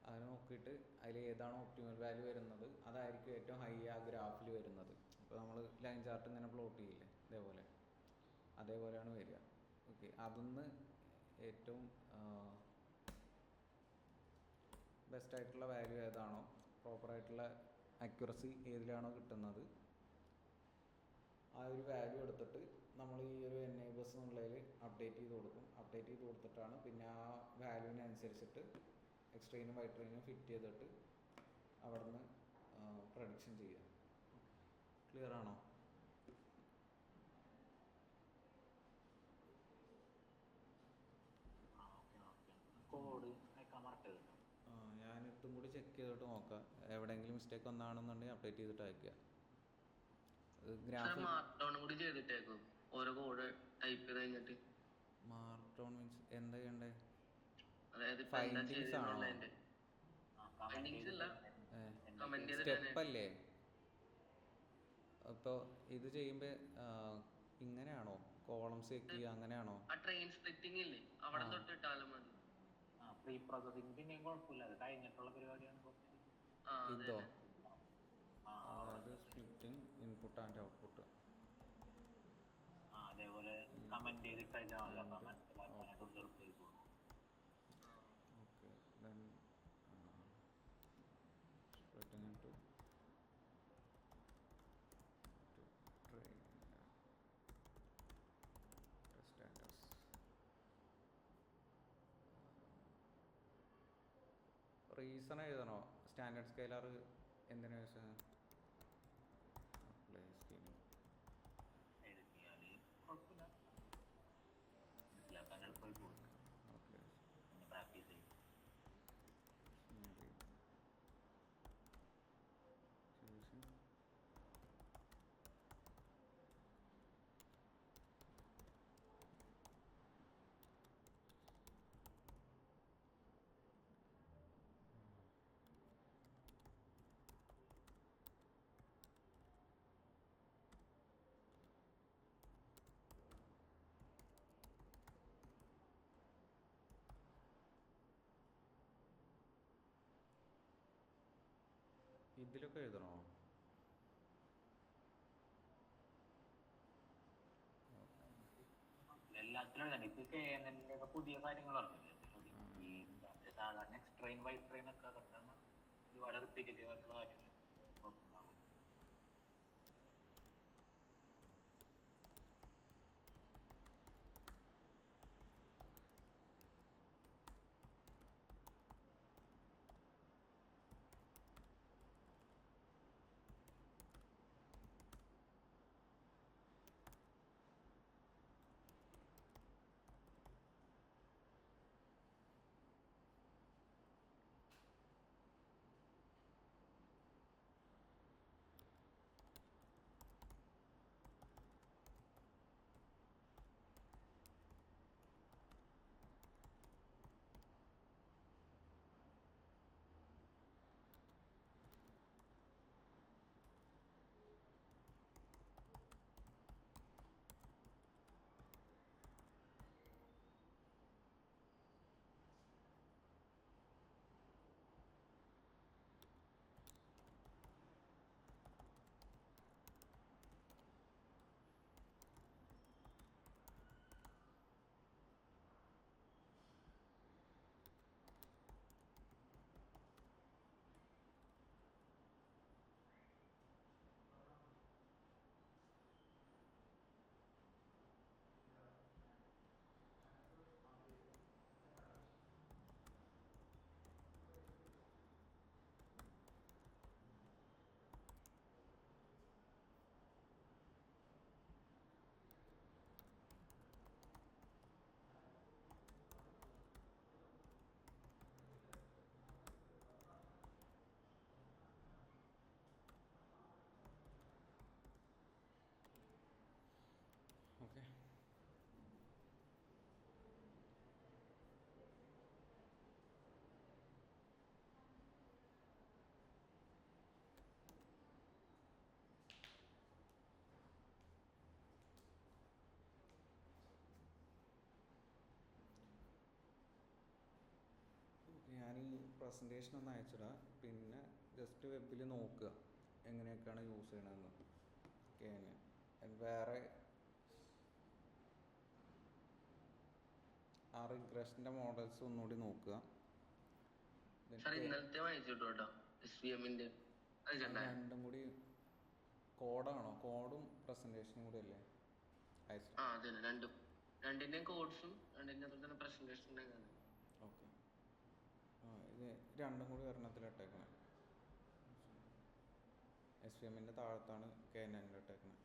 അത് നോക്കിയിട്ട് അതിൽ ഏതാണോ ഒപ്റ്റിമൽ വാല്യൂ വരുന്നത് അതായിരിക്കും ഏറ്റവും ഹൈ ആ ഗ്രാഫിൽ വരുന്നത്. ഇപ്പോൾ നമ്മൾ ലൈൻ ചാർട്ട് ഇങ്ങനെ പ്ലോട്ട് ചെയ്യില്ലേ, അതേപോലെയാണ് വരിക. ഓക്കെ, അതിന്ന് ഏറ്റവും ബെസ്റ്റായിട്ടുള്ള വാല്യൂ ഏതാണോ, പ്രോപ്പറായിട്ടുള്ള അക്യുറസി ഏതിലാണോ കിട്ടുന്നത് ആ ഒരു വാല്യൂ എടുത്തിട്ട് നമ്മൾ ഈ ഒരു എനേബേഴ്സ് എന്നുള്ളതിൽ അപ്ഡേറ്റ് ചെയ്ത് കൊടുക്കും. അപ്ഡേറ്റ് ചെയ്ത് കൊടുത്തിട്ടാണ് പിന്നെ ആ വാല്യൂവിനനുസരിച്ചിട്ട് എക്സ്ട്രീനും വൈട്രീനും ഫിറ്റ് ചെയ്തിട്ട് അവിടെ നിന്ന് പ്രഡിക്ഷൻ ചെയ്യുക. ക്ലിയർ ആണോ? ഞാൻ ഇതും കൂടി ചെക്ക് ചെയ്തിട്ട് നോക്കാം. എവിടെയെങ്കിലും മിസ്റ്റേക്ക് വന്നാണെന്നുണ്ടെങ്കിൽ അപ്ഡേറ്റ് ചെയ്തിട്ട് അയക്കുക. മാർക്ക്ഡൗൺ മീൻസ് എന്താ ചെയ്യണ്ടേ? ഫൈൻഡിങ്സ് ആണോ? സ്റ്റെപ്പ് അല്ലേ? അപ്പോൾ ഇത് ചെയ്യുമ്പോൾ ഇങ്ങനെയാണോ കോളംസ് ചെക്ക് ചെയ്യുക, അങ്ങനെയാണോ? ഇതോ? അതായത് സ്പ്ലിറ്റിംഗ് ഇൻപുട്ട് ആൻഡ് ഔട്ട്പുട്ട്. അതേപോലെ കമന്റ് ചെയ്തിട്ട് okay, then splitting into train status. Reason എഴുതണോ? സ്റ്റാൻഡേർഡ് സ്കെയിലർ എന്തിനാ വെച്ചാൽ അപ്ലൈ സ്കീം ഓക്കെ. ഇതിലൊക്കെ എഴുതണോ? എല്ലാത്തിലും ഇതൊക്കെ പുതിയ കാര്യങ്ങളാണ്. ഈ സാധാരണ എക്സ്ട്രെയിൻ വൈട്രെയിൻ ഒക്കെ ഒരുപാട് റിപ്പീറ്റേറ്റീവ് ആയിട്ടുള്ള കാര്യങ്ങൾ. പ്രസൻറ്റേഷൻ ഒന്ന് അയച്ചിടുക. പിന്നെ ജസ്റ്റ് വെബിൽ നോക്കുക എങ്ങനെയൊക്കെയാണ് യൂസ് ചെയ്യണതെന്ന്. വേറെ ആ റിഗ്രഷൻ്റെ മോഡൽസ് ഒന്നുകൂടി നോക്കുക. സാർ ഇന്നലത്തെ വായിച്ചിട്ടു കേട്ടോ, SVM-ന്റെ രണ്ടും കൂടി കോഡാണോ? കോഡും പ്രസൻറ്റേഷനും കൂടി അല്ലേ അയച്ചു? ആ അതെ, രണ്ടിന്റെയും കോഡ്സും രണ്ടിന്റെ തന്നെ പ്രസന്റേഷൻ. ഓക്കെ, ഇത് രണ്ടും കൂടി ഒരെണ്ണത്തിൽ ഇട്ടേക്കണേ. SVM-ന്റെ താഴത്താണ് KNN ഇട്ടേക്കണേ.